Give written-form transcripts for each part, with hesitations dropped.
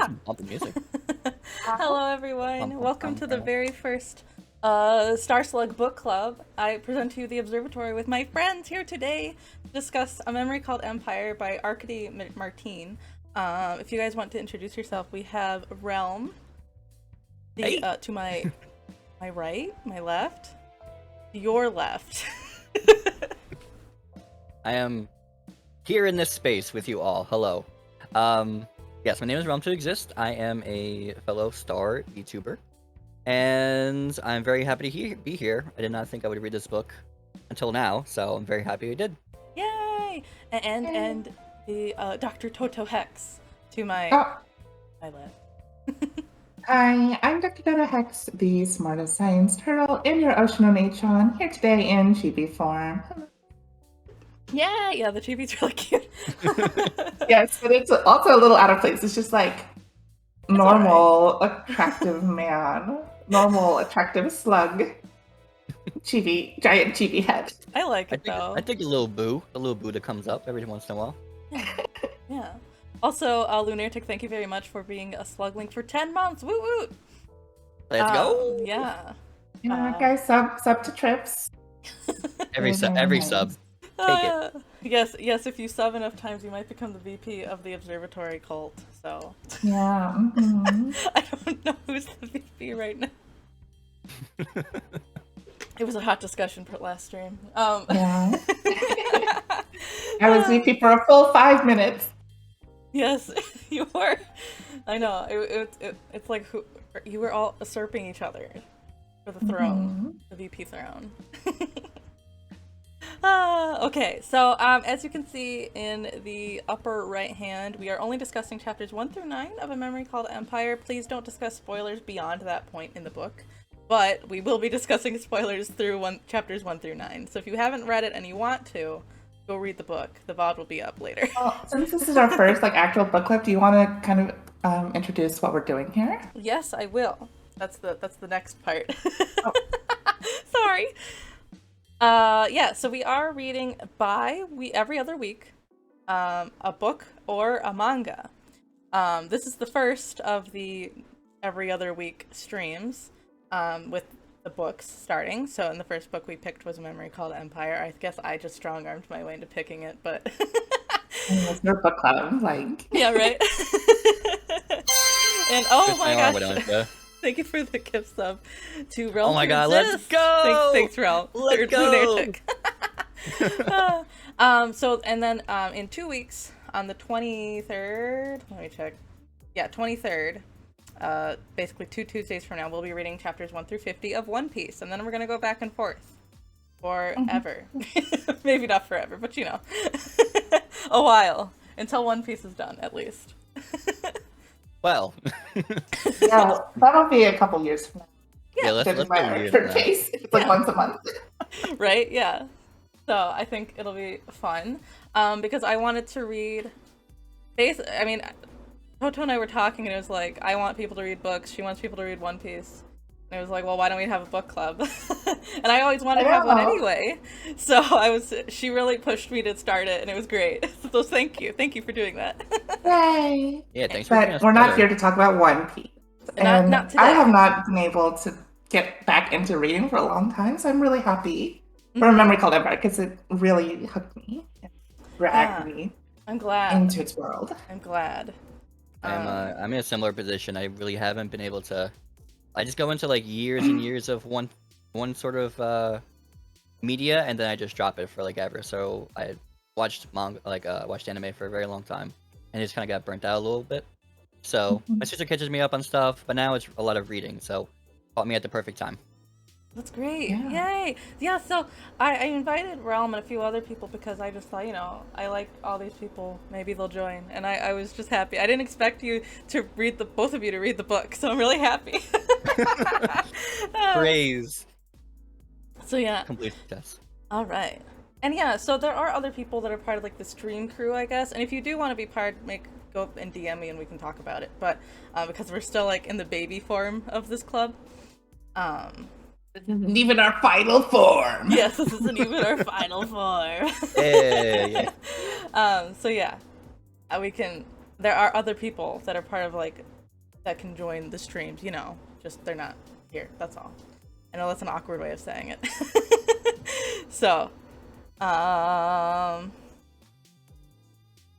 Bump the music. Hello, everyone. Welcome to the very first Star Slug book club. I present to you the Observatory with my friends here today to discuss A Memory Called Empire by Arkady Martine. If you guys want to introduce yourself, we have Realm. Hey. To my right, my left, your left. I am here in this space with you all. Hello. Yes, my name is Realm to Exist. I am a fellow star YouTuber, and I'm very happy to be here. I did not think I would read this book until now, so I'm very happy I did. Yay! And the Dr. Toto Hex to my left. Hi, I'm Dr. Toto Hex, the smartest science turtle in your ocean Oceanatron, here today in chibi form. Yeah, the chibi's really cute. Yes, but it's also a little out of place. It's just like normal, attractive man, normal, attractive slug, chibi, giant chibi head. I like it though. I think a little boo that comes up every once in a while. Yeah. Also, Lunartic, thank you very much for being a slug link for 10 months. Woo woo! Let's go! Yeah. Guys, sub to trips. Every sub. Take it. Yes, if you sub enough times, you might become the VP of the Observatory cult, so. Yeah. I don't know who's the VP right now. It was a hot discussion for last stream. Yeah. I was VP for a full 5 minutes. Yes, you were. I know. It's like you were all usurping each other for the throne, the VP throne. Okay, so as you can see in the upper right hand, we are only discussing chapters 1 through 9 of A Memory Called Empire. Please don't discuss spoilers beyond that point in the book, but we will be discussing spoilers through chapters 1 through 9. So if you haven't read it and you want to, go read the book. The VOD will be up later. Well, since this is our first actual book club, do you want to kind of introduce what we're doing here? Yes, I will. That's the next part. Oh. Sorry. Yeah, so we are reading every other week a book or a manga. This is the first of the every other week streams with the books starting. So in the first book we picked was A Memory Called Empire. I guess I just strong-armed my way into picking it, but It's your book club, yeah, right. And oh my gosh. Thank you for the gift sub to Realm. Oh my god, let's go! Thanks, Realm. Let's go! So, and then in 2 weeks, on the 23rd, let me check. Yeah, 23rd, basically 2 Tuesdays from now, we'll be reading chapters 1 through 50 of One Piece, and then we're gonna go back and forth forever. Maybe not forever, but you know, a while, until One Piece is done, at least. Well. Yeah, that'll be a couple years from now. Yeah, let's go pace. It's like once a month. Right, yeah. So I think it'll be fun. Because I wanted to read Toto and I were talking and it was like, I want people to read books, she wants people to read One Piece. And it was like, well, why don't we have a book club? And I always wanted to have one anyway. So she really pushed me to start it and it was great. So thank you for doing that. Yay! Yeah, thanks but we're not here to talk about One Piece. And not today. I have not been able to get back into reading for a long time, so I'm really happy for A Memory Called Empire because it really hooked me and dragged me I'm glad. into its world. I'm glad. I'm in a similar position. I really haven't been able to. I just go into years and years of one sort of media, and then I just drop it for ever. So I watched manga, watched anime for a very long time, and just kind of got burnt out a little bit. So my sister catches me up on stuff, but now it's a lot of reading. So caught me at the perfect time. That's great. Yeah. Yay. Yeah, so I invited Realm and a few other people because I just thought, I like all these people. Maybe they'll join. And I was just happy. I didn't expect you to read both of you to read the book, so I'm really happy. Praise. So yeah. Complete success. All right. And yeah, so there are other people that are part of the stream crew, I guess. And if you do want to be part, go up and DM me and we can talk about it. But because we're still in the baby form of this club. This isn't even our final form. Yes, this isn't even our final form. Yeah. So yeah, we can. There are other people that are part of that can join the streams, you know, just they're not here. That's all. I know that's an awkward way of saying it. So,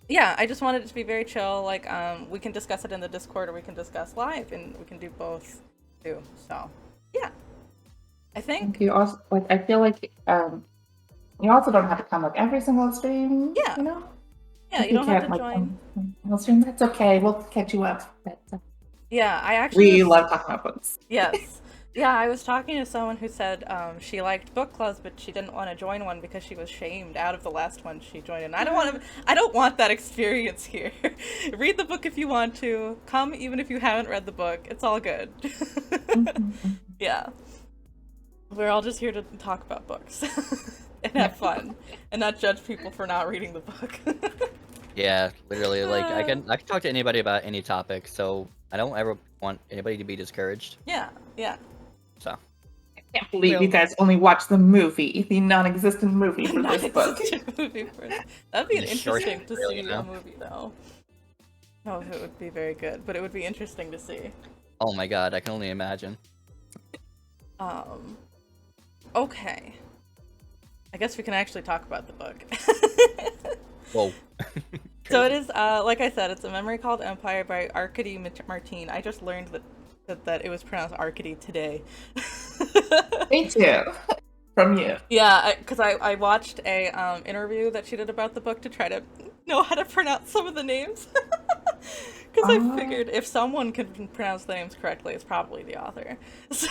yeah, I just wanted it to be very chill. Like, we can discuss it in the Discord or we can discuss live, and we can do both too. So, yeah, I think. You also like. I feel like you also don't have to come like every single stream. Yeah. You know. Yeah, If you don't have to can't, join. Like, stream, that's okay. We'll catch you up. But, Yeah, I actually. we love talking about books. Yes. Yeah, I was talking to someone who said she liked book clubs, but she didn't want to join one because she was shamed out of the last one she joined. And I don't want that experience here. Read the book if you want to. Come even if you haven't read the book. It's all good. Yeah. We're all just here to talk about books and have fun and not judge people for not reading the book. Yeah, literally, like I can talk to anybody about any topic, so I don't ever want anybody to be discouraged. Yeah. So I can't believe you guys only watched the movie, the non-existent movie for this book. That'd be Short, interesting to really, see you know? a movie, though. Oh, it would be very good, but it would be interesting to see. oh my god, I can only imagine. Okay. I guess we can actually talk about the book. Whoa. So it is, like I said, it's a memory called Empire by Arkady Martine. I just learned that it was pronounced Arkady today. Me too. From you. Yeah, because I watched a interview that she did about the book to try to know how to pronounce some of the names. Because I figured if someone can pronounce the names correctly, it's probably the author. So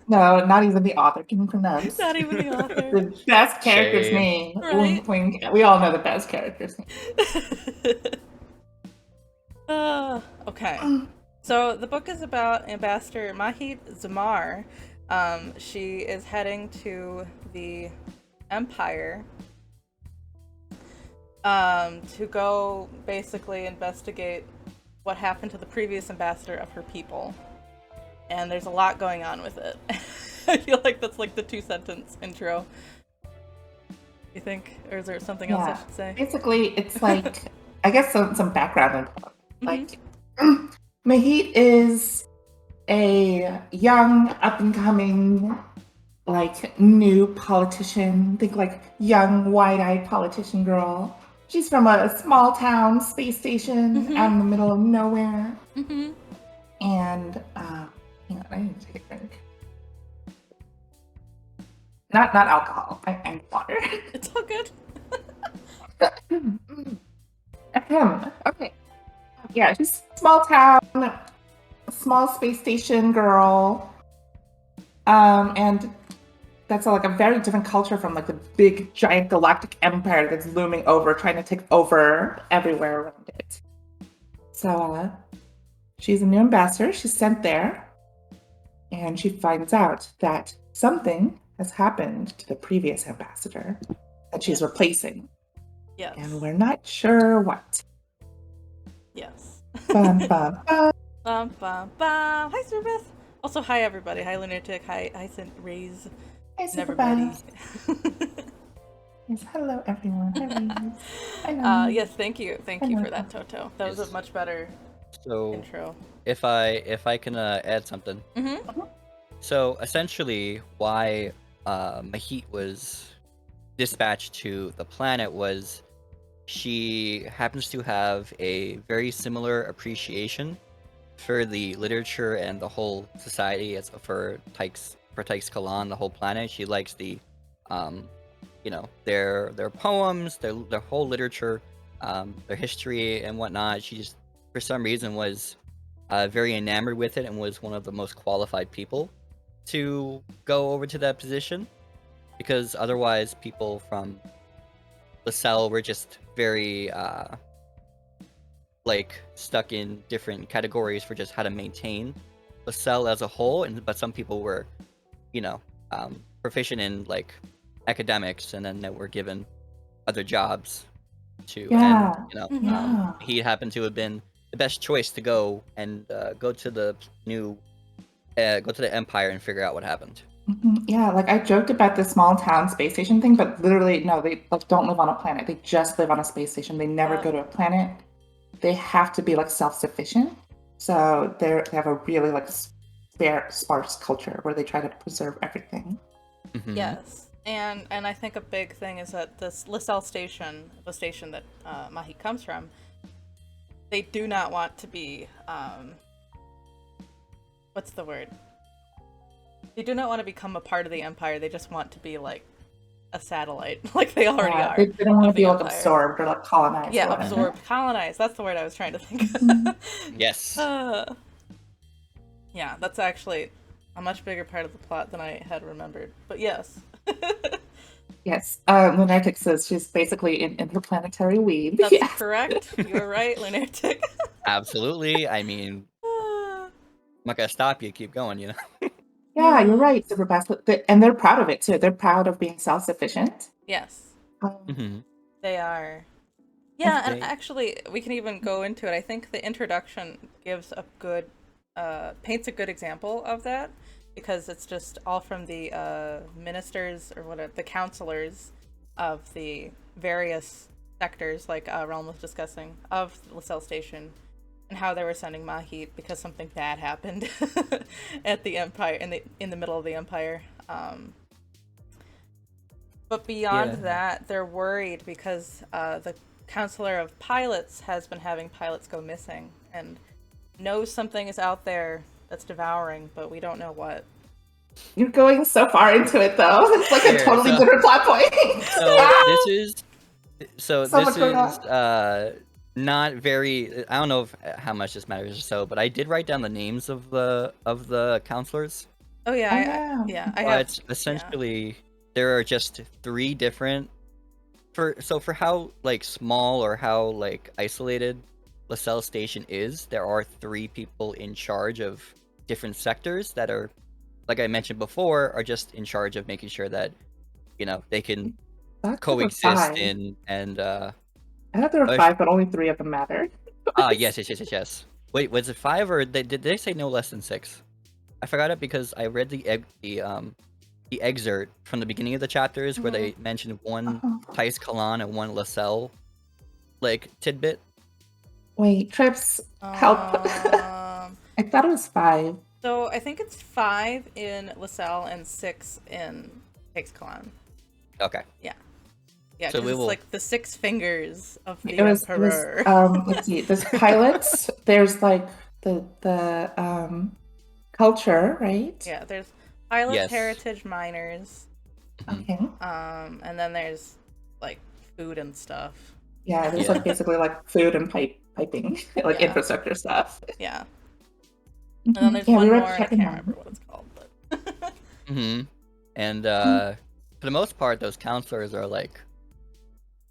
No, not even the author can pronounce. not even the author. The best character's Shame. name. Right? Wink, wink. We all know the best character's name. Okay. So the book is about Ambassador Mahit Zamar. She is heading to the Empire to go basically investigate what happened to the previous ambassador of her people. And there's a lot going on with it. I feel like that's like the 2-sentence intro. You think? Or is there something else I should say? Basically, it's like, I guess some background info. Like, Mahit is a young, up-and-coming, like, new politician. Think like young, wide-eyed politician girl. She's from a small town space station out in the middle of nowhere. And, hang on, I need to take a drink. Not alcohol. I need water. It's all good. Okay. Yeah, she's small town, small space station girl. And that's like a very different culture from like the big giant galactic empire that's looming over, trying to take over everywhere around it. So she's a new ambassador. She's sent there. And she finds out that something has happened to the previous ambassador that she's replacing. Yes. And we're not sure what. Yes. Bum, bum, bum. Bum, bum, bum. Hi, Sir Beth. Also, hi, everybody. Hi, Lunatic. Hi, St. Rays. Hey, And Super everybody. Beth. Yes, hello, everyone. Hello. Yes, thank you. Thank you for that, Toto. That was a much better So intro. if I can add something. So essentially, why Mahit was dispatched to the planet was she happens to have a very similar appreciation for the literature and the whole society as for Tykes Kalan, the whole planet. She likes the their poems, their whole literature, their history and whatnot. She just for some reason was very enamored with it and was one of the most qualified people to go over to that position, because otherwise people from LaSalle were just very like stuck in different categories for just how to maintain LaSalle as a whole, but some people were proficient in like academics and then they were given other jobs to and he happened to have been the best choice to go and go to the Empire and figure out what happened. Yeah, like I joked about the small town space station thing, but literally no, they like don't live on a planet. They just live on a space station. They never go to a planet. They have to be like self-sufficient. So they have a really like sparse culture where they try to preserve everything. Mhm. Yes. And I think a big thing is that this Lysel station, the station that Mahit comes from, they do not want to be what's the word? They do not want to become a part of the Empire. They just want to be like a satellite, like they already are. They don't want of to be the like Empire. absorbed or like colonized. Yeah, or whatever. absorbed, colonized. That's the word I was trying to think of. Mhm. Yes. Yeah, that's actually a much bigger part of the plot than I had remembered. But yes. Yes, Lunatic says she's basically an interplanetary weeb. That's Yes. correct. You're right, Lunatic. Absolutely. I mean, I'm not gonna stop you. Keep going. You know. Yeah, you're right, Super Fast. And they're proud of it too. They're proud of being self-sufficient. Yes, Mhm. they are. Yeah, and They- actually, we can even go into it. I think the introduction gives a good, paints a good example of that, because it's just all from the ministers or whatever, the counselors of the various sectors, like Realm was discussing, of the Lysel Station, and how they were sending Mahit because something bad happened at the Empire, in the middle of the Empire. But beyond Yeah. that, they're worried because the counselor of pilots has been having pilots go missing and knows something is out there that's devouring, but we don't know what. You're going so far into it though. It's like a Here, totally so- different plot point. So So this much going is not very. I don't know how much this matters or so, but I did write down the names of the counselors. Oh yeah, Oh, yeah, I But have. essentially, there are just 3 different. For how like small or how like isolated Lysel Station is, there are 3 people in charge of different sectors that are, like I mentioned before, are just in charge of making sure that they can That's number coexist 5. and I thought there were uh, 5, but only 3 of them mattered. yes. Wait, was it 5 or did they say no less than 6? I forgot it because I read the excerpt from the beginning of the chapters where they mentioned one Oh. Thais Kalan and one Lysel like tidbit. Wait, Trips, help. Um, I thought it was 5. so I think it's 5 in Lysel and 6 in Hex Clan. Okay. Yeah, So because we it's will- like the 6 fingers of the It was Emperor. let's see, there's pilots, there's like the culture, right? Yeah, there's pilots, Yes. heritage, miners, Okay. and then there's like food and stuff. Yeah, there's Yeah. like basically like food and piping, like Yeah. infrastructure stuff. Yeah, and then there's Yeah, one we more, were and I checking can't on remember what it's called, but And for the most part, those counselors are like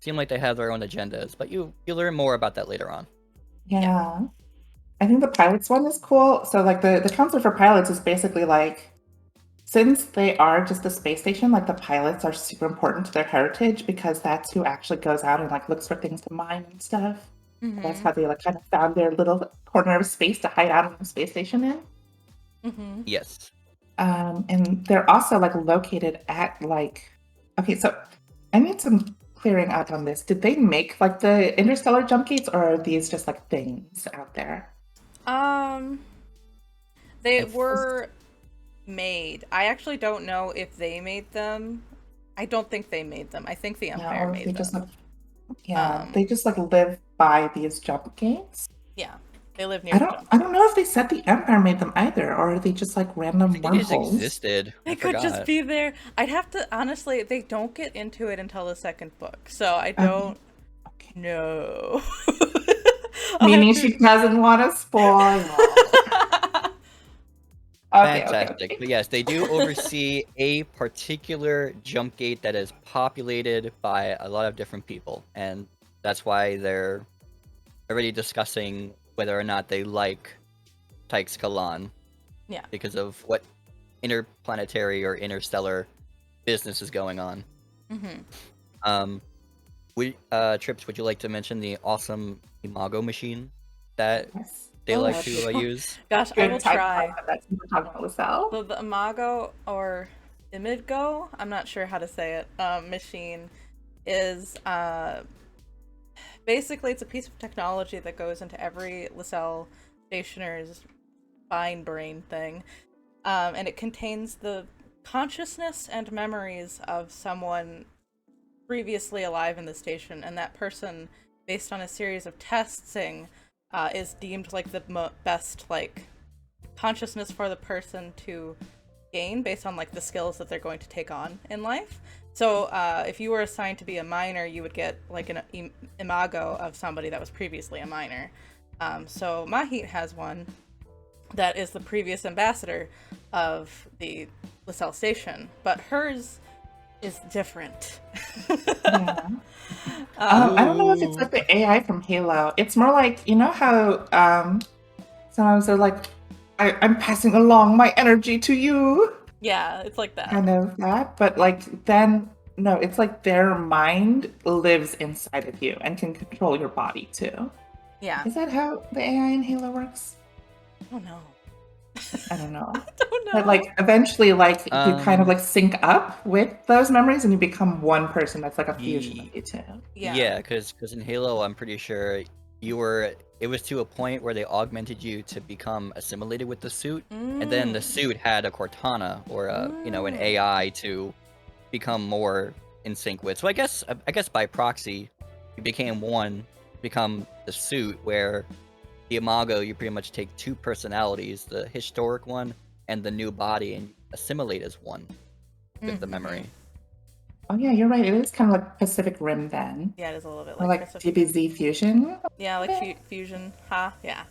seem like they have their own agendas, but you learn more about that later on. Yeah. I think the pilots one is cool. So like the counselor for pilots is basically like, since they are just a space station, like the pilots are super important to their heritage because that's who actually goes out and like looks for things to mine and stuff. That's how they like kind of found their little corner of space to hide out on the space station in. Yes. And they're also like located at like, okay, so I need some clearing out on this. Did they make like the interstellar jump gates, or are these just like things out there? They It's- were made. I actually don't know if they made them. I don't think they made them. I think the Empire or made they them. just like, yeah, Um, they just like live by these jump gates. Yeah, they live near I the don't jump I don't know gates. if they said the Empire made them either, or are they just like random I think they just wormholes? existed. I They could just forgot. be there. I'd have to, honestly, they don't get into it until the second book, so I don't Okay. know. I'll Meaning have she to- doesn't want to spoil. Okay, Fantastic. But yes, they do oversee a particular jump gate that is populated by a lot of different people, and that's why they're already discussing whether or not they like Tykes Kalan. Yeah. Because of what interplanetary or interstellar business is going on. Trips, would you like to mention the awesome Imago machine that Yes. they Oh, like to sure. use? Gosh, I Good will time try. That's what we're talking about with Sal. So the Imago or Imidgo, I'm not sure how to say it, machine is basically it's a piece of technology that goes into every Lysel stationer's fine brain thing, and it contains the consciousness and memories of someone previously alive in the station, and that person, based on a series of testing, is deemed like the best like consciousness for the person to gain based on like the skills that they're going to take on in life. So if you were assigned to be a miner, you would get like an imago of somebody that was previously a miner. So Mahit has one that is the previous ambassador of the LaSalle station, but hers is different. Yeah. I don't know if it's like the AI from Halo. It's more like, you know how sometimes they're like, I'm passing along my energy to you. Yeah, it's like that. Kind of that. But like then no, it's like their mind lives inside of you and can control your body too. Yeah. Is that how the AI in Halo works? I don't know. I don't know. I don't know. But like eventually like you kind of like sync up with those memories and you become one person that's like a fusion of you two. Yeah. because in Halo, I'm pretty sure it was to a point where they augmented you to become assimilated with the suit, and then the suit had a Cortana or an AI to become more in sync with. So I guess by proxy, you became become the suit, where the Imago, you pretty much take two personalities, the historic one and the new body, and assimilate as one with the memory. Oh yeah, you're right. It is kind of like Pacific Rim then. Yeah, it is a little bit Or like Pacific. DBZ Fusion. Yeah, like fusion. Ha, yeah.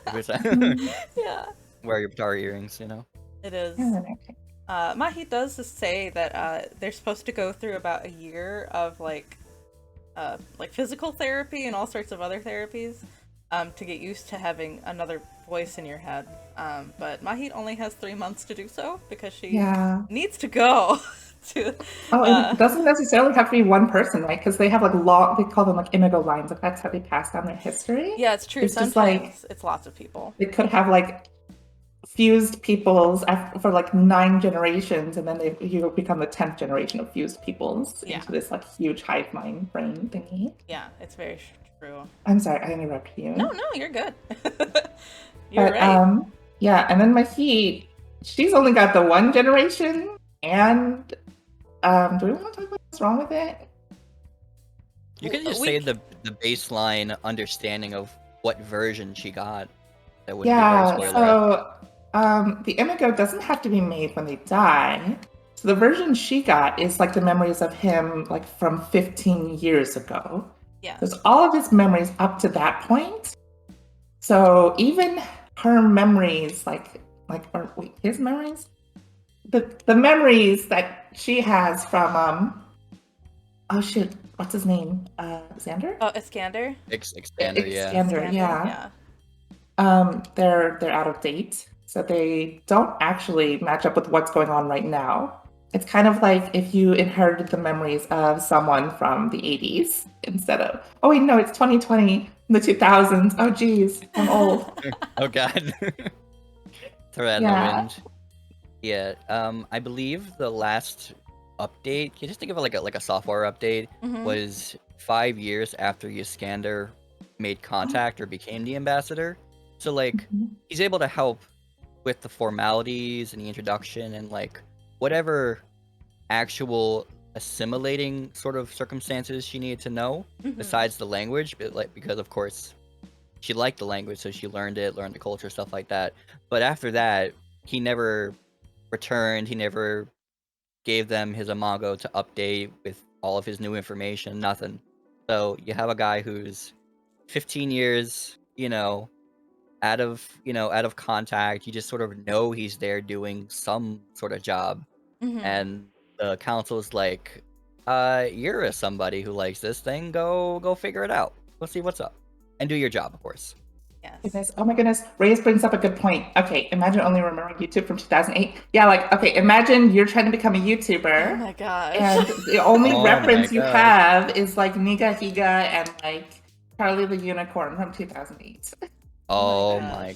Mm-hmm. Yeah. Wear your guitar earrings, It is. Yeah, okay. Mahit does say that they're supposed to go through about a year of like physical therapy and all sorts of other therapies to get used to having another voice in your head. But Mahit only has 3 months to do so because she needs to go to. And it doesn't necessarily have to be one person, right? Because they have like they call them like imago lines. Like that's how they pass down their history. Yeah, it's true. It's Sometimes just like it's lots of people. they could have like fused peoples for like 9 generations, and then you become the 10th generation of fused peoples into this like huge hive mind brain thingy. Yeah, it's very true. I'm sorry, I interrupted you. No, you're good. You're right. And then Mahit, she's only got the 1 generation, and do we want to talk about what's wrong with it? You can just say the baseline understanding of what version she got. That would be very so the imago doesn't have to be made when they die. So the version she got is like the memories of him like from 15 years ago. Yeah. There's all of his memories up to that point. So even her memories, his memories? The memories that she has from oh shit, what's his name? Xander? Oh, Iskander? Expander, yeah. Expander, yeah. They're out of date, so they don't actually match up with what's going on right now. It's kind of like if you inherited the memories of someone from the 80s instead of, oh wait, no, it's 2020, the 2000s. Oh geez, I'm old. Oh god. Throw that in the wind. Yeah, I believe the last update, you just think of it like a software update, was 5 years after Iskander made contact or became the ambassador. So like he's able to help with the formalities and the introduction and like whatever actual assimilating sort of circumstances she needed to know besides the language, but because of course she liked the language, so she learned the culture, stuff like that. But after that, he never returned. He never gave them his imago to update with all of his new information, nothing. So you have a guy who's 15 years, out of contact. You just sort of know he's there doing some sort of job. And the council's like, you're somebody who likes this thing, go figure it out. Go see what's up. And do your job, of course. Yes. Oh my goodness, Reyes brings up a good point. Okay, imagine only remembering YouTube from 2008. Yeah, imagine you're trying to become a YouTuber. Oh my gosh. And the only reference you have is like Niga Higa and like Charlie the Unicorn from 2008. Oh my.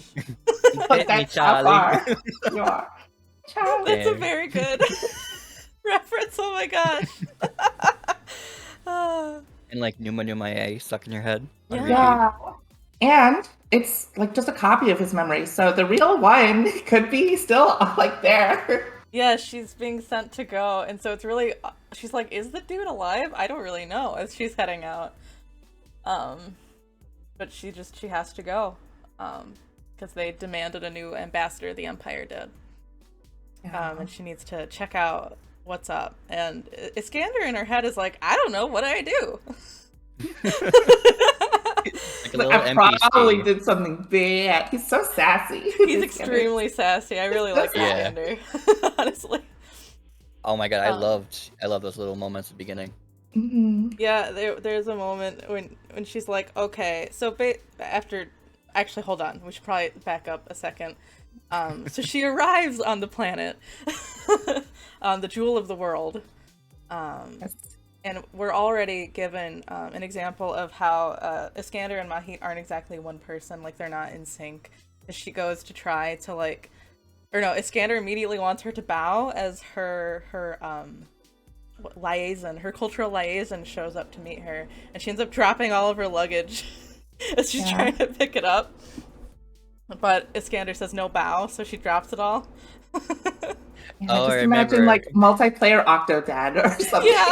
That's how far you are. Charlie. That's a very good reference. Oh my gosh. And like Numa Numa A stuck in your head. Yeah. And it's like just a copy of his memory, so the real one could be still like there. Yeah, she's being sent to go, and so it's really, she's like, is the dude alive? I don't really know, as she's heading out. But she has to go, because they demanded a new ambassador, the Empire did. Yeah. And she needs to check out what's up, and Iskander in her head is like, I don't know, what do I do? Like a Like, little I probably NPC. did something bad. He's so sassy. He's extremely sassy. I really like Yeah. Iskander, honestly. Oh my god, I Um, loved those little moments at the beginning. Mhm. Yeah, there's a moment when she's like, okay, so after, actually, hold on, we should probably back up a second. So she arrives on the planet, on the Jewel of the World, Yes. and we're already given an example of how Iskander and Mahit aren't exactly one person, like they're not in sync. As she goes to try to like, or no, Iskander immediately wants her to bow as her liaison, her cultural liaison shows up to meet her, and she ends up dropping all of her luggage as she's trying to pick it up. But Iskander says no bow, so she drops it all. Yeah, Oh, just I imagine remember. like multiplayer Octodad or something. Yeah.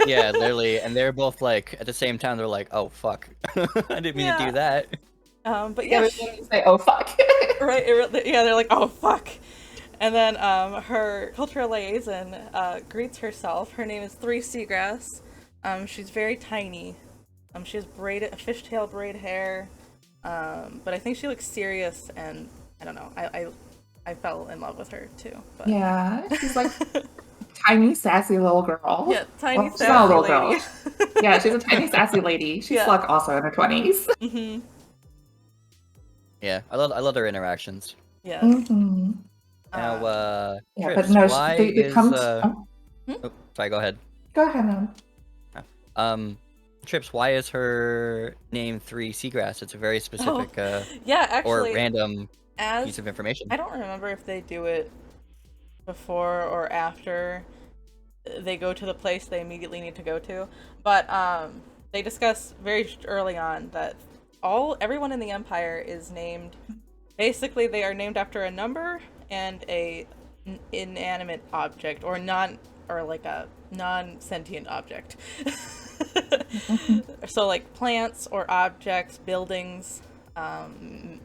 Yeah, literally, and they're both like at the same time. They're like, "Oh fuck, I didn't mean to Yeah. do that." But Yeah, yeah, they literally say, "Oh fuck." right. Yeah, they're like, oh fuck. And then her cultural liaison greets herself. Her name is Three Seagrass. She's very tiny. She has fishtail braid hair. But I think she looks serious, and I don't know. I fell in love with her too. But Yeah, she's like tiny sassy little girl. yeah, tiny Well, she's not a sassy little lady. girl. Yeah, she's a tiny sassy lady. She's Yeah. like also in her 20s. Hmm. Yeah, I love their interactions. Yes. Mm-hmm. Now, Yeah, Trips, but no, why they is come. Oh, oh, sorry, go ahead. go ahead now. Trips, why is her name Three Seagrass? It's a very specific Yeah, or actually, random as piece of information. I don't remember if they do it before or after they go to the place they immediately need to go to, but they discuss very early on that everyone in the Empire is named, basically they are named after a number and a inanimate object or like a non-sentient object. So like plants or objects, buildings,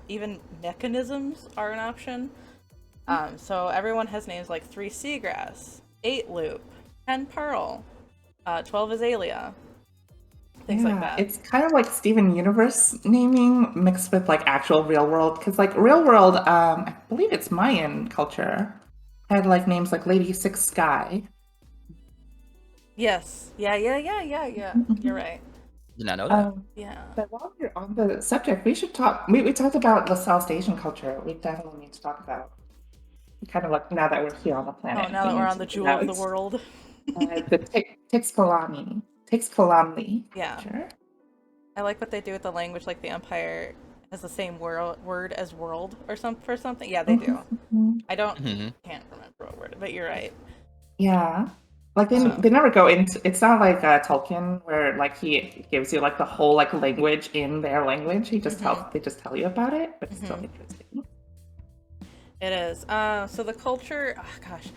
even mechanisms are an option. So everyone has names like 3 Seagrass, 8 Loop, 10 Pearl, 12 Azalea, things like that. It's kind of like Steven Universe naming mixed with like actual real world, because like real world, I believe it's Mayan culture, had like names like Lady Six Sky. Yes. Yeah. You're right. Did not know that. Yeah. But while we're on the subject, we should talk. We talked about LaSalle Station culture. We definitely need to talk about kind of like now that we're here on the planet. Oh, now that we're on the Jewel of the World. The Tixkolani Yeah. culture. I like what they do with the language, like the Empire has the same word as world or for something. Yeah, they do. I can't remember what word, but you're right. Yeah. Like they never go into, it's not like Tolkien where like he gives you like the whole like language in their language. They just tell you about it, but it's still interesting. It is. So the culture, oh gosh,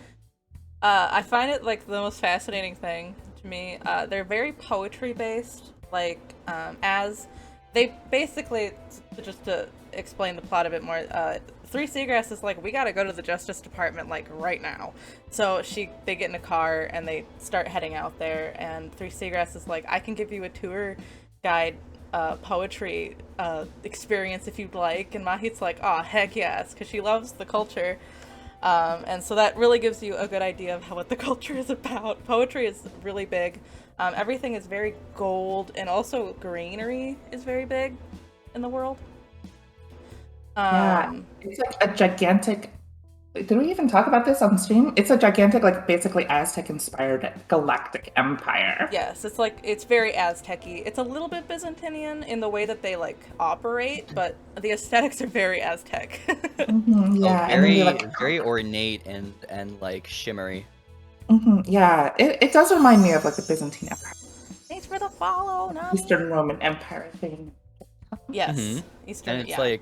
I find it like the most fascinating thing to me. They're very poetry based, like as they basically, just to explain the plot a bit more, Three Seagrass is like, we gotta go to the Justice Department like right now. So they get in a car and they start heading out there, and Three Seagrass is like, I can give you a tour guide poetry experience if you'd like, and Mahit's like, oh heck yes, because she loves the culture. And so that really gives you a good idea of what the culture is about. Poetry is really big. Everything is very gold, and also greenery is very big in the world. Yeah, it's like a gigantic. Did we even talk about this on stream? It's a gigantic, like basically Aztec-inspired galactic empire. Yes, it's very Aztec-y. It's a little bit Byzantinian in the way that they like operate, but the aesthetics are very Aztec. Yeah, very ornate and like shimmery. Yeah, it does remind me of like the Byzantine Empire. Thanks for the follow, Nani. Eastern Roman Empire thing. Yes, hmm Eastern. and Yeah.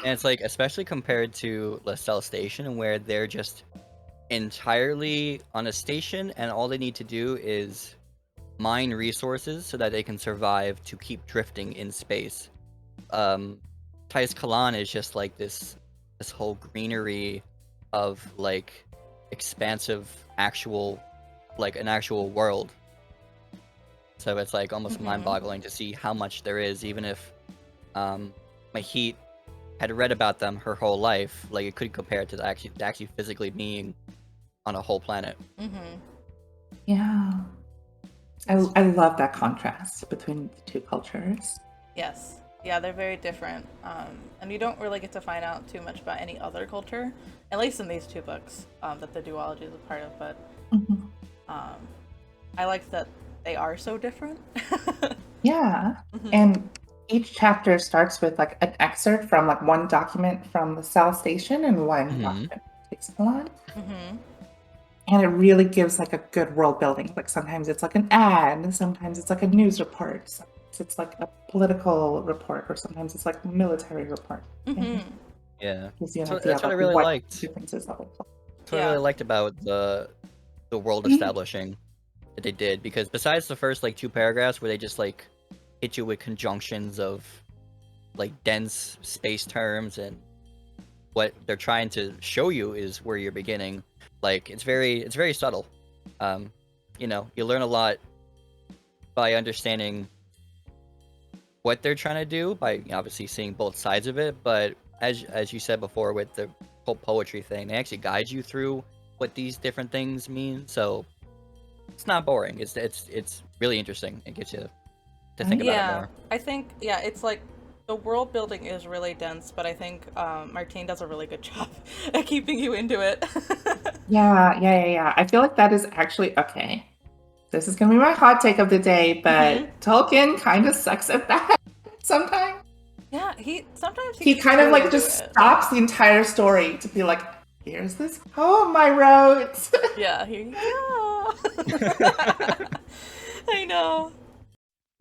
it's like especially compared to LaSalle Station, where they're just entirely on a station, and all they need to do is mine resources so that they can survive to keep drifting in space. Thais Kalan is just like this whole greenery of like expansive actual like an actual world. So it's like almost mind-boggling to see how much there is, even if Mahit had read about them her whole life. Like it could compare to actually physically being on a whole planet. Yeah. I love that contrast between the two cultures. Yes. Yeah, they're very different. And you don't really get to find out too much about any other culture, at least in these two books that the duology is a part of. But I like that they are so different. Yeah. And each chapter starts with like an excerpt from like one document from the South Station and one document from Salon. And it really gives like a good world building. Like sometimes it's like an ad, sometimes it's like a news report, sometimes it's like a political report, or sometimes it's like a military report. Yeah, Gives you an that's idea what of I like, really what liked. differences that will play. That's what I really liked about the world establishing that they did, because besides the first like 2 paragraphs where they just like hit you with conjunctions of like dense space terms, and what they're trying to show you is where you're beginning. Like it's very subtle. You know, you learn a lot by understanding what they're trying to do by obviously seeing both sides of it, but as you said before with the whole poetry thing, they actually guide you through what these different things mean. So it's not boring. It's really interesting. It gets you to think about it more. I think it's like the world building is really dense, but I think Martine does a really good job at keeping you into it. Yeah. I feel like that is actually okay. This is gonna be my hot take of the day, but Tolkien kind of sucks at that sometimes. Yeah, he He kind of like just stops the entire story to be like, here's this poem I wrote. Yeah, here you go. I know.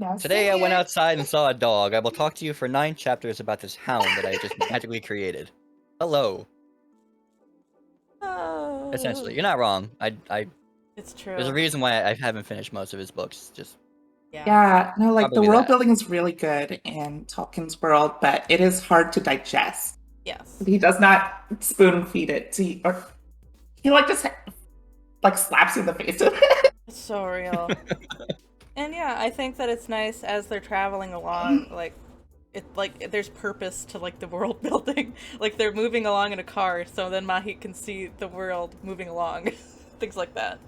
Now Today I sing went it. outside and saw a dog. I will talk to you for 9 chapters about this hound that I just magically created. Hello. Essentially, you're not wrong. It's true. There's a reason why I haven't finished most of his books. Just Yeah, no, like the probably world that. building is really good in Tolkien's world, but it is hard to digest. Yes. He does not spoon feed it to you, or he like just like slaps you in the face with it. It's so real. And yeah, I think that it's nice as they're traveling along, like there's purpose to like the world building. Like they're moving along in a car, so then Mahit can see the world moving along. Things like that.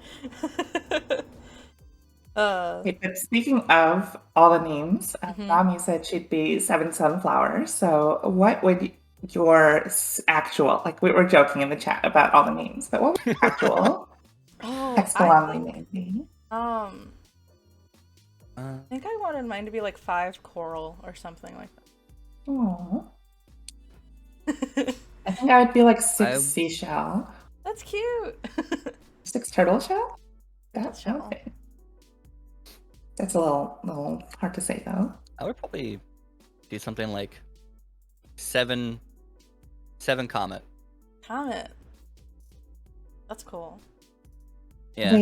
Okay, but speaking of all the names, Nami said she'd be 7 sunflowers. So what would your actual, like we were joking in the chat about all the names, but what would your actual Excalamity name be? I think I wanted mine to be like 5 coral or something like that. Aww. I think I would be like 6 seashell. That's cute. 6 turtle shell? That's shell. okay. That's a little hard to say though. I would probably do something like 7 comet. Comet. That's cool. Yeah.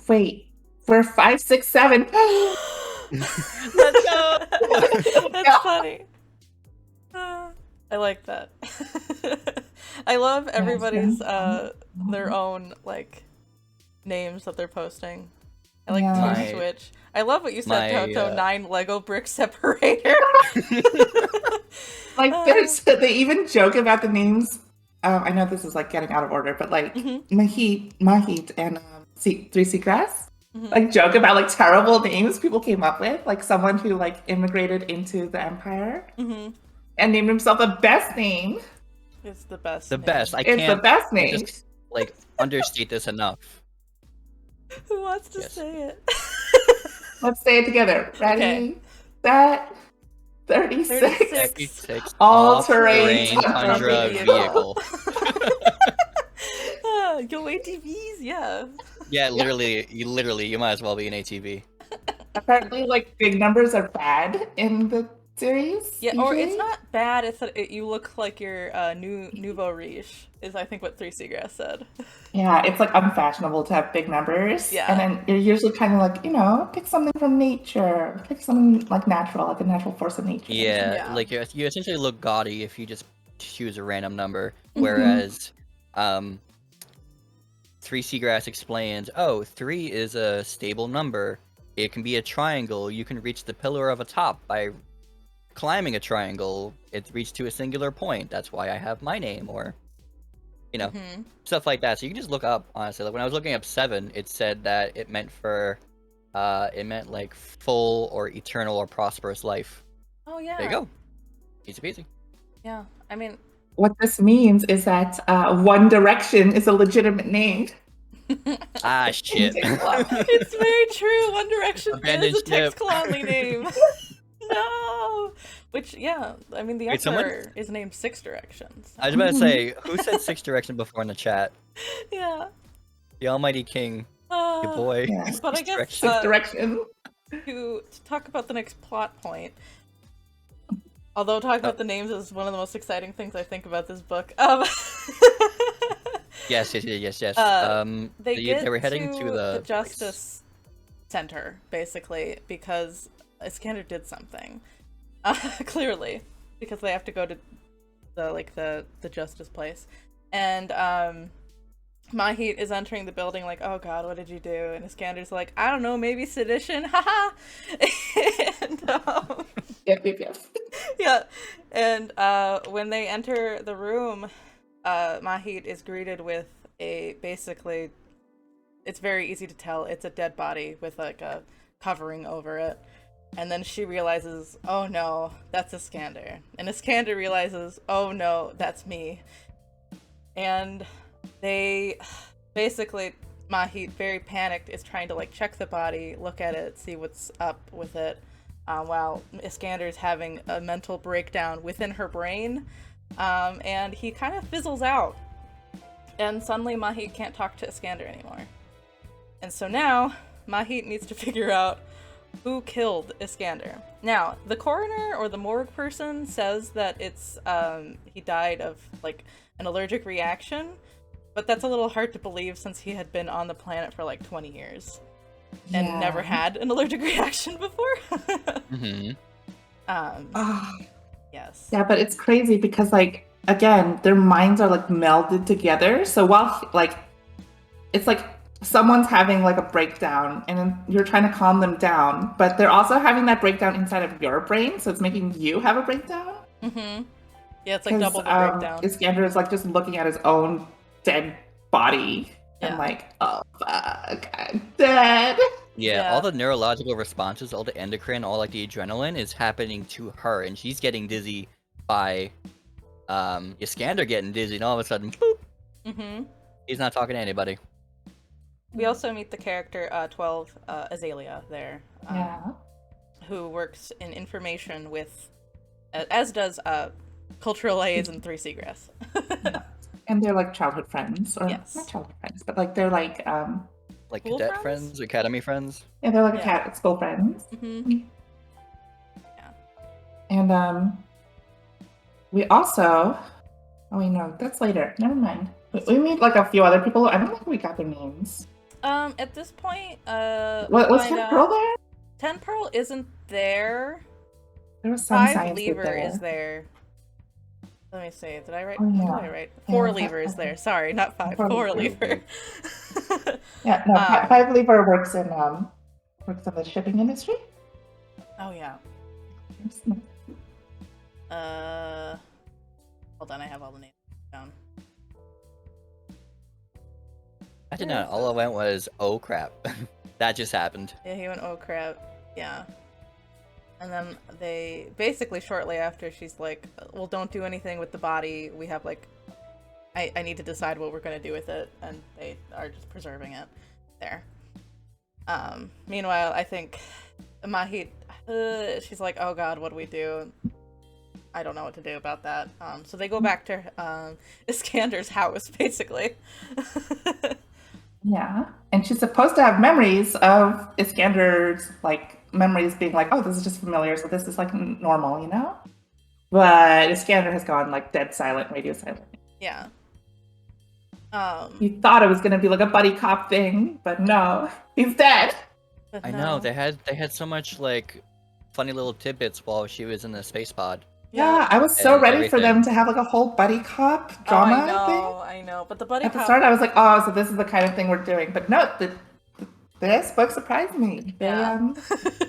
Wait. We're 5, 6, 7. Let's go. That's funny. I like that. I love everybody's their own like names that they're posting. I like to switch. I love what you said, Toto. 9 Lego brick separator. Like they even joke about the names. I know this is like getting out of order, but like Mahit and 3 Seagrass. Like joke about like terrible names people came up with, like someone who like immigrated into the empire and named himself the best name. It's the best. The name. best. It's the best name. Just like understate this enough. Who wants to say it? Let's say it together. Ready, set, 36. 36. All-terrain tundra vehicle. Go ATVs, yeah. Yeah, literally, you might as well be an ATV. Apparently, like big numbers are bad in the series. Yeah, or it's usually. not bad. It's that you look like your nouveau riche is I think what Three Seagrass said. Yeah, it's like unfashionable to have big numbers. Yeah. And then you're usually kind of like, pick something from nature. Pick something like natural, like a natural force of nature. Yeah, Yeah. like you essentially look gaudy if you just choose a random number. Mhm. Whereas, Three Seagrass explains, oh, 3 is a stable number. It can be a triangle. You can reach the pillar of a top by climbing a triangle. It reached to a singular point. That's why I have my name, or Mhm. stuff like that. So you can just look up, honestly. Like when I was looking up 7, it said that it meant like full or eternal or prosperous life. Oh yeah. There you go. Easy peasy. Yeah. I mean, What this means is that One Direction is a legitimate name. Ah, shit. it's very true. One Direction Abandoned is a Tex ship. Conley name. No. Which, yeah, I mean, the Wait, someone- Emperor is named Six Directions. I was about to say, who said 6 Direction before in the chat? Yeah. The Almighty King, your boy. Yeah. But I Six guess Direction. Six Direction. to talk about the next plot point. Although talking about the names is one of the most exciting things I think about this book. Yes. They were heading to the Justice Center, basically, because Iskander did something. Clearly, because they have to go to the justice place, and Mahit is entering the building like, oh god, what did you do? And Iskander's like, I don't know, maybe sedition, haha. And Yep. yeah, and when they enter the room, Mahit is greeted with basically, it's very easy to tell it's a dead body with like a covering over it. And then she realizes, oh no, that's Iskander. And Iskander realizes, oh no, that's me. And they basically, Mahit, very panicked, is trying to like check the body, look at it, see what's up with it, while Iskander's having a mental breakdown within her brain. And he kind of fizzles out. And suddenly Mahit can't talk to Iskander anymore. And so now, Mahit needs to figure out who killed Iskander. Now, the coroner or the morgue person says that it's he died of like an allergic reaction, but that's a little hard to believe since he had been on the planet for like 20 years and Yeah. never had an allergic reaction before. Mm-hmm. Yes. Yeah, but it's crazy because, like, again, their minds are like melded together. So while like, it's like someone's having like a breakdown and then you're trying to calm them down, but they're also having that breakdown inside of your brain, so it's making you have a breakdown. Mm-hmm. Yeah, it's like double the breakdown. Iskander is like just looking at his own dead body and Yeah. like, oh fuck, I'm dead. Yeah, all the neurological responses, all the endocrine, all like the adrenaline is happening to her, and she's getting dizzy by Iskander getting dizzy, and all of a sudden, boop, Mm-hmm. he's not talking to anybody. We also meet the character 12, Azalea, there, Yeah. who works in information with, as does cultural liaison Three Seagrass. And they're like childhood friends, or Yes. not childhood friends, but like they're like Like School cadet friends? friends, academy friends. yeah, they're like Yeah. cat school friends. Mm-hmm. And we also, oh wait, no, that's later. Never mind. We meet like a few other people. I don't think we got their names. At this point, What was find Ten out- Pearl there? Ten Pearl isn't there. There was some Five science Lever there. is there. Let me see. Did I write? Oh, yeah. What did I write? Four Yeah, Lever is okay. there. Sorry, not five. Four Four Lever. Lever. Yeah, no, Five Lever works in the shipping industry. Oh yeah. Hold on. I have all the names down. I did not. All I went was, oh crap, that just happened. Yeah, he went, oh crap. Yeah. And then they basically shortly after, she's like, well, don't do anything with the body. We have like, I need to decide what we're going to do with it. And they are just preserving it there. Meanwhile, I think Mahit, she's like, oh god, what do we do? I don't know what to do about that. So they go back to Iskander's house, basically. Yeah, and she's supposed to have memories of Iskander's like memories being like, oh, this is just familiar, so this is like normal, you know? But Iskander has gone like dead silent, radio silent. Yeah. You thought it was gonna be like a buddy cop thing, but no, he's dead. But I no. know they had so much like funny little tidbits while she was in the space pod. Yeah, I was so And ready for them everything. to have like a whole buddy cop Oh, drama I know. But the buddy thing. At the cop. start, I was like, oh, so this is the kind of thing we're doing. But no, this book surprised me. They, Yeah.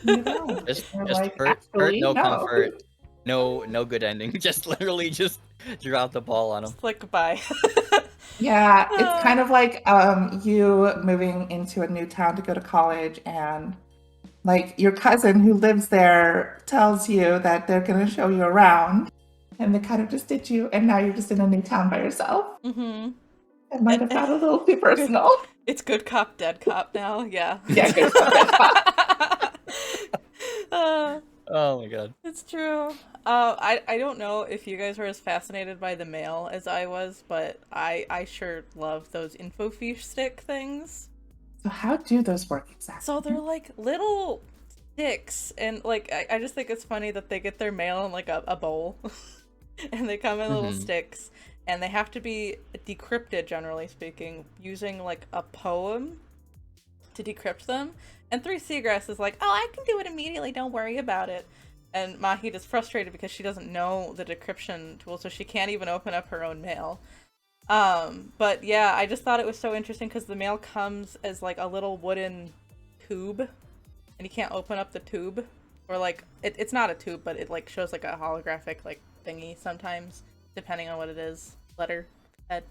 you know, Just they're hurt, actually, no comfort, no good ending. Just literally just drop the ball on them. Just like goodbye. Yeah, it's kind of like you moving into a new town to go to college, and like your cousin who lives there tells you that they're going to show you around, and they kind of just ditch you, and now you're just in a new town by yourself. Mm-hmm. It might have got a little too personal. It's good cop, dead cop now. Yeah. Yeah, good cop, dead cop. Oh my god. It's true. I don't know if you guys were as fascinated by the mail as I was, but I sure love those infofiche stick things. So how do those work exactly? So they're like little sticks, and like I just think it's funny that they get their mail in like a bowl, and they come in little sticks, and they have to be decrypted, generally speaking, using like a poem to decrypt them. And Three Seagrass is like, oh, I can do it immediately, don't worry about it. And Mahit is frustrated because she doesn't know the decryption tool, so she can't even open up her own mail. But yeah, I just thought it was so interesting because the mail comes as like a little wooden tube, and you can't open up the tube. Or like, it's not a tube, but it like shows like a holographic like thingy sometimes, depending on what it is, letter head.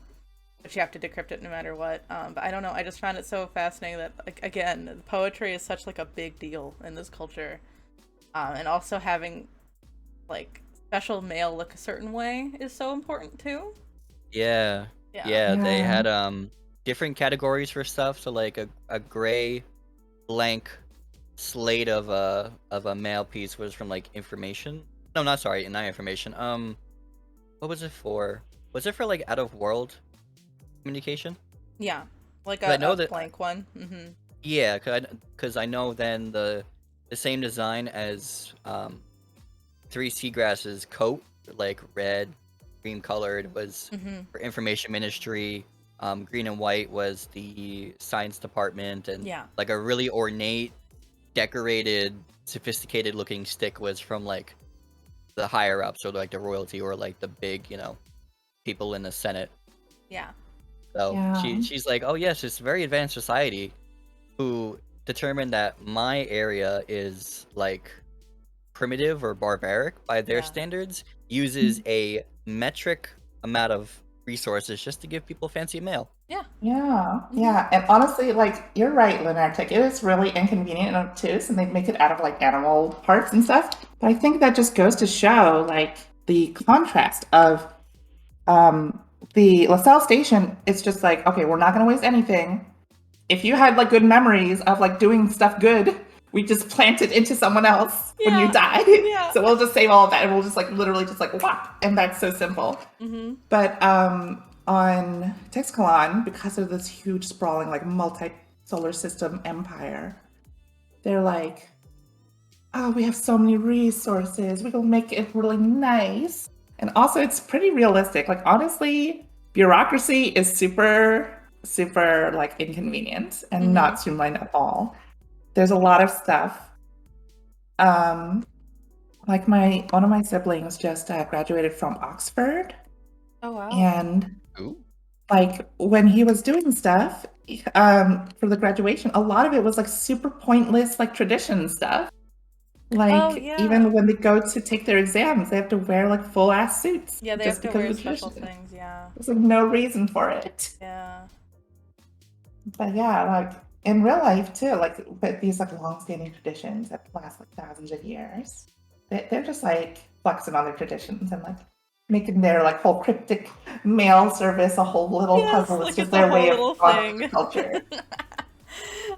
But you have to decrypt it no matter what. But I don't know, I just found it so fascinating that, like, again, poetry is such like a big deal in this culture. And also having like special mail look a certain way is so important too. Yeah, they had different categories for stuff. So like a gray blank slate of a mail piece was from like information. No, not information. What was it for? Was it for like out of world communication? Yeah, like I know a that blank one. Mm-hmm. Yeah, because I know then the same design as Three Seagrass's coat, like red, cream colored, was for information ministry. Green and white was the science department, and like a really ornate, decorated, sophisticated looking stick was from like the higher ups, or like the royalty, or like the big, people in the Senate. Yeah. So she's like, oh yes, it's a very advanced society who determined that my area is like primitive or barbaric by their standards, uses a metric amount of resources just to give people fancy mail. Yeah. And honestly, like, you're right, Lunartic. It is really inconvenient and obtuse, and they make it out of like animal parts and stuff. But I think that just goes to show like the contrast of the LaSalle station. It's just like, okay, we're not going to waste anything. If you had like good memories of like doing stuff good, we just plant it into someone else when you die. So we'll just save all of that, and we'll just like literally just like whop, and that's so simple. But on Texcalon, because of this huge sprawling like multi-solar system empire, they're like, oh, we have so many resources, we will make it really nice. And also it's pretty realistic. Like, honestly, bureaucracy is super like inconvenient and not streamlined at all. There's a lot of stuff. Like one of my siblings just graduated from Oxford. Oh wow. And like when he was doing stuff for the graduation, a lot of it was like super pointless, like tradition stuff. Like even when they go to take their exams, they have to wear like full ass suits. Yeah, they have to wear special things. Yeah. There's like no reason for it. Yeah. But yeah, like in real life too, like with these like long-standing traditions that last like thousands of years, they're just like flexing on their traditions and like making their like whole cryptic mail service a whole little puzzle. It's just their way of culture.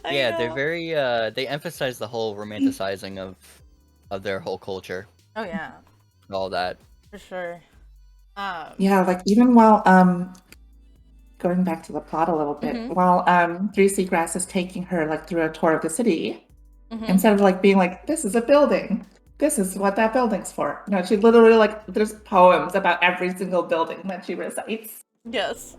Yeah, they're very they emphasize the whole romanticizing of their whole culture. Oh yeah. All that. For sure. Yeah, like even while going back to the plot a little bit, while Three Seagrass is taking her like through a tour of the city, Instead of like being like, this is a building. This is what that building's for. No, she literally like there's poems about every single building that she recites. Yes.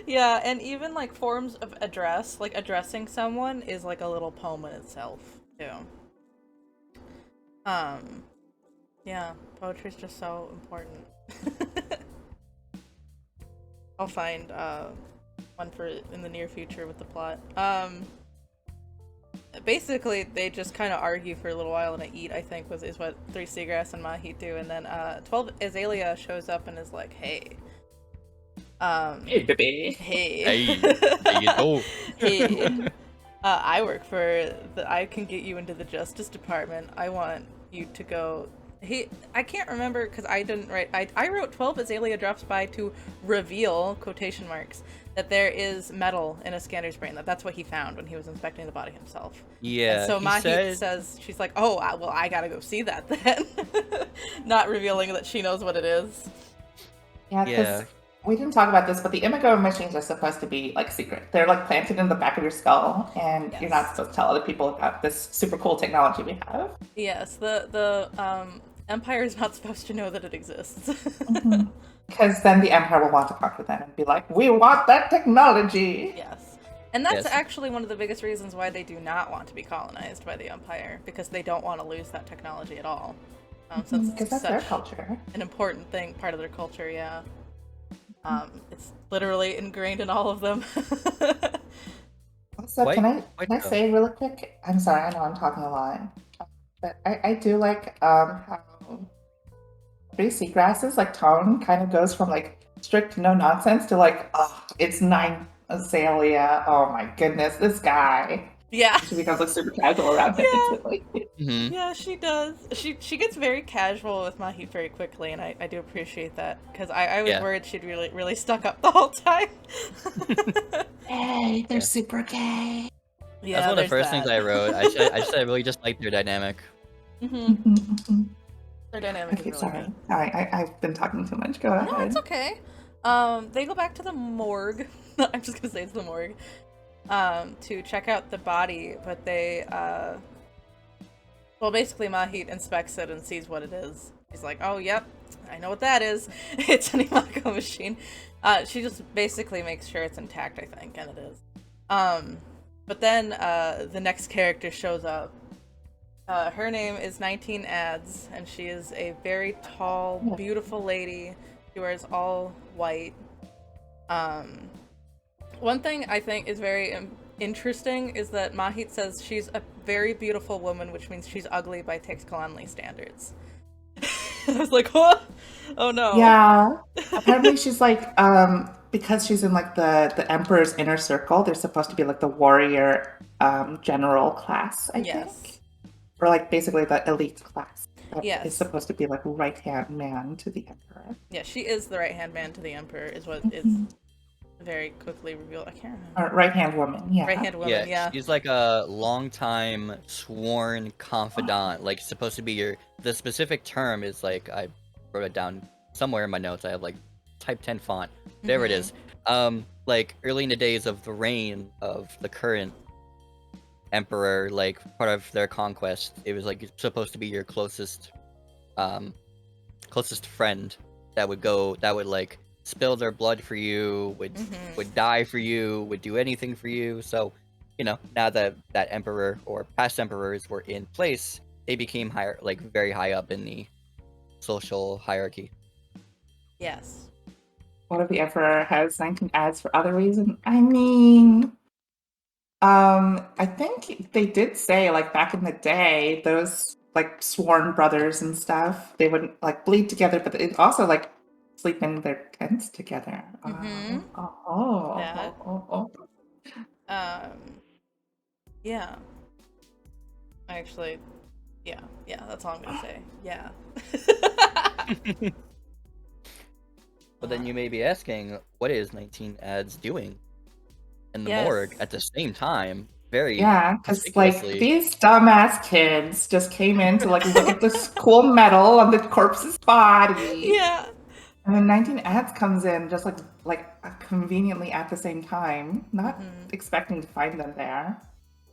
Yeah, and even like forms of address, like addressing someone is like a little poem in itself, too. Yeah, poetry's just so important. I'll find one for in the near future with the plot. Basically, they just kind of argue for a little while and eat, I think, is what 3 Seagrass and Mahit do, and then 12 Azalea shows up and is like, hey. Hey, baby. Hey. Hey, you go. Hey. I work for I can get you into the Justice Department. I want you to go. I can't remember because I didn't write. I wrote 12 Azalea drops by to reveal, quotation marks, that there is metal in a scanner's brain. That's what he found when he was inspecting the body himself. Yeah. And so Mahit says, she's like, oh, well, I gotta go see that then. Not revealing that she knows what it is. Yeah, because we didn't talk about this, but the Imago machines are supposed to be like secret. They're like planted in the back of your skull, and you're not supposed to tell other people about this super cool technology we have. Yes, the Empire is not supposed to know that it exists. Because then the Empire will want to conquer them and be like, we want that technology! Yes. And that's actually one of the biggest reasons why they do not want to be colonized by the Empire, because they don't want to lose that technology at all. Because that's their culture. An important thing, part of their culture, yeah. It's literally ingrained in all of them. Also, can I say really quick? I'm sorry, I know I'm talking a lot. But I do like how 3 Seagrasses, like, tone kind of goes from, like, strict no nonsense to, like, oh, it's 9 Azalea. Oh my goodness, this guy. Yeah. She becomes, like, super casual around him instantly. Yeah, she does. She gets very casual with Mahit very quickly, and I do appreciate that, because I was worried she'd really stuck up the whole time. Hey, they're super gay. Yeah, that's one of the first things I wrote. I really just like their dynamic. Their dynamic is really sorry. good. I've been talking too much. Go ahead. No, it's okay. They go back to the morgue. I'm just gonna say it's the morgue. To check out the body, but they, well, basically Mahit inspects it and sees what it is. He's like, oh, yep, I know what that is. It's an Imago machine. She just basically makes sure it's intact, I think, and it is. But then, the next character shows up. Her name is 19 Ads, and she is a very tall, beautiful lady. She wears all white. One thing I think is very interesting is that Mahit says she's a very beautiful woman, which means she's ugly by Texcalanli standards. I was like, what? Oh no. Yeah. Apparently she's like, because she's in like the Emperor's inner circle, they're supposed to be like the warrior general class, I think. Or like basically the elite class. That is supposed to be like right-hand man to the Emperor. Yeah, she is the right-hand man to the Emperor, is what is very quickly revealed. I can't remember. Or right-hand woman, yeah. Right-hand woman, yeah. She's like a long-time sworn confidant, like supposed to be the specific term is like, I wrote it down somewhere in my notes. I have like type 10 font. There it is. Like early in the days of the reign of the current Emperor, like part of their conquest, it was like supposed to be your closest friend that would like spill their blood for you, would die for you, would do anything for you. So, you know, now that that emperor or past emperors were in place, they became higher, like very high up in the social hierarchy. Yes. What if the Emperor has 19 ads for other reasons? I mean, I think they did say, like, back in the day, those, like, sworn brothers and stuff, they would, like, bleed together, but they also, like, sleep in their tents together. Yeah. Actually, yeah, that's all I'm gonna say. Yeah. But then you may be asking, what is 19 Ads doing in the morgue at the same time? Yeah, because like these dumbass kids just came in to like look at this cool metal on the corpse's body. Yeah. And then 19 Ads comes in just like conveniently at the same time, not expecting to find them there.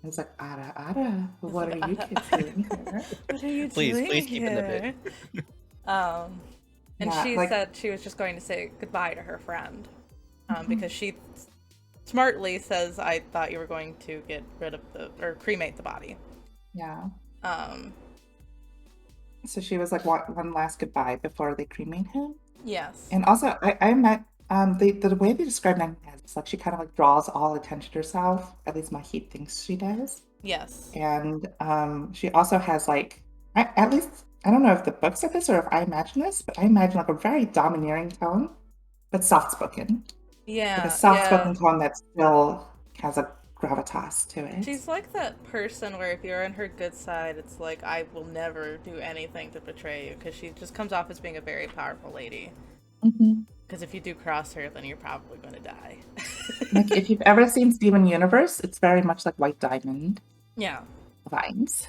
It's like, Ada, what like, are you kids doing here? What are you Please doing keep in the here? bit. And Yeah, she like- said she was just going to say goodbye to her friend, Mm-hmm. because she smartly says, "I thought you were going to get rid of or cremate the body." Yeah. Um, So she was like, one last goodbye before they cremate him. yes. And also, I met the way they describe Nagina is like she kind of like draws all attention to herself. At least Mahit thinks she does. Yes. And she also has like, at least I don't know if the book said this or if I imagine this, but I imagine like a very domineering tone, but soft spoken. Yeah. Like a soft spoken tone that still has a gravitas to it. She's like that person where if you're on her good side, it's like, I will never do anything to betray you, because she just comes off as being a very powerful lady. Mhm. Because if you do cross her, then you're probably going to die. Like if you've ever seen Steven Universe, it's very much like White Diamond Yeah. vibes.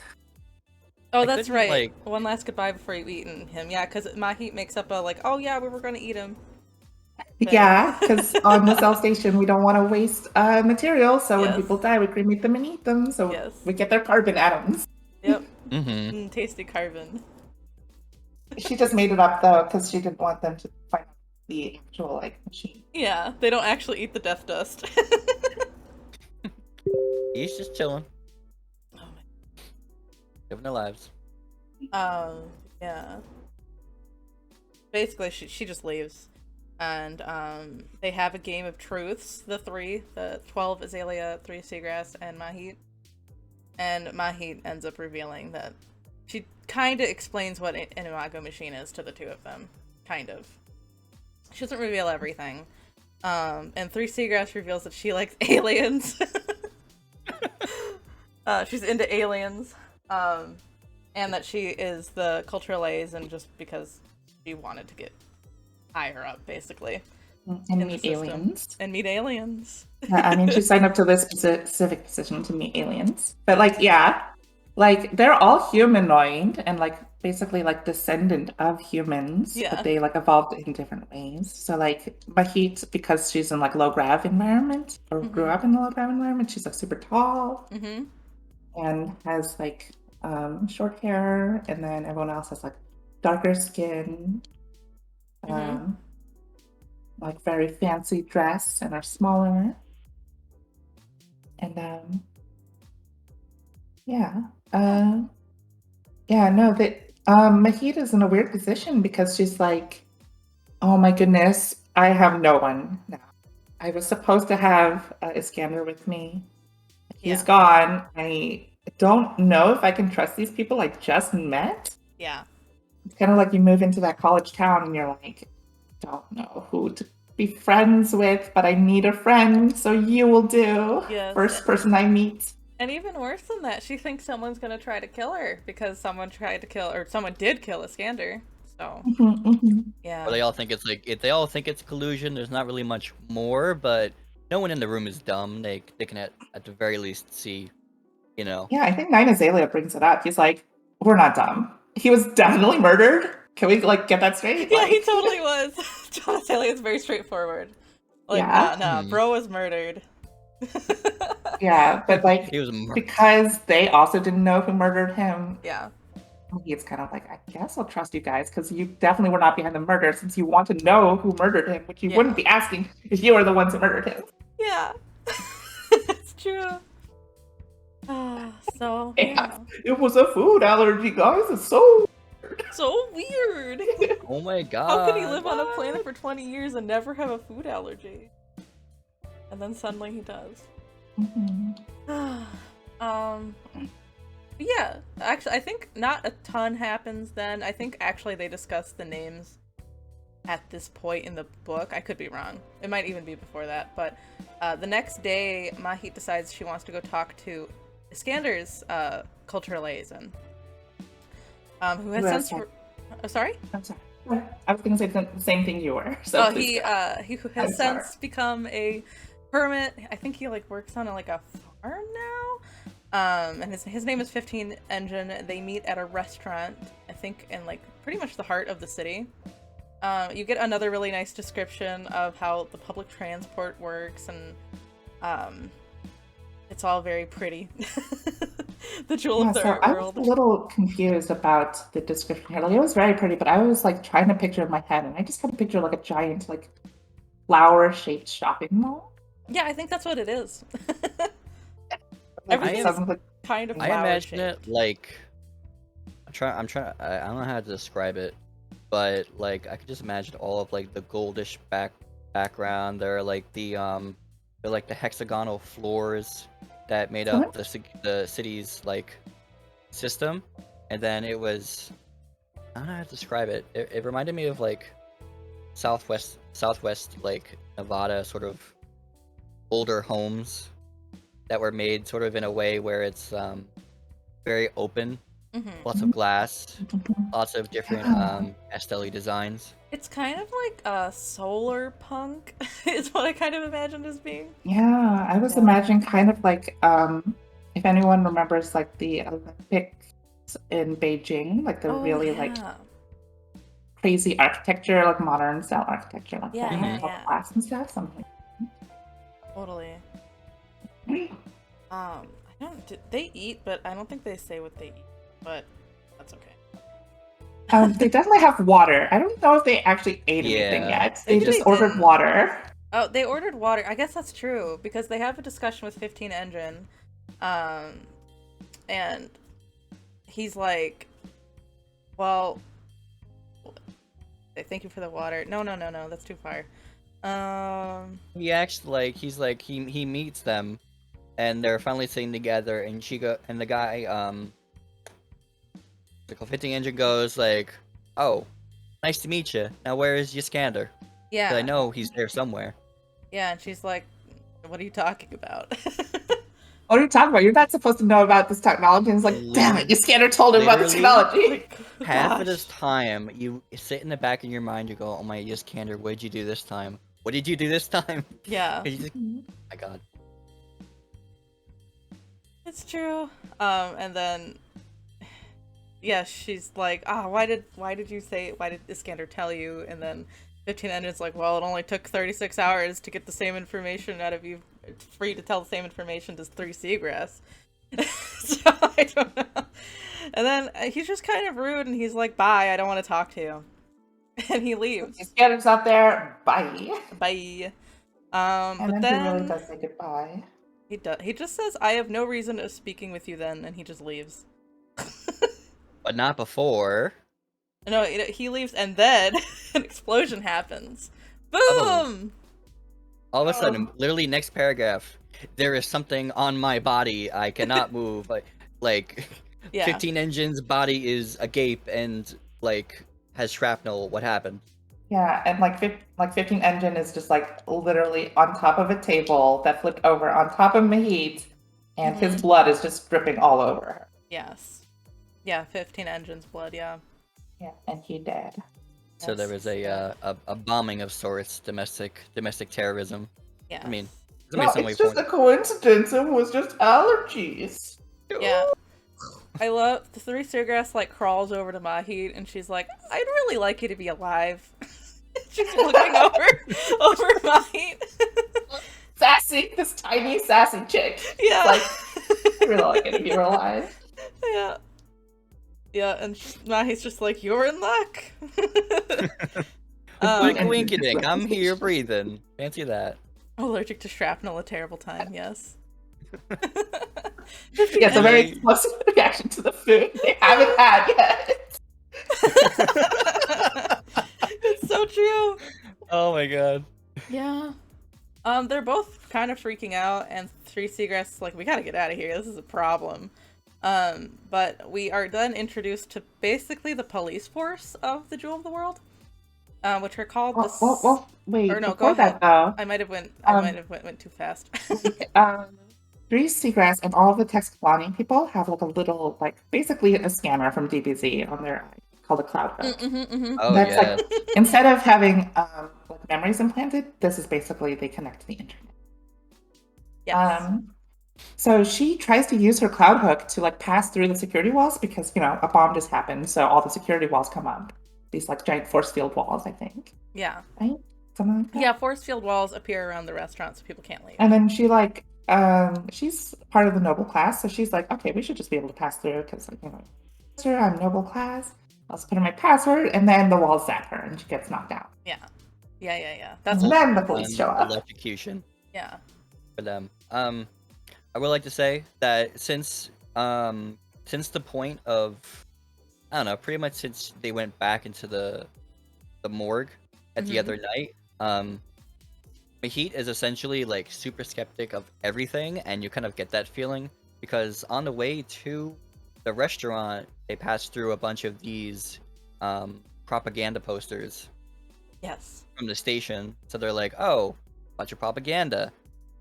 Oh, I that's couldn't, right. like- One last goodbye before you eating him. Yeah, because Mahit makes up a like, oh yeah, we were going to eat him. But- Yeah, because on the cell station we don't want to waste material, so when Yes. people die, we cremate them and eat them, so Yes. we get their carbon atoms. Yep. Mm-hmm. Tasty carbon. She just made it up though, because she didn't want them to find out the actual like machine. Yeah, they don't actually eat the death dust. He's just chilling, Oh living their lives. Yeah. Basically, she just leaves. And, they have a game of truths, the 12 Azalea, 3 Seagrass, and Mahit. And Mahit ends up revealing that she kind of explains what an Imago machine is to the two of them. Kind of. She doesn't reveal everything. And 3 Seagrass reveals that she likes aliens. She's into aliens. And that she is the cultural liaison just because she wanted to get higher up, basically. And in the meet system. aliens. And meet aliens. I mean, she signed up to this specific position to meet aliens. But like, yeah, like they're all humanoid and like basically like descendant of humans. Yeah. But they like evolved in different ways. So like Mahit, because she's in like low grav environment or grew up in a low grav environment, she's like super tall Mm-hmm. and has like short hair, and then everyone else has like darker skin. Mhm. Like very fancy dress and are smaller. And no, that Mahit is in a weird position because she's like, oh my goodness, I have no one now. I was supposed to have Iskander with me. He's Yeah. gone. I don't know if I can trust these people I just met. Yeah. It's kind of like you move into that college town and you're like, don't know who to be friends with, but I need a friend, so you will do. Yes. First person I meet. And even worse than that, she thinks someone's gonna try to kill her because someone did kill Iskander. So yeah. Or they all think it's like, if they all think it's collusion, there's not really much more, but no one in the room is dumb. They can at the very least see, you know. Yeah, I think Nine Azalea brings it up. He's like, we're not dumb. He was definitely murdered. Can we like get that straight? Yeah, Like, he totally was. John Azalea is very straightforward. Like, Yeah. nah, bro was murdered. yeah, but like He was because they also didn't know who murdered him. Yeah. It's kind of like, I guess I'll trust you guys because you definitely were not behind the murder since you want to know who murdered him, which you Yeah. wouldn't be asking if you were the ones who murdered him. Yeah. It's true. So, yeah. It was a food allergy, guys. It's so So weird. Oh my god. How could he live on a planet for 20 years and never have a food allergy? And then suddenly he does. Yeah, actually, I think not a ton happens then. I think actually they discuss the names at this point in the book. I could be wrong. It might even be before that. But the next day, Mahit decides she wants to go talk to Iskander's cultural liaison. Who has since... sorry? I'm sorry. I was going to say the same thing you were. So Oh, please he go. has I'm sorry. since become a hermit. I think he like works on like a farm now. And his name is 15 Engine. They meet at a restaurant, I think in like pretty much the heart of the city. You get another really nice description of how the public transport works, and It's all very pretty. The jewel Yeah, of the so art I was world. a little confused about the description here. Like, it was very pretty, but I was like trying to picture in my head, and I just kind of picture like a giant, like flower-shaped shopping mall. Yeah, I think that's what it is. Like, Everything it is sounds like kind of I flower imagine shaped. it like I don't know how to describe it, but like I could just imagine all of like the goldish background. There are like they're like the hexagonal floors that made up the city's like system, and then it was I don't know how to describe it. It reminded me of like southwest like Nevada sort of older homes that were made sort of in a way where it's very open, lots of glass, lots of different Estelle designs. It's kind of like a solar punk, is what I kind of imagined as being. Yeah, I was Yeah. imagining kind of like if anyone remembers like the Olympics in Beijing, like the really like crazy architecture, like modern style architecture, like Yeah, that, yeah, like all yeah. glass and stuff, something. Totally. I don't. They eat, but I don't think they say what they eat. But that's okay. They definitely have water. I don't know if they actually ate anything Yeah. yet. They Maybe just they ordered didn't. water. Oh, they ordered water. I guess that's true because they have a discussion with 15 Engine, and he's like, "Well, thank you for the water." No, that's too far. He actually like he meets them, and they're finally sitting together, and the guy the 15 engine goes like, "Oh, nice to meet you. Now where is your scanner?" Yeah. 'Cause I know he's there somewhere. Yeah, and she's like, "What are you talking about?" What are you talking about? You're not supposed to know about this technology. And it's like, damn it, your scanner told him about the Literally, technology. half of this time, you sit in the back of your mind, you go, "Oh my, yes, Candor, what did you do this time? What did you do this time?" Yeah. You just, oh my god. It's true. And then, yeah, she's like, why did Iskander tell you? And then 15 Engine's like, well, it only took 36 hours to get the same information out of you. It's free to tell the same information as 3 Seagrass. So, I don't know. And then he's just kind of rude, and he's like, bye, I don't want to talk to you. And he leaves. Your scanner's out there. Bye. Bye. And but then he really then does say goodbye. he does. He just says, "I have no reason of speaking with you." Then, and he just leaves. But not before. No, he leaves, and then an explosion happens. Boom! Boom. All of a sudden, literally next paragraph, there is something on my body I cannot move. Like Yeah. 15 Engine's body is agape and like has shrapnel. What happened? Yeah, and like 15 Engine is just like literally on top of a table that flipped over on top of Mahit, and his blood is just dripping all over her. Yes. Yeah, 15 Engine's blood, yeah. Yeah, and he dead. So there was a bombing of sorts, domestic terrorism. Yeah. I mean, No, it's just a coincidence. It was just allergies. Yeah. I love the 3 Seagrass like crawls over to Mahit, and she's like, "I'd really like you to be alive." She's looking over Mahit. Sassy, this tiny sassy chick. Yeah. Like, I really like it if you were alive. Yeah. Yeah, and Mahit's just like, "You're in luck." Wink, winky dink. I'm here breathing. Fancy that. Allergic to shrapnel, a terrible time. Yes. Yes, a very explosive reaction to the food they haven't had yet. It's so true. Oh my god. Yeah. They're both kind of freaking out, and 3 Seagrass is like, "We gotta get out of here. This is a problem." But we are then introduced to basically the police force of the Jewel of the World, which are called the. Well, wait. Or no, before go ahead. that, though, I might have went too fast. 3 Seagrass and all of the Texcalani people have like a little, like, basically a scanner from DBZ on their eye called a cloud hook. Oh That's yeah. like, instead of having like memories implanted, this is basically they connect to the internet. Yes. So she tries to use her cloud hook to like pass through the security walls because, you know, a bomb just happened, so all the security walls come up. These like giant force field walls, I think. Yeah. Right? Something like that. Yeah, force field walls appear around the restaurant so people can't leave. And then she like She's part of the noble class, so she's like, okay, we should just be able to pass through because, sir, I'm noble class. I'll just put in my password, and then the walls zap her, and she gets knocked out. Yeah. Yeah. That's And what. then the police show up. Electrocution Yeah. for them. I would like to say that since the point of, I don't know, pretty much since they went back into the morgue at the other night, Mahit is essentially like super skeptic of everything, and you kind of get that feeling because on the way to the restaurant, they pass through a bunch of these propaganda posters Yes. from the station. So they're like, "Oh, bunch of propaganda.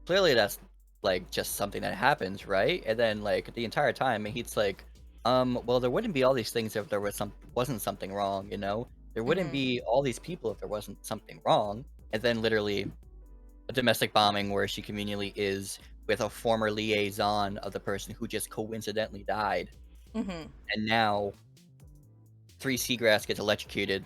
Clearly, that's like just something that happens, right?" And then like the entire time, Mahit's like, well, there wouldn't be all these things if there wasn't something wrong, you know? There wouldn't be all these people if there wasn't something wrong." And then literally a domestic bombing where she conveniently is with a former liaison of the person who just coincidentally died. And now 3 Seagrass gets electrocuted.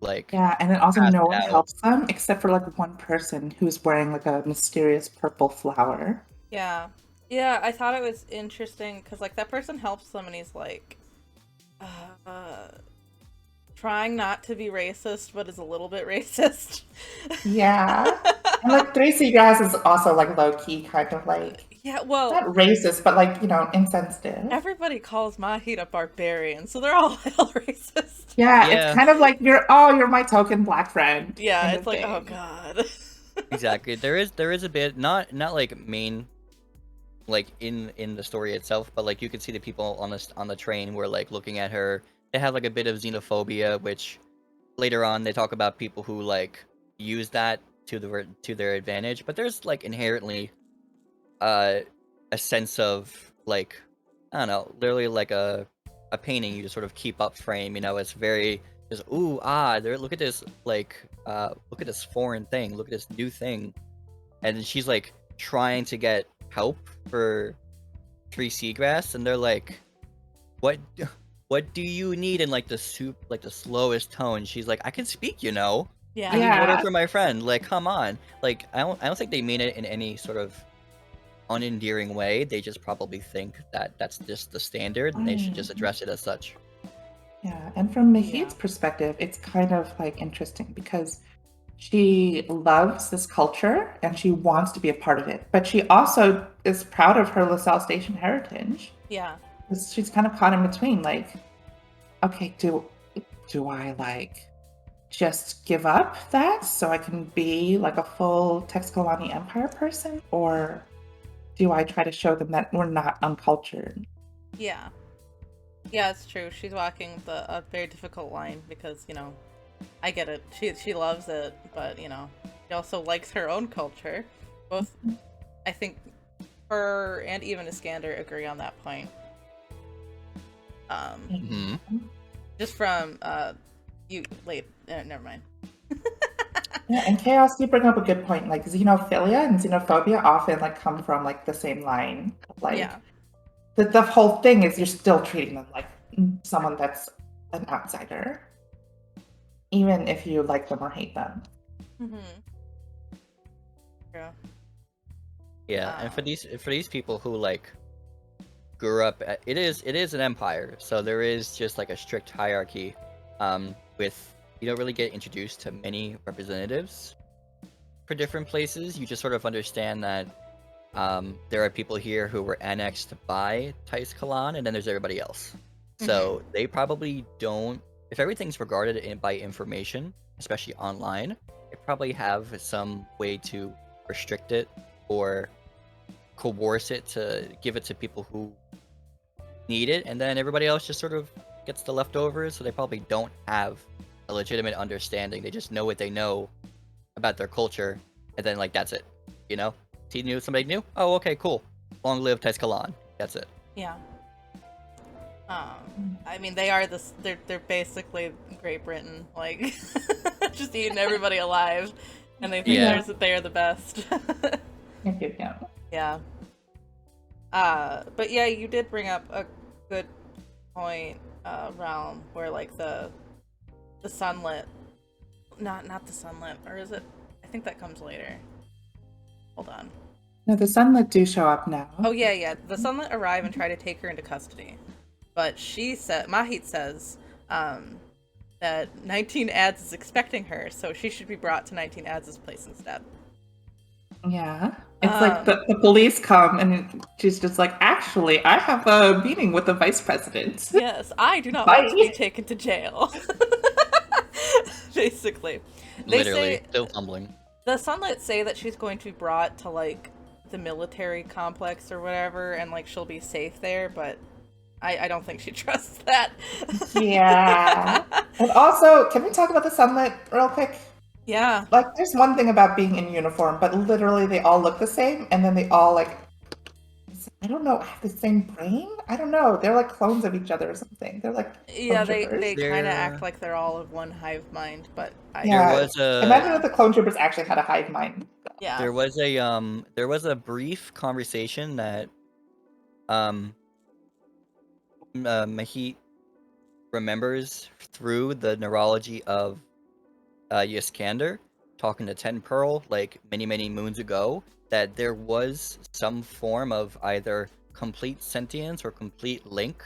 Like, Yeah, and then also passed no one out. helps them except for like one person who's wearing like a mysterious purple flower. Yeah. Yeah, I thought it was interesting because like that person helps them and he's like trying not to be racist but is a little bit racist. Yeah. And like 3C is also like low key kind of like Yeah, well, not racist, but like, insensitive. everybody calls Mahit a barbarian, so they're all hell racist. Yeah, Yeah. it's kind of like you're my token black friend. Yeah, kind it's of like, thing. oh god. Exactly. There is a bit not like main like in the story itself, but like you can see the people on the train who are like looking at her. They have like a bit of xenophobia, which later on they talk about people who like use that to their advantage. But there's like inherently a sense of like, I don't know, literally like a painting you just sort of keep up frame. You know, it's very just ooh there. Look at this look at this foreign thing. Look at this new thing, and she's like trying to get help for 3 Seagrass, and they're like, what do you need? In like the slowest tone, she's like, I can speak, you know. Yeah. I need water Yeah. for my friend. Like, come on. Like, I don't think they mean it in any sort of unendearing way. They just probably think that that's just the standard, and they should just address it as such. Yeah, and from Mahid's Yeah. perspective, it's kind of like interesting because she loves this culture and she wants to be a part of it, but she also is proud of her LaSalle Station heritage. Yeah. She's kind of caught in between, like, okay, do I like just give up that so I can be like a full Texkalani Empire person, or do I try to show them that we're not uncultured? Yeah. Yeah, it's true. She's walking a very difficult line because, I get it. She loves it, but, she also likes her own culture. Both, I think, her and even Iskander agree on that point. Just from, never mind. Yeah, and Chaos, you bring up a good point. Like xenophilia and xenophobia often like come from like the same line. Like Yeah. the whole thing is you're still treating them like someone that's an outsider, even if you like them or hate them. True. Yeah, and for these people who like grew up, it is an empire, so there is just like a strict hierarchy. With you don't really get introduced to many representatives for different places. You just sort of understand that there are people here who were annexed by Tais Kalan, and then there's everybody else. So they probably don't. If everything's regarded by information, especially online, they probably have some way to restrict it or coerce it to give it to people who need it, and then everybody else just sort of gets the leftovers. So they probably don't have a legitimate understanding. They just know what they know about their culture, and then like that's it. You know, he knew somebody new. Oh, okay, cool. Long live Tais Kalan. That's it. Yeah. I mean, they are they're basically Great Britain, like just eating everybody alive, and they think they are the best. Yeah. But yeah, you did bring up a good point, Realm, where like the sunlit, not the sunlit, or is it? I think that comes later. Hold on. No, the Sunlit do show up now. Oh yeah. The Sunlit arrive and try to take her into custody, but Mahit says that 19 Ads is expecting her, so she should be brought to 19 Ads' place instead. Yeah. It's like the police come and she's just like, actually, I have a meeting with the vice president. Yes, I do not want to be taken to jail. Basically. Literally, still fumbling. The Sunlit say that she's going to be brought to, like, the military complex or whatever, and, like, she'll be safe there, but I don't think she trusts that. Yeah. And also, can we talk about the Sunlit real quick? Yeah. Like, there's one thing about being in uniform, but literally they all look the same, and then they all, like, I don't know, have the same brain? I don't know. They're like clones of each other or something. They're like yeah, they They're- kind of act like they're all of one hive mind, but Yeah. There was a Imagine if the clone troopers actually had a hive mind. yeah. there was a brief conversation that Mahit remembers through the neurology of Yiskander talking to Ten Pearl like many moons ago, that there was some form of either complete sentience or complete link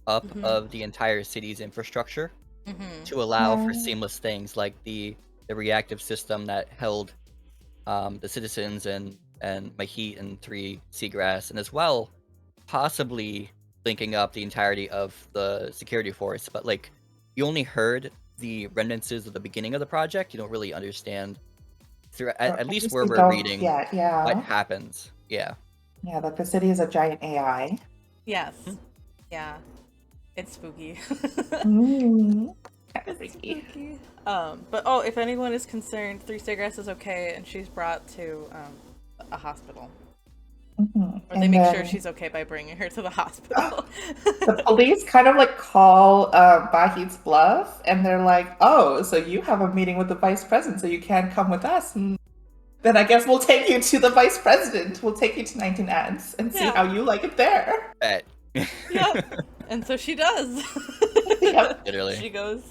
up Mhm. of the entire city's infrastructure Mm-hmm. to allow for Yeah. seamless things like the reactive system that held the citizens and Mahit and 3 Seagrass, and as well possibly linking up the entirety of the security force. But like, you only heard the remnants of the beginning of the project. You don't really understand through at least where we're reading Yeah. what happens. Yeah. Yeah, like the city is a giant AI. Yes. Yeah. It's spooky. Mm. It's spooky. But if anyone is concerned, 3 Seagrass is okay, and she's brought to a hospital. Mhm. Or they And make then sure she's okay by bringing her to the hospital. the police kind of like call Bahit's bluff, and they're like, "Oh, so you have a meeting with the vice president, so you can't come with us." And then I guess we'll take you to the vice president. We'll take you to 19 Ads and see Yeah. how you like it there. Bet. Yep. And so she does. Yep. Literally. She goes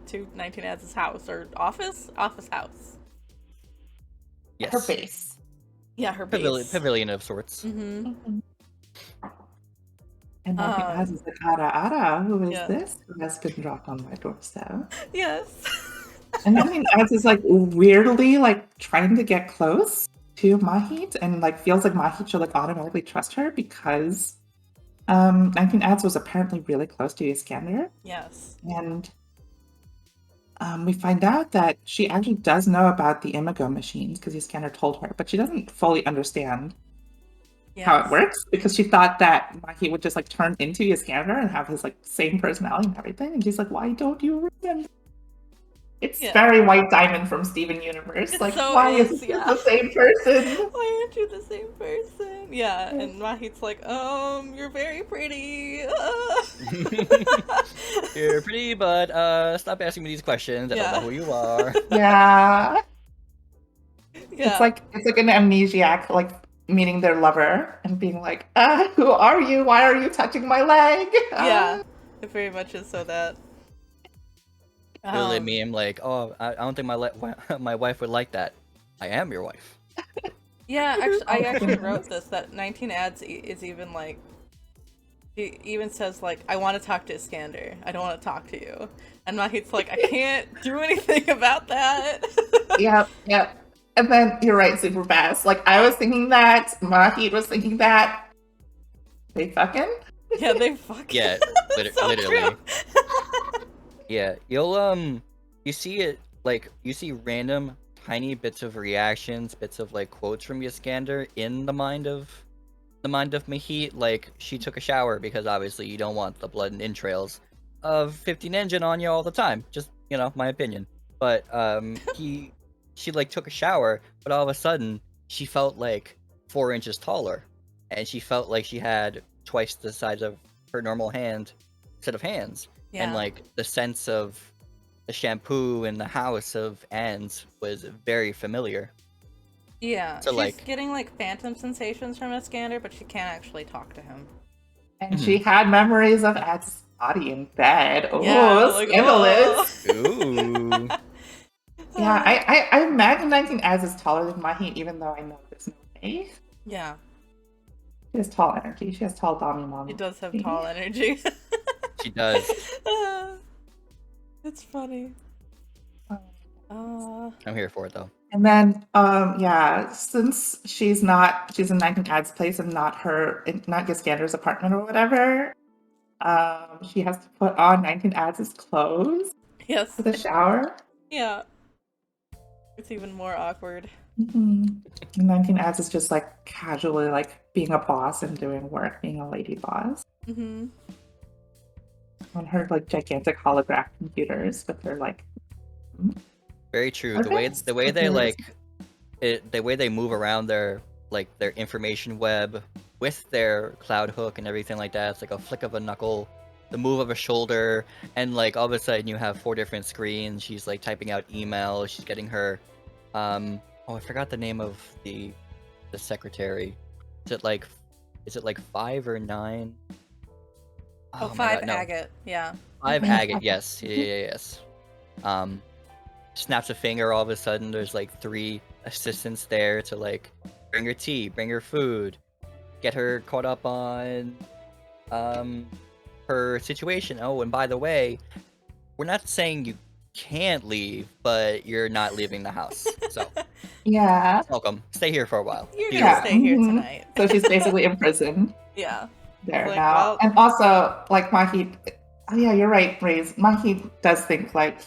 to 19 Ads' house or office house. Yes. Her base. Yeah, her base. Pavilion of sorts. Mm-hmm. And 19 Ads is like, Ara, who is Yeah. this who has been dropped on my doorstep? Yes. And 19 Ads is like weirdly like trying to get close to Mahit, and like feels like Mahit should like automatically trust her because 19 Ads was apparently really close to Iskander. Yes. And we find out that she actually does know about the Imago machines because Iskander told her, but she doesn't fully understand how it works because she thought that Mahit would just like turn into Iskander and have his like same personality and everything. And she's like, why don't you remember? It's very White Diamond from Steven Universe. It like, so why is, is this yeah. the same person? Why aren't you the same person? Yeah, and Mahit's like, you're very pretty. You're pretty, but stop asking me these questions. I don't know who you are. Yeah. Yeah. It's like an amnesiac like meeting their lover and being like, who are you? Why are you touching my leg? Yeah. It very much is so that. Literally meme like, oh, I don't think my wife would like that. I am your wife. Yeah, actually, I actually wrote this, that 19 Ads is even like, he even says like, I want to talk to Iskander. I don't want to talk to you. And Mahit's like, I can't do anything about that. Yep. And then you're right, super fast. Like I was thinking that, Mahit was thinking that. They fucking? Yeah, they fucking. Yeah, So literally. true. Yeah, you'll you see it like you see random tiny bits of reactions, bits of like quotes from Yiskander in the mind of Mahit. Like she took a shower because obviously you don't want the blood and entrails of 15 Engine on you all the time. Just my opinion. But she like took a shower, but all of a sudden she felt like 4 inches taller, and she felt like she had twice the size of her normal set of hands. Yeah. And like the sense of the shampoo in the house of Anne's was very familiar. Yeah, So, she's like- getting like phantom sensations from Iskander, but she can't actually talk to him. And she had memories of Ad's body in bed. Oh, like, scandalous. Ooh. Yeah, I imagine 19 Ads is taller than Mahit, even though I know there's no way. Yeah, She has tall energy. She has tall Dami mom. she does have tall energy. She does. It's funny. I'm here for it though. And then, yeah, since she's in 19 Ad's place and not Giskander's apartment or whatever, she has to put on 19 Ad's clothes Yes. for the shower. Yeah. It's even more awkward. Mm-hmm. 19 Ads is just like casually like being a boss and doing work, being a lady boss. Mm-hmm. On her like gigantic holograph computers with her like. Very true. The way they move around their information web with their cloud hook and everything like that. It's like a flick of a knuckle, the move of a shoulder, and like all of a sudden you have 4 different screens. She's like typing out email. She's getting her, I forgot the name of the secretary. Is it like 5 or 9? Oh, my 5 God, no. agate. Yeah. 5 agate. Yes. Yes. Snaps a finger, all of a sudden there's like 3 assistants there to like bring her tea, bring her food, get her caught up on her situation. Oh, and by the way, we're not saying you can't leave, but you're not leaving the house. So Yeah. welcome. Stay here for a while. You're Do gonna your stay thing. here Mhm. tonight. So she's basically imprisoned Yeah. there Like, now. well- And also, like Mahi, oh yeah, you're right, Raze. Mahi does think like,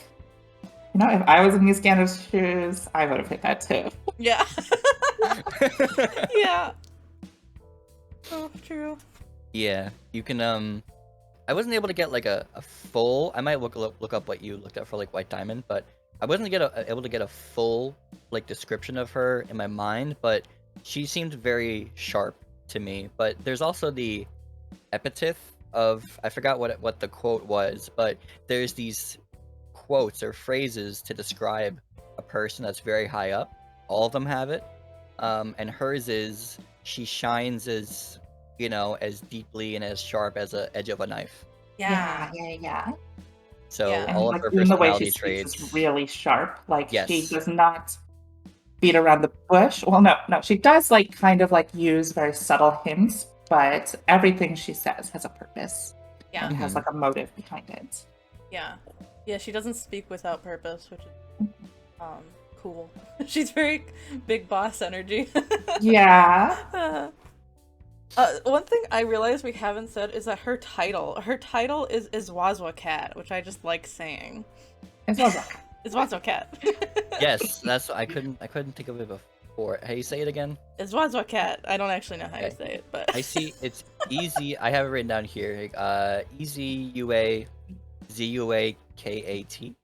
you know, if I was in Giskander's shoes, I would have hit that too. Yeah. Yeah. Oh, true. Yeah, you can I wasn't able to get like a full. I might look up what you looked up for like White Diamond, but I wasn't able to get a full like description of her in my mind. But she seemed very sharp to me. But there's also the epithet of, I forgot what the quote was, but there's these quotes or phrases to describe a person that's very high up. All of them have it, and hers is, she shines as, you know, as deeply and as sharp as the edge of a knife. Yeah. Yeah. So Yeah. And all like of her even the way she personality speaks traits. is really sharp. Like she Yes. does not beat around the bush. Well, no, she does like kind of like use very subtle hints, but everything she says has a purpose Yeah. and has like a motive behind it. Yeah. Yeah, she doesn't speak without purpose, which is cool. She's very big boss energy. Yeah. One thing I realized we haven't said is that her title is Wazwa Cat, which I just like saying. It's also Wazwa Cat. Yes, that's I couldn't think of it before. How you say it again? Wazwa Cat. I don't actually know how to Okay. say it, but I see it's easy. I have it written down here. EZUA ZUAKAT.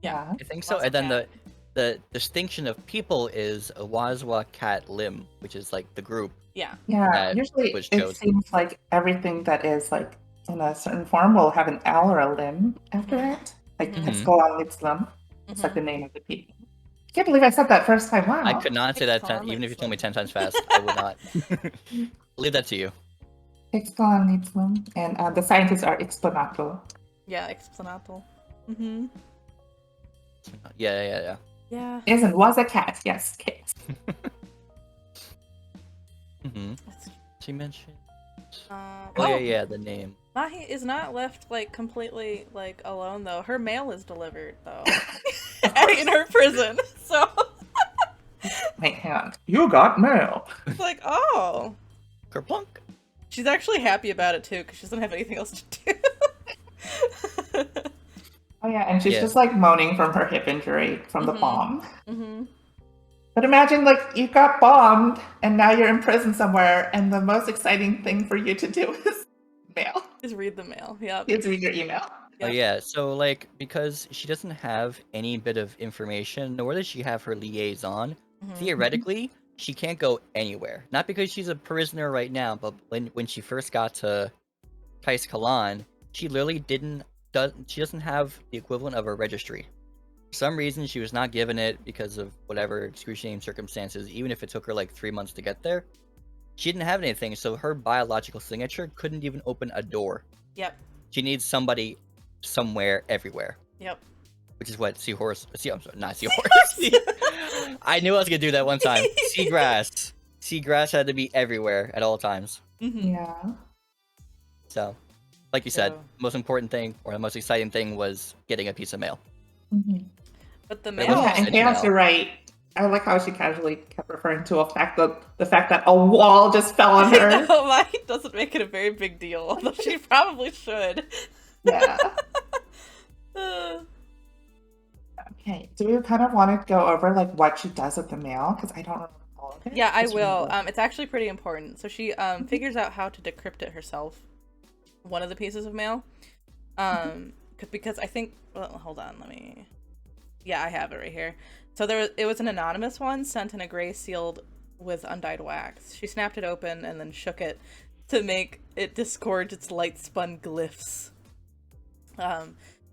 yeah. I think so. Wazwa And then Cat. the distinction of people is a Wazwa Cat Lim, which is like the group. yeah. Yeah. That Usually was it chosen. seems like everything that is like in a certain form will have an L or a limb after it. Like Mhm. Escalon Litzlum. It's like Mhm. the name of the people. Can't believe I said that first time. Wow. I could not say that Excellent, even if you told me excellent. 10 times fast. I would not. Leave that to you. Escalon Litzlum. And the scientists are Explanato. Yeah, explanatal. Mm-hmm. Yeah. Yeah. Isn't was a cat. Yes, cat. Mm-hmm. She mentioned. Oh, Yeah, the name. Mahi is not left like completely like alone though. Her mail is delivered though in her prison. So Wait, hang on. You got mail. it's like, oh, Kerplunk. she's actually happy about it too because she doesn't have anything else to do. Oh yeah, and she's Yeah. just like moaning from her hip injury from the Mhm. bomb. Mm-hmm. But imagine like you got bombed and now you're in prison somewhere, and the most exciting thing for you to do is mail. Just read the mail. Yep. Is read your email. Oh Yep. yeah, so like because she doesn't have any bit of information, nor does she have her liaison. Mhm. Theoretically, she can't go anywhere. Not because she's a prisoner right now, but when she first got to Kais Kalan, she literally she doesn't have the equivalent of a registry. For some reason, she was not given it because of whatever excruciating circumstances. Even if it took her like 3 months to get there, she didn't have anything. So her biological signature couldn't even open a door. Yep. She needs somebody somewhere, everywhere. Yep. Which is what I'm sorry, not seahorse. I knew I was gonna do that one time. seagrass had to be everywhere at all times. Mm-hmm. Yeah. So, like you said, So- most important thing or the most exciting thing was getting a piece of mail. Mhm. But the But it mail. wasn't Yeah, and sent Chaos, mail. you're right. I like how she casually kept referring to the fact that a wall just fell on I her. know, Mai doesn't make it a very big deal, although she probably should. Yeah. Uh, Okay. Do we kind of want to go over like what she does with the mail? Because I don't remember all of it. yeah, I Just will. remember- It's actually pretty important. So she figures out how to decrypt it herself. One of the pieces of mail. Because I think. Well, hold on. Let me. Yeah, I have it right here. So it was an anonymous one sent in a gray sealed with undyed wax. She snapped it open and then shook it to make it disgorge its light spun glyphs.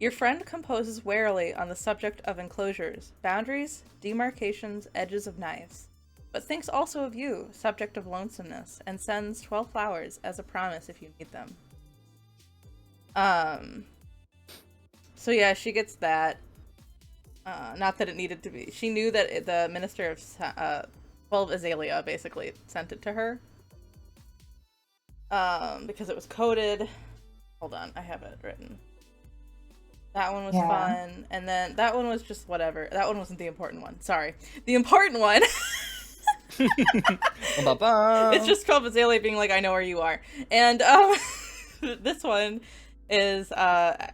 Your friend composes warily on the subject of enclosures, boundaries, demarcations, edges of knives, but thinks also of you, subject of lonesomeness, and sends 12 flowers as a promise if you need them. So yeah, she gets that. Not that it needed to be. She knew that the Minister of 12 Azalea basically sent it to her. Because it was coded. Hold on, I have it written. That one was fun, and then that one was just whatever. That one wasn't the important one. Sorry. The important one it's just 12 Azalea being like, I know where you are. And this one is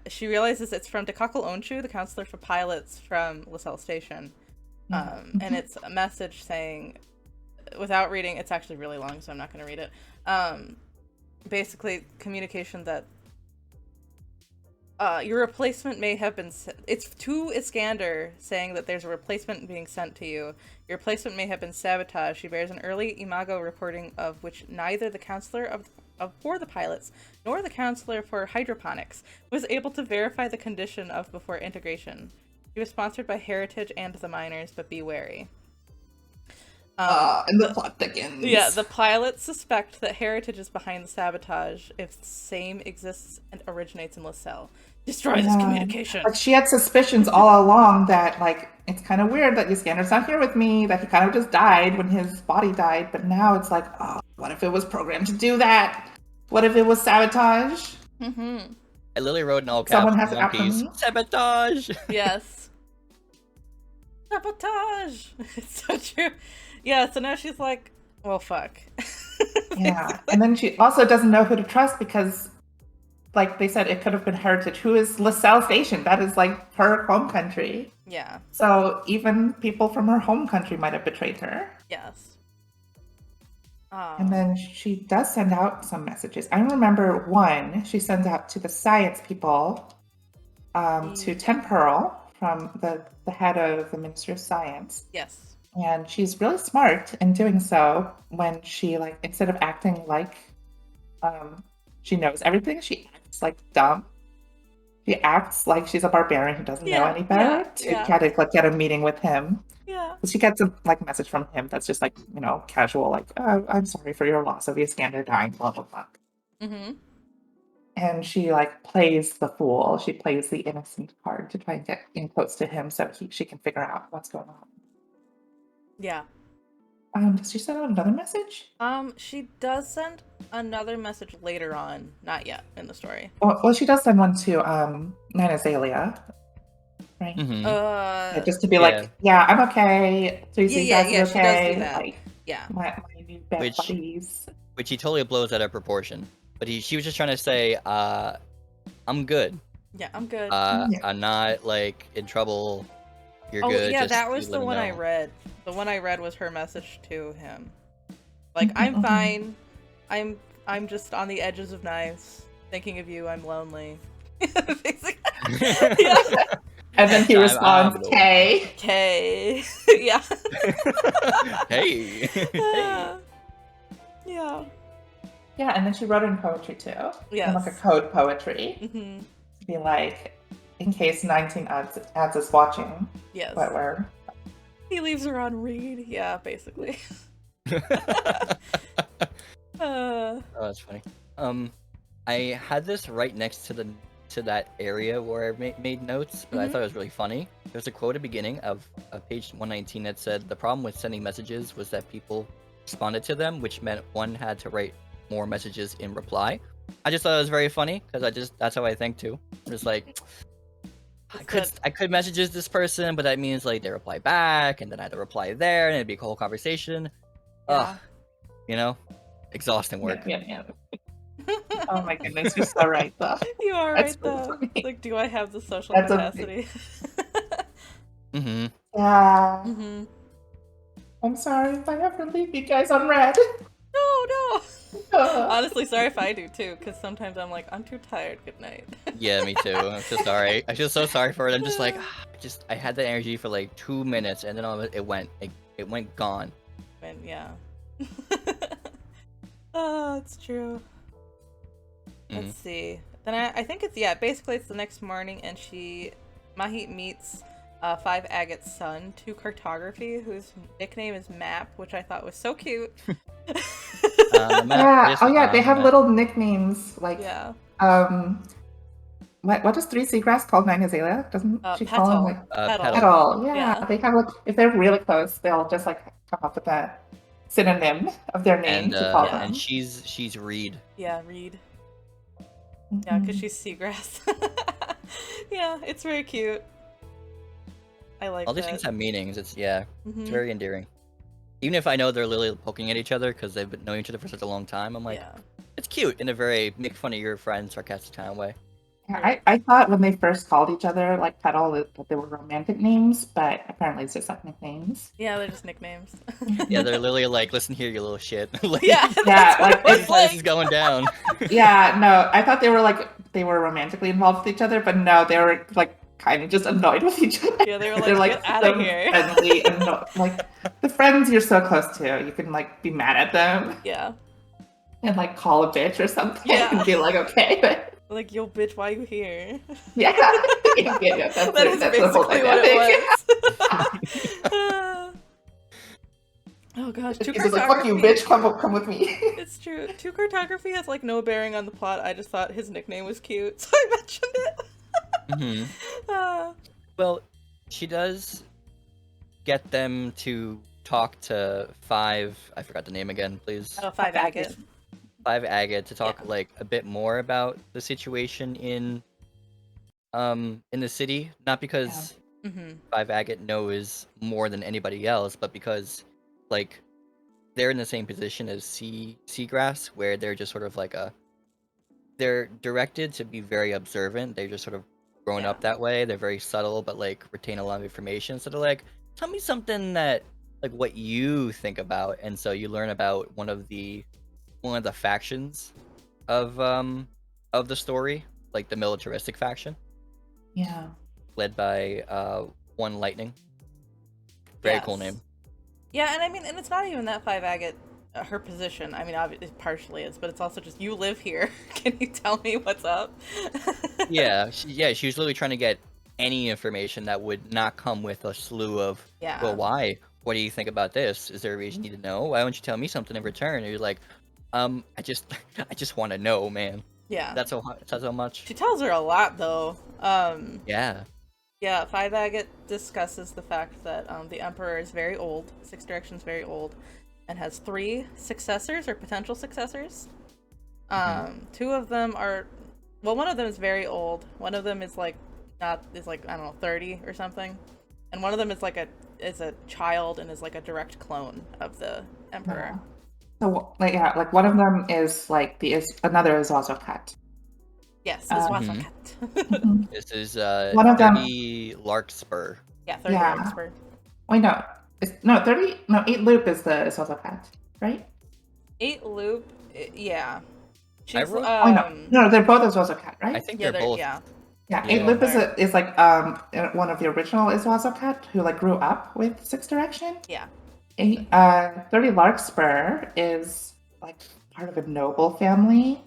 she realizes it's from Takakal Onshu, the counselor for pilots from LaSalle Station. And it's a message saying, without reading, it's actually really long, so I'm not going to read it. Basically, communication that your replacement may have been it's to Iskander saying that there's a replacement being sent to you. Your replacement may have been sabotaged. She bears an early imago reporting of which neither the counselor for the pilots nor the counselor for hydroponics was able to verify the condition of before integration. She was sponsored by Heritage and the miners, but be wary. And the plot thickens. Yeah, the pilots suspect that Heritage is behind the sabotage if the same exists and originates in LaSalle. Destroy this communication. But she had suspicions all along that, like, it's kind of weird that Iskander's not here with me, that he kind of just died when his body died, but now it's like, oh, what if it was programmed to do that? What if it was sabotage? Mm-hmm. I literally wrote in all caps. Someone has to One act for Piece. me? Sabotage. Yes. Sabotage! It's so true. Yeah, so now she's like, well, fuck. Yeah. And then she also doesn't know who to trust because, like they said, it could have been Heritage, who is LaSalle Station. That is like her home country. Yeah. So even people from her home country might have betrayed her. Yes. And then she does send out some messages. I remember one she sends out to the science people, to Tempearl from the head of the Ministry of Science. Yes. And she's really smart in doing so when she, like, instead of acting like she knows everything, she acts like dumb. She acts like she's a barbarian who doesn't know any better to try to like get a meeting with him. Yeah. She gets a like message from him that's just like, you know, casual, like, oh, I'm sorry for your loss of Iskander dying, blah blah blah. Mm-hmm. And she like plays the fool. She plays the innocent card to try and get in close to him so she can figure out what's going on. Yeah. Does she send out another message? She does send another message later on, not yet in the story. Well, she does send one to Nine Azalea, right? Mhm. Yeah, just to be like, yeah, I'm okay. Susie, yeah, Dad's she does okay. do that. Like, Yeah. my new best buddies. Which he totally blows out of proportion. But she was just trying to say, I'm good. Yeah, I'm good. I'm not like in trouble. You're good. Yeah, just that was the one I know. read. The one I read was her message to him. Like, I'm fine. I'm just on the edges of knives. Thinking of you, I'm lonely. Basically. Yeah. And then he responds, K. K. Yeah. Hey. Hey. Yeah. Yeah, and then she wrote in poetry too. Yes. In like a code poetry. Mm-hmm. To be like, in case 19 ads is watching. Yes. But we're... He leaves her on read. Yeah, basically. Oh, that's funny. I had this right next to that area where I made notes, but I thought it was really funny. There's a quote at the beginning of page 119 that said, "The problem with sending messages was that people responded to them, which meant one had to write more messages in reply. I just thought it was very funny because that's how I think too. I'm just like, I could message this person, but that means like they reply back, and then I had to reply there, and it'd be a whole conversation. Yeah. Ugh, exhausting work. Yeah. Oh my goodness, you're so right though. You are That's right so though. funny. Like, do I have the social That's capacity? Mm-hmm. Yeah. Mm-hmm. I'm sorry if I ever leave you guys on red. No. Honestly, sorry if I do too, because sometimes I'm like, I'm too tired. Good night. Yeah, me too. I'm so sorry. I feel so sorry for it. I'm just like, I had that energy for like 2 minutes, and then it went gone. And yeah. Oh, it's true. Let's see. Then I think it's, basically it's the next morning, and Mahit meets 5 Agate's son, 2 Cartography, whose nickname is Map, which I thought was so cute. They have little nicknames like what does 3 Seagrass call 9 Azalea? Doesn't she call him like Petal? Yeah, they have like, if they're really close, they'll just like come up with a synonym of their name to call them. And she's Reed. Yeah, Reed. Yeah, because she's Seagrass. Yeah, it's very cute. I like all these things have meanings. It's very endearing. Even if I know they're literally poking at each other because they've been knowing each other for such a long time, I'm like, it's cute in a very make fun of your friend, sarcastic kind of way. Yeah, I thought when they first called each other like Petal that they were romantic names, but apparently it's just like nicknames. Yeah, they're just nicknames. Yeah, they're literally like, listen here, you little shit. Like, like this is going down. Yeah, no, I thought they were romantically involved with each other, but no, they were like kind of just annoyed with each other. Yeah, they were like, get out of here. Friendly, like the friends you're so close to, you can like be mad at them. Yeah. And like call a bitch or something and be like, okay, but like, yo, bitch, why you here? Yeah, that's basically what it was. Oh gosh, He's like, fuck you, bitch, come with me. It's true. 2 Cartography has like no bearing on the plot. I just thought his nickname was cute, so I mentioned it. Well, she does get them to talk to 5. I forgot the name again, please. 5 Agate. 5 Agate to talk like a bit more about the situation in the city, not because 5 Agate knows more than anybody else, but because like they're in the same position as Seagrass, where they're just sort of like they're directed to be very observant. They're just sort of grown up that way. They're very subtle, but like retain a lot of information. So they're like, tell me something that like what you think about, and so you learn about one of the factions of the story, like the militaristic faction. Yeah. Led by One Lightning. Very cool name. Yeah, and I mean, and it's not even that 5 Agate, her position. I mean, obviously, it partially is, but it's also just, you live here. Can you tell me what's up? She was literally trying to get any information that would not come with a slew of, well, why? What do you think about this? Is there a reason you need to know? Why don't you tell me something in return? And you're like, I just want to know, man. Yeah. That's so much. She tells her a lot, though. Yeah, 5 Agate discusses the fact that the Emperor is very old, 6 Directions very old, and has 3 successors or potential successors. 2 of them are, well, one of them is very old. One of them is like I don't know, 30 or something, and one of them is a child and is like a direct clone of the Emperor. So like one of them is like another is also cut. Yes, this was cut. This is one of 30 Larkspur. Yeah, 30 Larkspur. Wait, no. 8 Loop is also cut, right? 8 Loop, yeah. No, they're both also cut, right? I think they're both. Yeah, 8 Loop is like one of the original Iswazo cut who like grew up with 6 Direction. Yeah. 30 Larkspur is like part of a noble family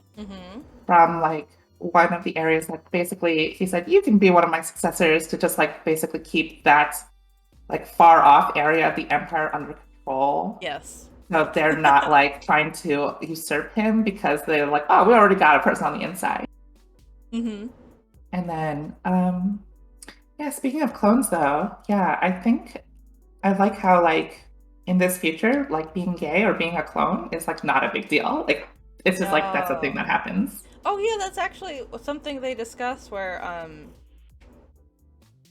from like one of the areas that basically he said, you can be one of my successors to just like basically keep that like far off area of the empire under control. Yes. So they're not like trying to usurp him because they're like, oh, we already got a person on the inside. And then, speaking of clones though, I think I like how like in this future, like being gay or being a clone is like not a big deal. Like it's just like that's a thing that happens. Oh yeah, that's actually something they discuss where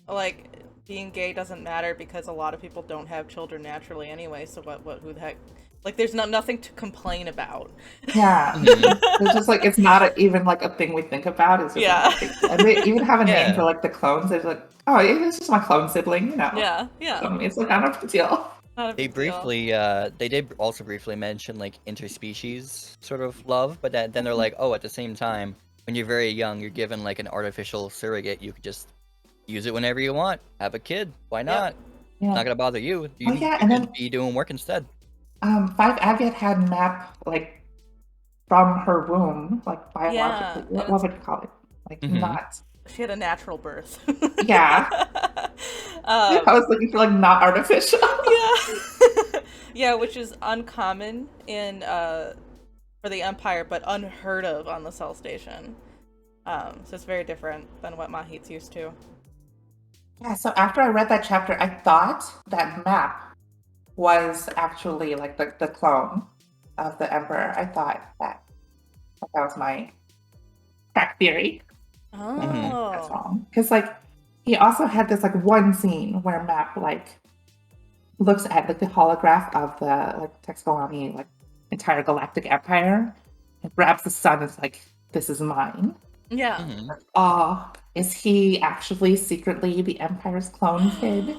like being gay doesn't matter because a lot of people don't have children naturally anyway, so who the heck, like there's nothing to complain about. Yeah. It's just like it's not even like a thing we think about. It's just Yeah. like, and they even have a name Yeah. for like the clones. They're like, oh, it's just my clone sibling, you know. Yeah, yeah. So, it's like not a big deal. Not a They big deal. briefly, they did also briefly mention like interspecies sort of love, but then they're like, oh, at the same time, when you're very young, you're given like an artificial surrogate. You could just use it whenever you want. Have a kid. Why not? Yeah. Not gonna bother you. You, yeah, you and could then- be doing work instead. 5 Aviat had Map like from her womb, like biologically. Yeah, What would you call it? Like not. She had a natural birth. Yeah. I was looking for like not artificial. Yeah. Yeah, which is uncommon in for the Empire, but unheard of on the Cell Station. So it's very different than what Mahit's used to. Yeah, so after I read that chapter, I thought that Map was actually like the clone of the Emperor. I thought that was my crack theory. Oh. That's wrong. Because like he also had this like one scene where Map like looks at like the holograph of the like Texcolani like entire galactic empire and grabs the sun and is like, this is mine. Yeah. Oh, is he actually secretly the Empire's clone kid?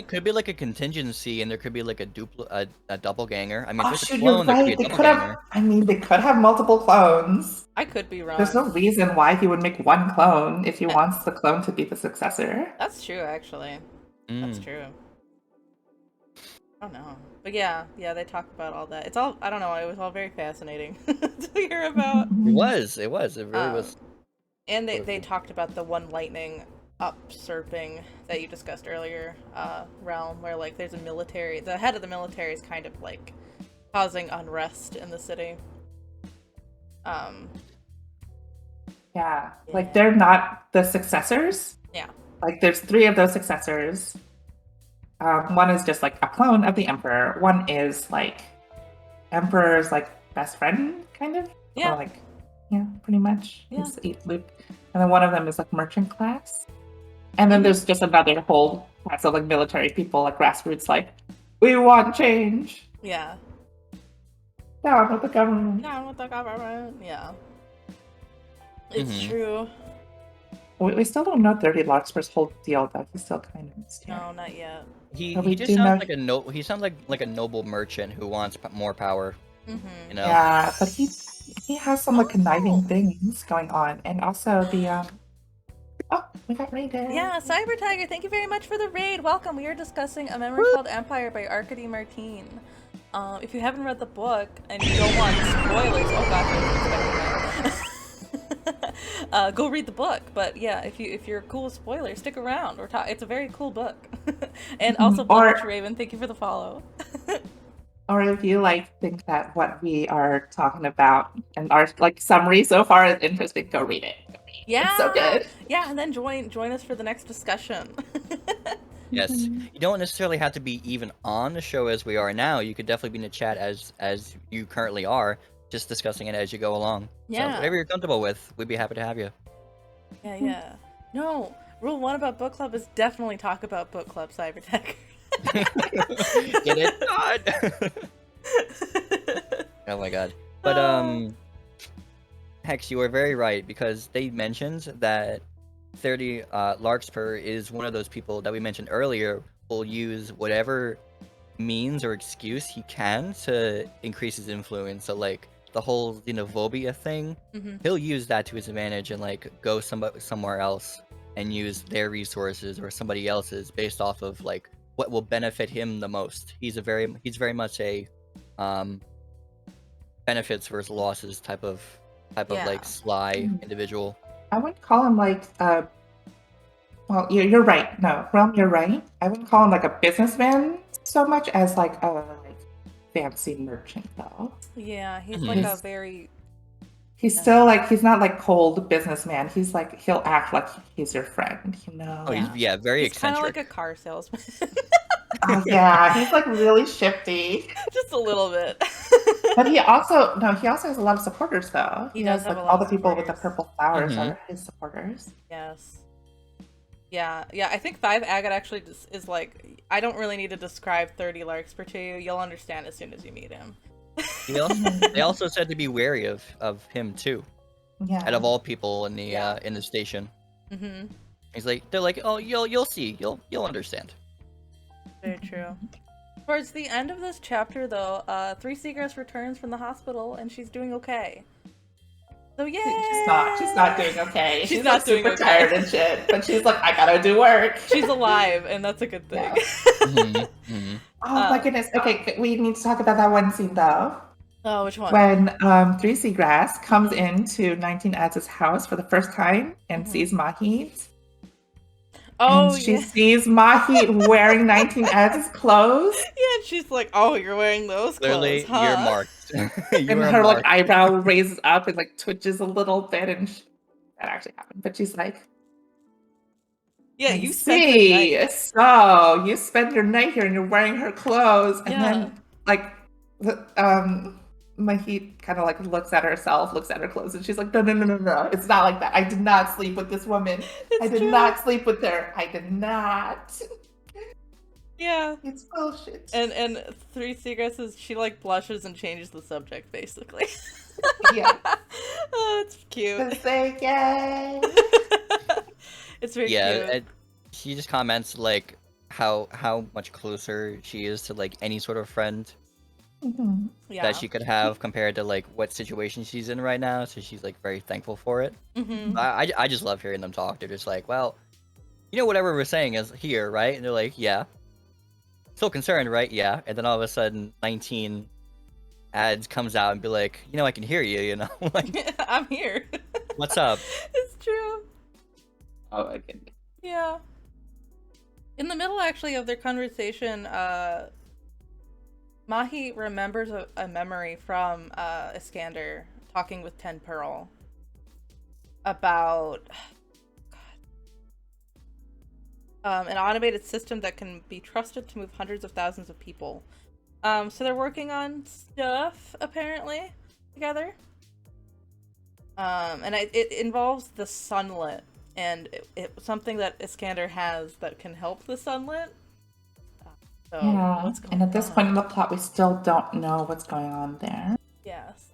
Could be like a contingency, and there could be like a doppelganger. I mean, Oh if it's a shoot, you're clone, there could right. be a They could have. doppelganger. I mean, they could have multiple clones. I could be wrong. There's no reason why he would make one clone if he wants the clone to be the successor. That's true, actually. That's Mm. true. I don't know. But yeah, they talk about all that. It's all, I don't know, it was all very fascinating to hear about. It was. It really was. And they talked about the one lightning usurping that you discussed earlier, realm, where like there's a military, the head of the military is kind of like causing unrest in the city. Yeah, like they're not the successors. Yeah. Like there's 3 of those successors. One is just like a clone of the Emperor. One is like Emperor's like best friend, kind of. Yeah. Or, like, yeah, pretty much. Yeah. His 8th loop. And then one of them is like merchant class. And then there's just another whole class of like military people, like grassroots, like, we want change. Yeah. Down with the government. Down with the government. Yeah. It's true. We still don't know 30 Larkspur's whole deal, though. He's still kind of mysterious. No, not yet. He But we just do sounds know- he sounds like a noble merchant who wants more power. You know. Yeah, but he has some like conniving things going on, and also the oh, we got raided. Yeah, Cyber Tiger, thank you very much for the raid. Welcome. We are discussing A Memory Called Empire by Arkady Martine. If you haven't read the book and you don't want spoilers, oh gosh, I was expecting that. Go read the book. But yeah, if you're cool with spoilers, stick around. It's a very cool book. And also, Blush Raven, thank you for the follow. Or if you like think that what we are talking about and our like summary so far is interesting, go read it. Yeah, It's so good. Yeah, and then join us for the next discussion. Yes, you don't necessarily have to be even on the show as we are now. You could definitely be in the chat as you currently are, just discussing it as you go along. Yeah. So whatever you're comfortable with, we'd be happy to have you. Yeah. No, rule 1 about book club is definitely talk about book club, Cybertech. Get it? God. Oh my god. But Hex, you were very right, because they mentioned that 30 Larkspur is one of those people that we mentioned earlier will use whatever means or excuse he can to increase his influence. So like the whole xenophobia thing, he'll use that to his advantage and like go somewhere else and use their resources or somebody else's based off of like what will benefit him the most. He's very much a benefits versus losses type of like sly individual. I wouldn't call him like well, you're right. No, Realm, you're right. I wouldn't call him like a businessman so much as like a fancy merchant, though. Yeah, he's like a very... He's still like, he's not like cold businessman. He's like, he'll act like he's your friend, you know? Oh, he's very He's kind of eccentric. like a car salesman. Oh yeah, he's like really shifty. Just a little bit. But he also has a lot of supporters though. He He does has have like a lot all of the people with the supporters. purple flowers Mhm. are his supporters. Yes. Yeah, yeah. I think 5 agate actually is like, I don't really need to describe 30 Larkspur to you. You'll understand as soon as you meet him. They also said to be wary of him too. Yeah. Out of all people in the Yeah. in the station, Mm-hmm. they're like, oh, you'll see, you'll understand. Very true. Towards the end of this chapter, though, 3 Seagrass returns from the hospital and she's doing okay. So yay! She's not doing okay. She's like not doing super okay. tired and shit. But she's like, I gotta do work. She's alive, and that's a good thing. Yeah. Mhm, mhm. Oh my goodness. Okay, we need to talk about that one scene though. Oh, which one? When 3 Seagrass comes into 19 Ads' house for the first time and sees Mahit. Oh, and she yeah. sees Mahit wearing 19 Ads' clothes. Yeah, and she's like, "Oh, you're wearing those Clearly, clothes, huh?" you're marked. And her like eyebrow raises up and like twitches a little bit, and that actually happened. But she's like, Yeah, I you spent the see. night. So you spend your night here, and you're wearing her clothes, and Yeah. then like, Mahit kind of like looks at herself, looks at her clothes, and she's like, no, it's not like that. I did not sleep with this woman. I did not sleep with her. I did not. Yeah. It's bullshit. And 3 Seagrasses, she like blushes and changes the subject, basically. Yeah. Oh, it's cute. To say yay. It's very Yeah, cute. she just comments like how much closer she is to like any sort of friend Mhm. Yeah. that she could have compared to like what situation she's in right now. So she's like very thankful for it. Mm-hmm. I just love hearing them talk. They're just like, well, you know, whatever we're saying is here, right? And they're like, yeah. Still concerned, right? Yeah. And then all of a sudden, 19 ads comes out and be like, you know, I can hear you. You know, like, I'm here. what's up? It's true. Oh my goodness. Yeah. In the middle, actually, of their conversation, Mahi remembers a memory from Iskander talking with Ten Pearl about an automated system that can be trusted to move hundreds of thousands of people. So they're working on stuff, apparently, together. And it involves the sunlit, and something that Iskander has that can help the sunlit. So Yeah. what's going And at this on? point in the plot, we still don't know what's going on there. Yes.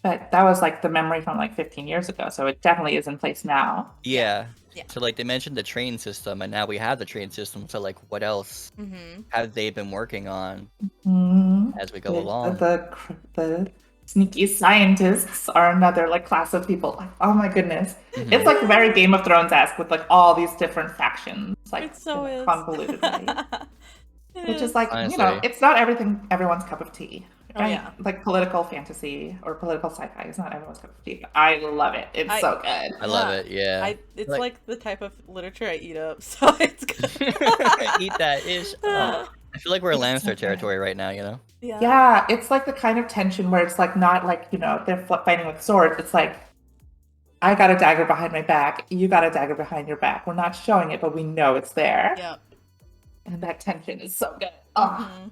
But that was like the memory from like 15 years ago, so it definitely is in place now. Yeah. Yeah. So like they mentioned the train system, and now we have the train system. So like, what else Mm-hmm. have they been working on Mhm. as we go along? The sneaky scientists are another like class of people. Like, oh my goodness, Mhm. it's like very Game of Thrones-esque with like all these different factions, like It so in a is. convoluted way. It Which is. is like, you know, Honestly. it's not everyone's cup of tea. Oh, yeah. Like political fantasy or political sci-fi is not everyone's cup of tea. But I love it. It's so good. I love Yeah. it. Yeah. It's Like- like the type of literature I eat up, so it's good. Eat that ish. Oh. I feel like we're in It's so Lannister good. territory right now. You know. Yeah. Yeah, it's like the kind of tension where it's like not like, you know, they're fighting with swords. It's like, I got a dagger behind my back. You got a dagger behind your back. We're not showing it, but we know it's there. Yeah. And that tension is so good. Oh, Mhm.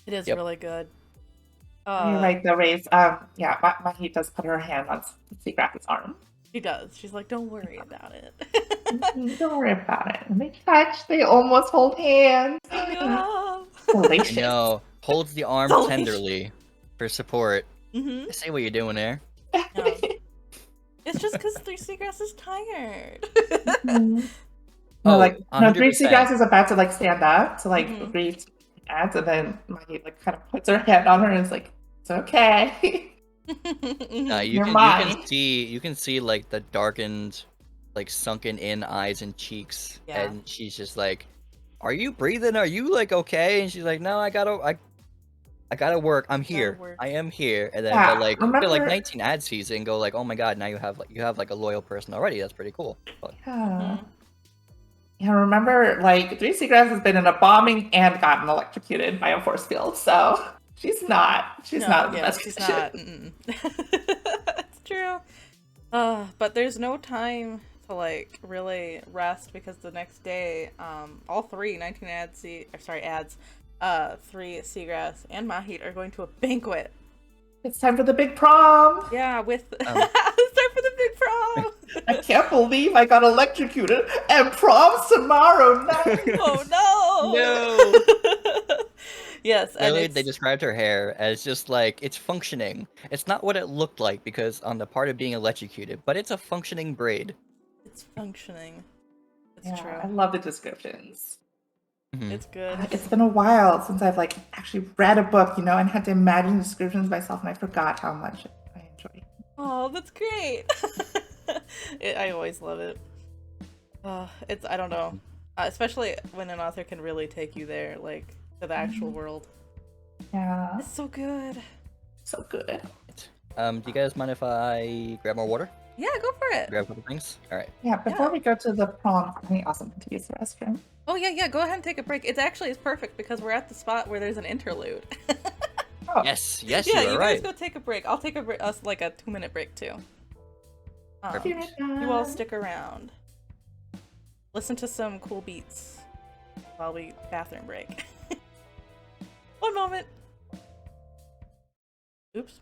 It is Yep. really good. you're right, though, Raze. Yeah, Mahi does put her hand on Seagrass's arm. She does. She's like, don't worry about it. Don't worry about it. And they touch. They almost hold hands. Yeah. Delicious. You know, holds the arm Delicious. tenderly for support. Mm-hmm. I see what you're doing there. Yeah. It's just because 3 Seagrass is tired. No, Oh, like no, 3 100%. Seagrass is about to like stand up to like Mhm. greet ads, and then Mahi like kind of puts her hand on her and is like, "It's okay." You You're can mine. you can see like the darkened, like sunken in eyes and cheeks, Yeah. and she's just like, "Are you breathing? Are you like okay?" And she's like, "No, I gotta work. I'm here. work." I am here." And then Yeah, but like remember- like 19 ad sees it and go like, "Oh my god, now you have like a loyal person already. That's pretty cool." But, Yeah. Mhm. Yeah, remember, like 3 Seagrass has been in a bombing and gotten electrocuted by a force field, so she's not in the best she's position. not. Mm-mm. It's true. But there's no time to like really rest because the next day, all three 19 ads, 3 Seagrass and Mahit are going to a banquet. It's time for the big prom. Yeah, with it's time for the big prom. I can't believe I got electrocuted and prom's tomorrow night. Oh no! Yes, and Literally, they described her hair as just like it's functioning. It's not what it looked like because on the part of being electrocuted, but it's a functioning braid. it's functioning. It's Yeah, true. I love the descriptions. Mhm. It's good. It's been a while since I've like actually read a book, you know, and had to imagine descriptions myself, and I forgot how much I enjoy. Oh, that's great. I always love it. It's I don't know, especially when an author can really take you there, like to the actual world. Yeah, It's so good. so good. Do you guys mind if I grab more water? Yeah, go for it. Grab a couple things? Alright. Yeah, before we go to the prom, any awesome to use the restroom. Oh yeah, go ahead and take a break. It's perfect because we're at the spot where there's an interlude. Oh, Yes, Yeah, you you are guys right. go take a break. I'll take us like a 2-minute break too. Perfect. You all stick around. Listen to some cool beats while we bathroom break. One moment. Oops.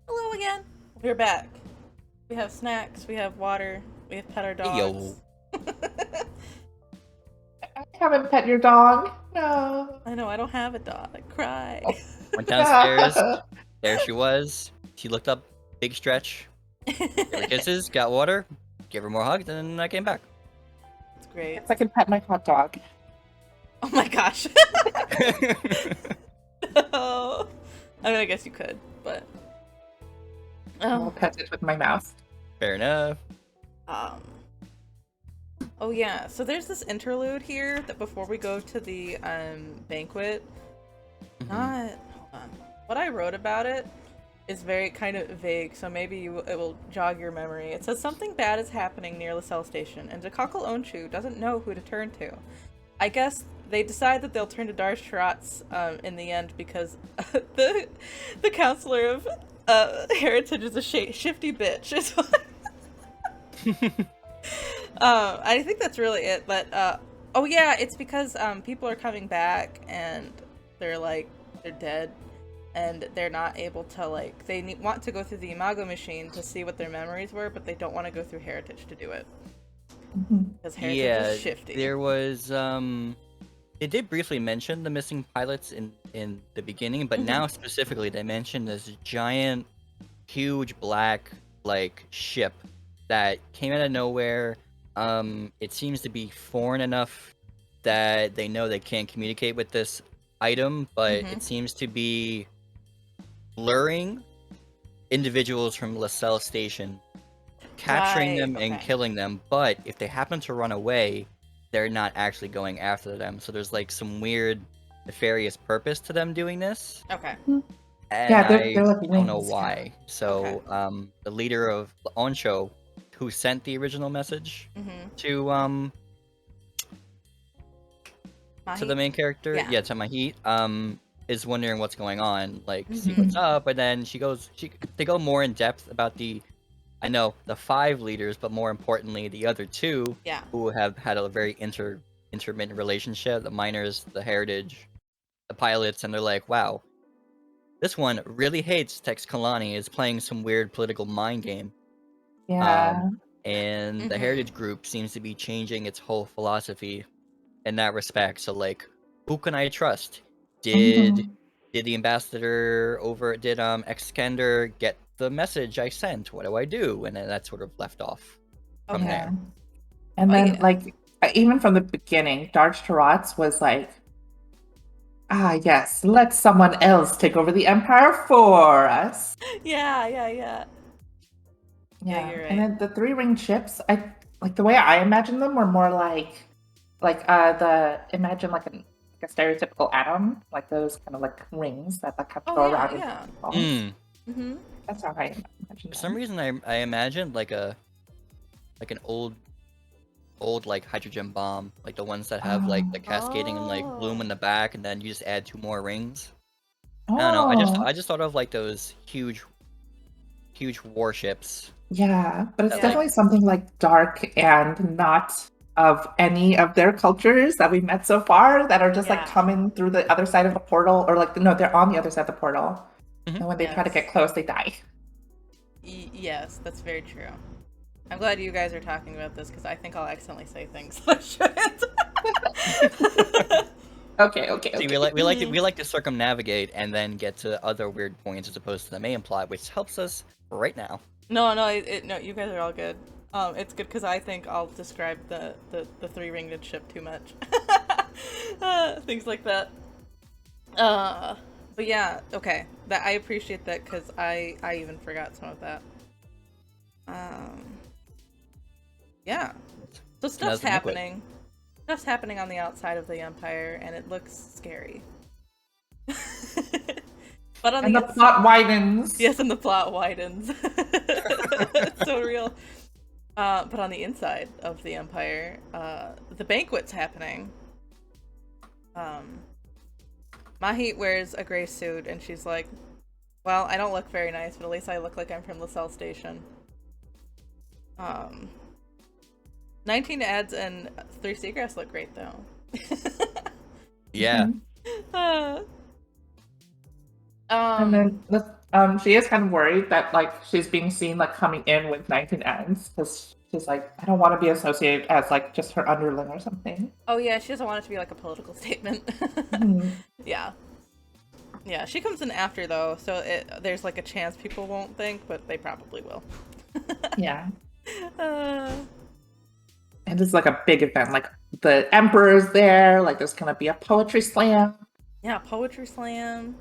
Hello again. We're back. We have snacks, we have water, we have pet our dogs. I haven't pet your dog. No. I know, I don't have a dog. I cry. Went downstairs. There she was. She looked up, big stretch. Gave her kisses, got water, gave her more hugs, and then I came back. It's great. If I can pet my hot dog. Oh my gosh. Oh. I mean, I guess you could, but. I'll pet it with my mouth. Fair enough. Oh yeah, so there's this interlude here that before we go to the banquet. Hold on. What I wrote about it is very kind of vague, so maybe it will jog your memory. It says something bad is happening near LaSalle Station, and Jakakal Onshu doesn't know who to turn to. I guess they decide that they'll turn to Darsh Taratz in the end because the counselor of Heritage is a shifty bitch. Is what I think that's really it. But oh yeah, it's because people are coming back and they're dead, and they're not able to want to go through the Imago machine to see what their memories were, but they don't want to go through Heritage to do it because Heritage is shifty. There was it did briefly mention the missing pilots in the beginning, but now specifically they mentioned this giant, huge black ship that came out of nowhere. It seems to be foreign enough that they know they can't communicate with this item, but it seems to be luring individuals from LaSalle Station, capturing them and killing them, but if they happen to run away, they're not actually going after them. So there's some weird nefarious purpose to them doing this. Okay. And Yeah, they're I like don't know wings, why. So the leader of Onsho, who sent the original message to the main character, to Mahit, is wondering what's going on, see what's up, and then they go more in depth about the 5 leaders, but more importantly the other 2 who have had a very intermittent relationship, the miners, the Heritage, the pilots, and they're like, wow, this one really hates Tex Kalani, is playing some weird political mind game. Yeah. And the Heritage group seems to be changing its whole philosophy in that respect. So who can I trust? Did the ambassador did Exkander get the message I sent? What do I do? And then that sort of left off from there. And then even from the beginning, Darsh Taratz was like, yes, let someone else take over the Empire for us. Yeah, you're right. And then the 3-ringed ships, I the way I imagine them were more imagine a stereotypical atom, those kind of rings that kind of go around. That's how I imagine. For some reason, I imagined an old hydrogen bomb, the ones that have the cascading and bloom in the back, and then you just add 2 more rings. I don't know. I just thought of those huge warships. Yeah, but it's definitely something dark and not of any of their cultures that we met so far, that are just coming through the other side of the portal, or no, they're on the other side of the portal. And when they try to get close, they die. Yes, that's very true. I'm glad you guys are talking about this because I think I'll accidentally say things I shouldn't. Okay. See, we like to circumnavigate and then get to other weird points as opposed to the main plot, which helps us right now. No, you guys are all good. It's good because I think I'll describe the 3-ringed ship too much. Things like that. But yeah, okay. That I appreciate that because I even forgot some of that. Yeah. So stuff's happening. Stuff's happening on the outside of the Empire, and it looks scary. But on the plot widens. Yes, and the plot widens. It's so real. But on the inside of the Empire, the banquet's happening. Mahit wears a gray suit, and she's like, well, I don't look very nice, but at least I look like I'm from LaSalle Station. 19 ads and 3 Seagrass look great, though. Yeah. And then She is kind of worried that like she's being seen like coming in with 19 ends because she's like, I don't want to be associated as like just her underling or something. Oh yeah, she doesn't want it to be like a political statement. Mhm. Yeah. Yeah, she comes in after though, so there's like a chance people won't think, but they probably will. Yeah. Uh, And this is like a big event. Like the emperor's there. Like there's gonna be a poetry slam. yeah, poetry slam.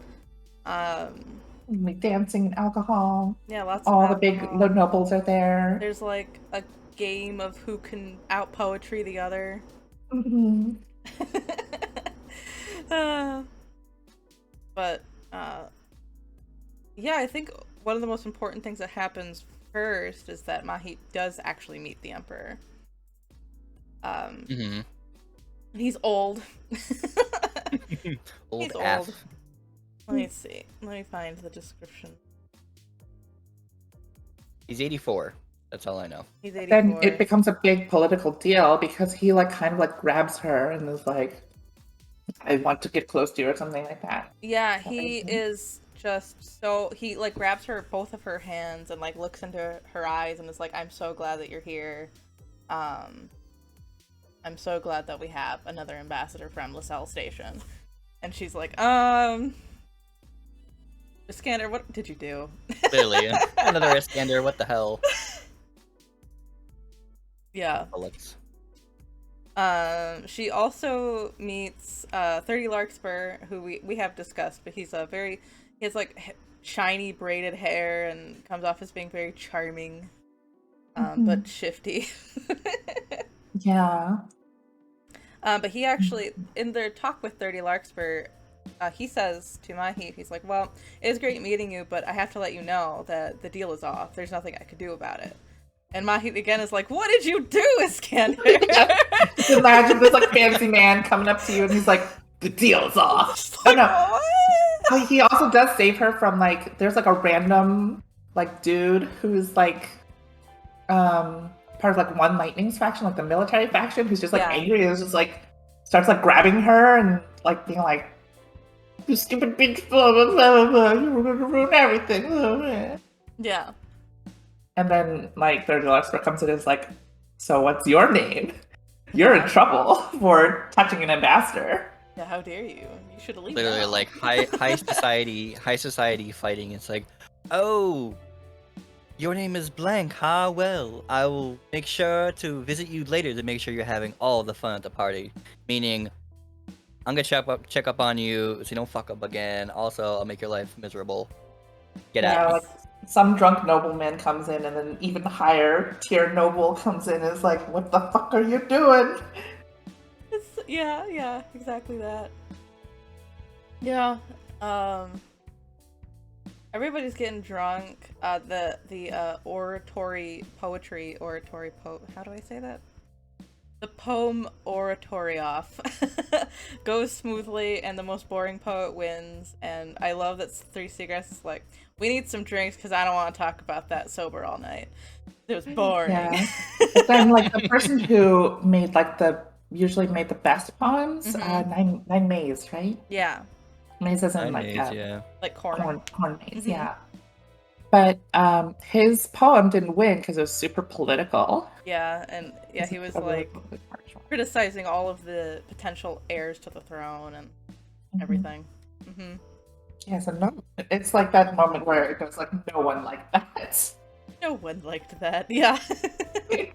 Like dancing and alcohol. Yeah, lots of All the big alcohol. nobles are there. There's like a game of who can out poetry the other. Mhm. uh, but yeah, I think one of the most important things that happens first is that Mahit does actually meet the Emperor. Mm-hmm. He's old. Old He's ass. old. Let me see. Let me find the description. He's 84. That's all I know. He's 84. Then it becomes a big political deal because he like kind of like grabs her and is like, I want to get close to you or something like that. Yeah, he is just so he like grabs her both of her hands and like looks into her eyes and is like, I'm so glad that you're here. I'm so glad that we have another ambassador from LaSalle Station. And she's like, Iskander, what did you do? Clearly, another Iskander. What the hell? Yeah. Bullets. She also meets 30 Larkspur, who we have discussed, but he has like shiny braided hair and comes off as being very charming, but shifty. Yeah. But he actually, in their talk with 30 Larkspur, he says to Mahit, he's like, well, it was great meeting you, but I have to let you know that the deal is off. There's nothing I could do about it. And Mahit again is like, what did you do, Iskander? Just imagine this like fancy man coming up to you and he's like, the deal's off. Oh no. What? Oh, he also does save her from like there's like a random like dude who's like part of like One Lightning's faction, like the military faction, who's just like Yeah. angry and is just like starts like grabbing her and like being like, you stupid bitch, blah blah blah blah, you're gonna ruin everything. Blah, blah. Yeah. And then like Third Larkspur comes in and is like, so what's your name? You're in trouble for touching an ambassador. Yeah, how dare you? You should have leave Literally, now. like high society fighting. It's like, oh, your name is blank, huh? Well, I will make sure to visit you later to make sure you're having all the fun at the party. Meaning, I'm gonna check up on you so you don't fuck up again. Also, I'll make your life miserable. Get Yeah, out. like some drunk nobleman comes in, and then even higher tier noble comes in and is like, what the fuck are you doing? Yeah, exactly that. Yeah, everybody's getting drunk. The how do I say that? The poem oratory off goes smoothly, and the most boring poet wins. And I love that Three Seagrass is like, we need some drinks because I don't want to talk about that sober all night. It was boring. Yeah. But then, like, the person who made, like, usually made the best poems, Mhm. nine Maze, right? Yeah, Maze isn't I like made, yeah. like corn. corn maze, Mhm. yeah. But his poem didn't win because it was super political. Yeah, and yeah, he was like criticizing all of the potential heirs to the throne and everything. Mm-hmm. Yeah, so no, it's like that moment where it goes like, no one liked that. No one liked that. Yeah. Yeah,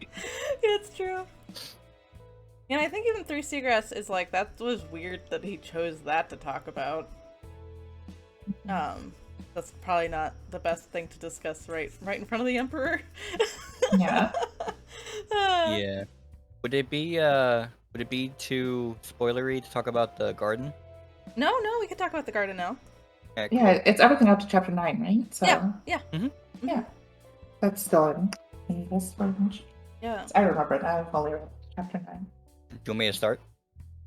it's true. And I think even Three Seagrass is like, that was weird that he chose that to talk about. That's probably not the best thing to discuss right in front of the Emperor. Yeah. Yeah. Would it be too spoilery to talk about the garden? No, we can talk about the garden now. Okay, Yeah, cool. it's everything up to chapter 9, right? So Yeah. Mm-hmm. yeah, that's still in this range. Yeah. I remember it. I've only read chapter 9. Do you want me to start?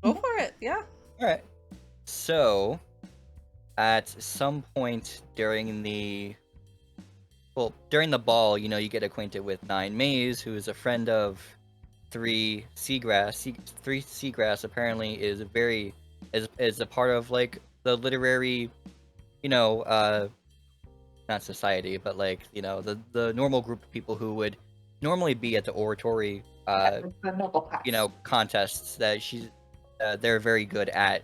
Go for it. Yeah. Alright. So, at some point during the ball, you know, you get acquainted with Nine Maze, who is a friend of Three Seagrass. Three Seagrass apparently is a part of like the literary, you know, not society, but like, you know, the normal group of people who would normally be at the oratory, The noble class. you know, contests that they're very good at,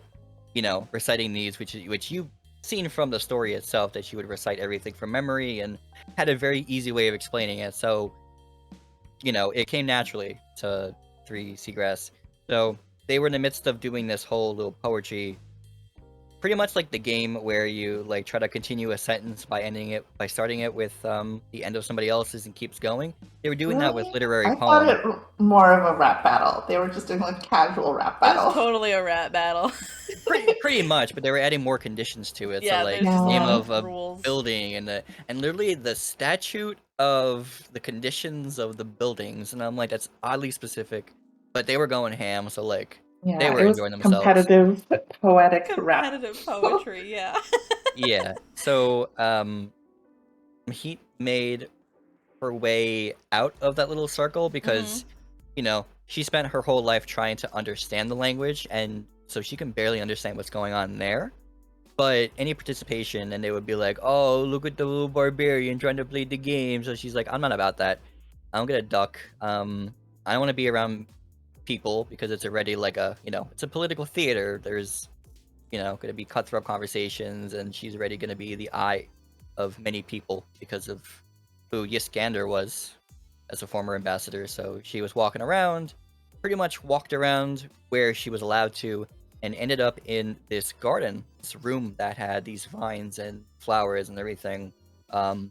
you know, reciting these, which you've seen from the story itself, that she would recite everything from memory and had a very easy way of explaining it. So, you know, it came naturally to Three Seagrass. So they were in the midst of doing this whole little poetry, pretty much like the game where you like try to continue a sentence by starting it with the end of somebody else's and keeps going. They were doing that with Really? literary I thought poems. it more of a rap battle. They were just doing like casual rap It was battle. totally a rat battle. Pretty much, but they were adding more conditions to it. Yeah, So like there's just a name lot of of a rules. building and literally the statute of the conditions of the buildings, and I'm like, that's oddly specific, but they were going ham. So like Yeah, they were it was enjoying themselves. competitive, poetic rap. Competitive poetry, yeah. Yeah. So Heat made her way out of that little circle because, you know, she spent her whole life trying to understand the language, and so she can barely understand what's going on there. But any participation, and they would be like, "Oh, look at the little barbarian trying to play the game." So she's like, "I'm not about that. I'm gonna duck. I don't want to be around people because it's already like a, you know, it's a political theater. There's, you know, gonna be cutthroat conversations, and she's already gonna be the eye of many people because of who Yiskander was as a former ambassador. So she was walking around, pretty much walked around where she was allowed to, and ended up in this garden, this room that had these vines and flowers and everything. And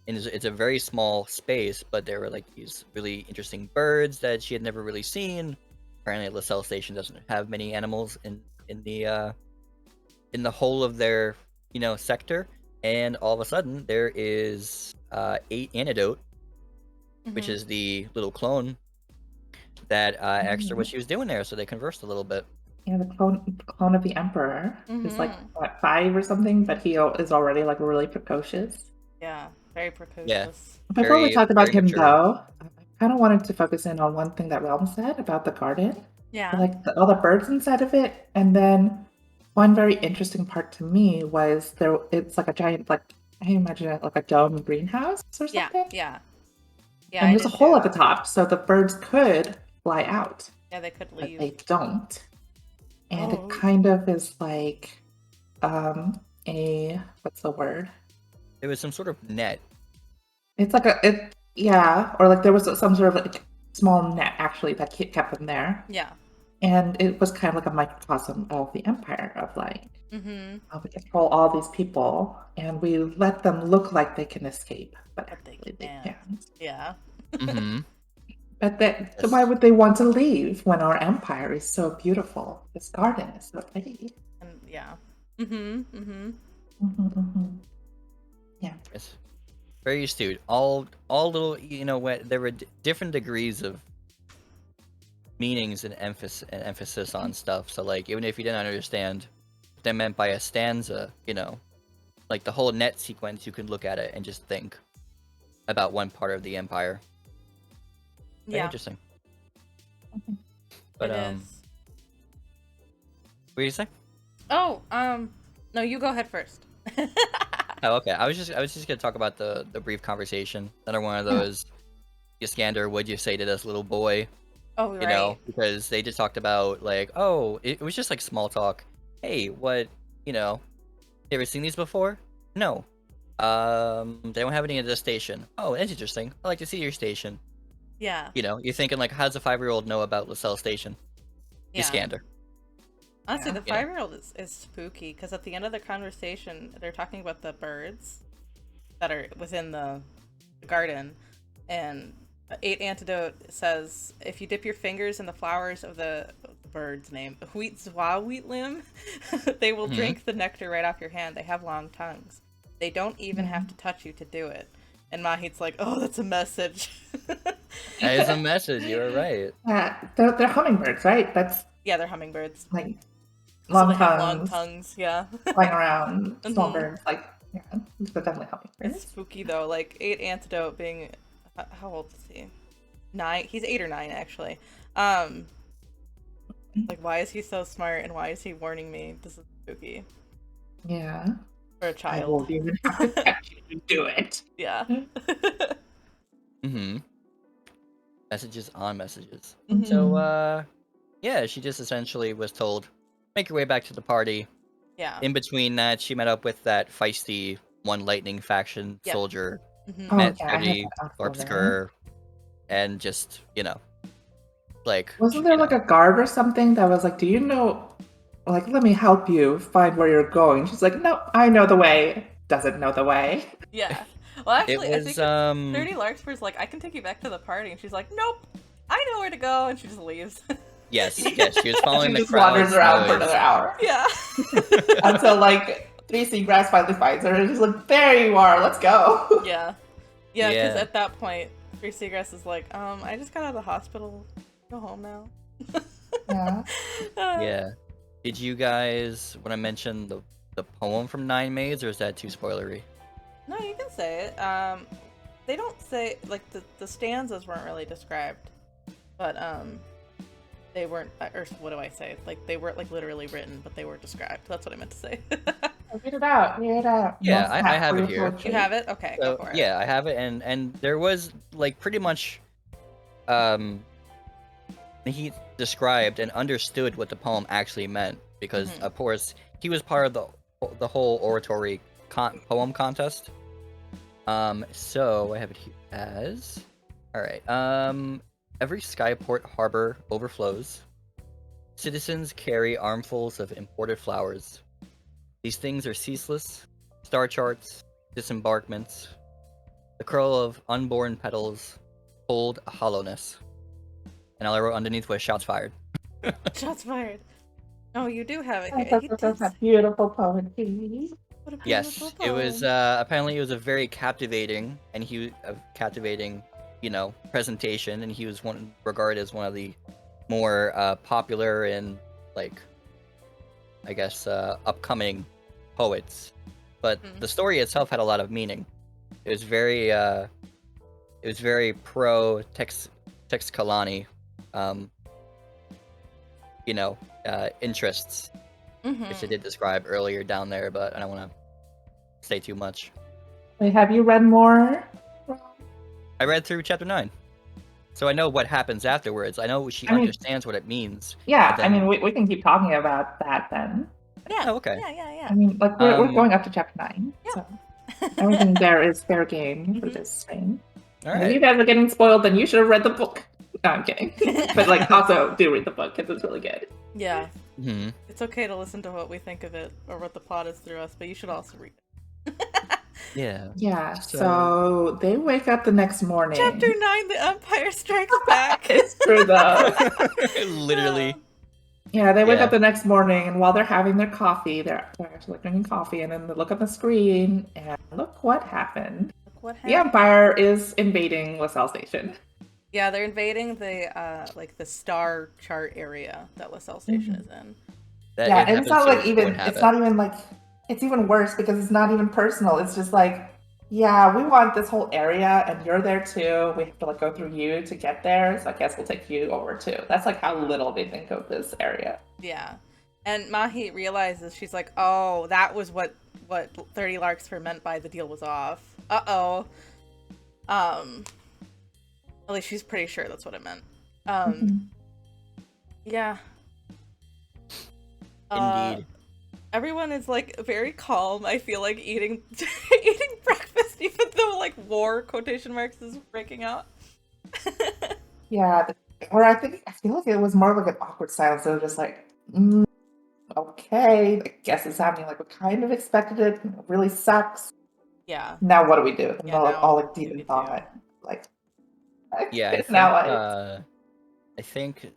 it's a very small space, but there were like these really interesting birds that she had never really seen. Apparently, LaSalle Station doesn't have many animals in the whole of their, you know, sector. And all of a sudden, there is 8 Antidote, which is the little clone that asked her what she was doing there. So they conversed a little bit. Yeah, the clone of the Emperor is like what, 5 or something, but he is already like really precocious. Yeah, very precocious. Yeah. Before we Very, talk about very him, mature. though, I kind of wanted to focus in on one thing that Realm said about the garden. Yeah. Like all the birds inside of it, and then one very interesting part to me was there. It's like a giant, like I imagine it like a dome greenhouse or Yeah, something. yeah. Yeah, And I there's a did hole too. at the top, so the birds could fly out, Yeah, they could but leave. they don't. And Oh. it kind of is like a what's the word? It was some sort of net. It's like or like there was some sort of like small net actually that kept them there. Yeah. And it was kind of like a microcosm of the empire of like, we control all these people and we let them look like they can escape, but actually they can't. Yeah. Mm-hmm. But why would they want to leave when our empire is so beautiful? This garden is so pretty. And yeah. Yeah. Yes. Very astute. All little, you know, there were different degrees of meanings and emphasis on stuff. So like, even if you didn't understand what they meant by a stanza, you know, like the whole net sequence, you could look at it and just think about one part of the empire. Very interesting. But it is. what did you say? Oh, no, you go ahead first. Oh, okay. I was just gonna talk about the brief conversation. Another one of those, Yiskander, what'd you say to this little boy? Oh, right. You know, because they just talked about like, oh, it was just like small talk. Hey, what, you know, you ever seen these before? No. They don't have any at this station. Oh, that's interesting. I'd like to see your station. Yeah. You know, you're thinking like, how does a 5-year-old know about LaSalle Station? Yeah. Yiskander. Honestly, the Yeah. 5-year-old is spooky because at the end of the conversation, they're talking about the birds that are within the garden, and 8 Antidote says, if you dip your fingers in the flowers of the bird's name, Wheatlim, they will drink the nectar right off your hand. They have long tongues. They don't even have to touch you to do it. And Mahit's like, oh, that's a message. That is a message. You were right. They're hummingbirds, right? That's Yeah, they're hummingbirds. like So long they have tongues, long tongues, yeah. flying around, small birds. Like, yeah, they're definitely hummingbirds. It's spooky though. Like 8 Antidote being, how old is he? 9. He's 8 or 9 actually. Like, why is he so smart and why is he warning me? This is spooky. Yeah. For a I child. won't even have to touch you to do it. Yeah. Mm-hmm. Messages on messages. Mhm. So, yeah, she just essentially was told, make your way back to the party. Yeah. In between that, she met up with that feisty One Lightning faction Yep. soldier, Mhm. Oh, met yeah, I had Dirty, that also there. Corpsker, and just, like... Wasn't there like a guard or something that was like, do you know, like, let me help you find where you're going? She's like, no, I know the way. Doesn't know the way. Yeah. Well, actually, It I was, think it's 30 Larkspur's like, I can take you back to the party. And she's like, nope, I know where to go. And she just leaves. Yes, she was following She the just crowd's wanders around for noise. another hour. Yeah. Until like 3 Seagrass finally finds her and she's like, there you are, let's go. Yeah. Yeah, because Yeah. at that point, Three Seagrass is like, I just got out of the hospital. Go home now. Yeah. Yeah. Did you guys want to mention the poem from Nine Maids, or is that too spoilery? No, you can say it. They don't say, like, the stanzas weren't really described. But, they weren't, or what do I say? Like, they weren't, like, literally written, but they were described. That's what I meant to say. Read it out, read it out. Yeah, Most I have it for here. poetry. You have it? Okay, So, go for it. yeah, I have it, and there was like pretty much, he described and understood what the poem actually meant because, Mhm. of course, he was part of the whole oratory poem contest. So I have it here as, all right. Every skyport harbor overflows. Citizens carry armfuls of imported flowers. These things are ceaseless. Star charts, disembarkments. The curl of unborn petals hold a hollowness. And all I wrote underneath was shots fired. Shots fired. Oh, you do have it Oh, here. He did that's say- a beautiful poetry. what a Yes, beautiful it was poem. apparently it was a very captivating presentation, and he was regarded as one of the more popular and like I guess upcoming poets. But the story itself had a lot of meaning. It was very pro Texcalani, interests, which I did describe earlier down there, but I don't want to say too much. Wait, have you read more? I read through chapter 9, so I know what happens afterwards. I know she understands what it means. Yeah, but I then- mean, we can keep talking about that then. Yeah. Oh, okay. Yeah. I mean, like, we're going up to chapter 9, Yeah. so everything there is fair game for this thing. All And if you right. guys are getting spoiled, then you should have read the book. No, I'm kidding. But, like, also do read the book, because it's really good. Yeah. Hmm. It's okay to listen to what we think of it or what the plot is through us, but you should also read it. Yeah. Yeah, So- so they wake up the next morning. Chapter 9, The Empire Strikes Back. It's true, though. Literally. Yeah, they wake Yeah. up the next morning, and while they're having their coffee, they're actually drinking coffee, and then they look at the screen, and look what happened. Look what The happened. Empire is invading LaSalle Station. Yeah, they're invading the the star chart area that LaSalle Station is in. That Yeah, it and it's not happens like to even, avoid it's habit. not even like, it's even worse because it's not even personal. It's just like, yeah, we want this whole area, and you're there too. We have to like go through you to get there, so I guess we'll take you over too. That's like how little they think of this area. Yeah. And Mahi realizes, she's like, oh, that was what 30 Larkspur meant by the deal was off. Uh-oh. At least she's pretty sure that's what it meant. Yeah. Indeed. Everyone is like very calm. I feel like eating eating breakfast, even though like war quotation marks is breaking out. Yeah, or I feel like it was more like an awkward silence. It was just like, okay, I guess it's happening. Like we kind of expected it. It really sucks. Yeah. Now what do we do? And Yeah, they're like now all what like do deep we in do? thought. Like, Yeah, I think, now what? I think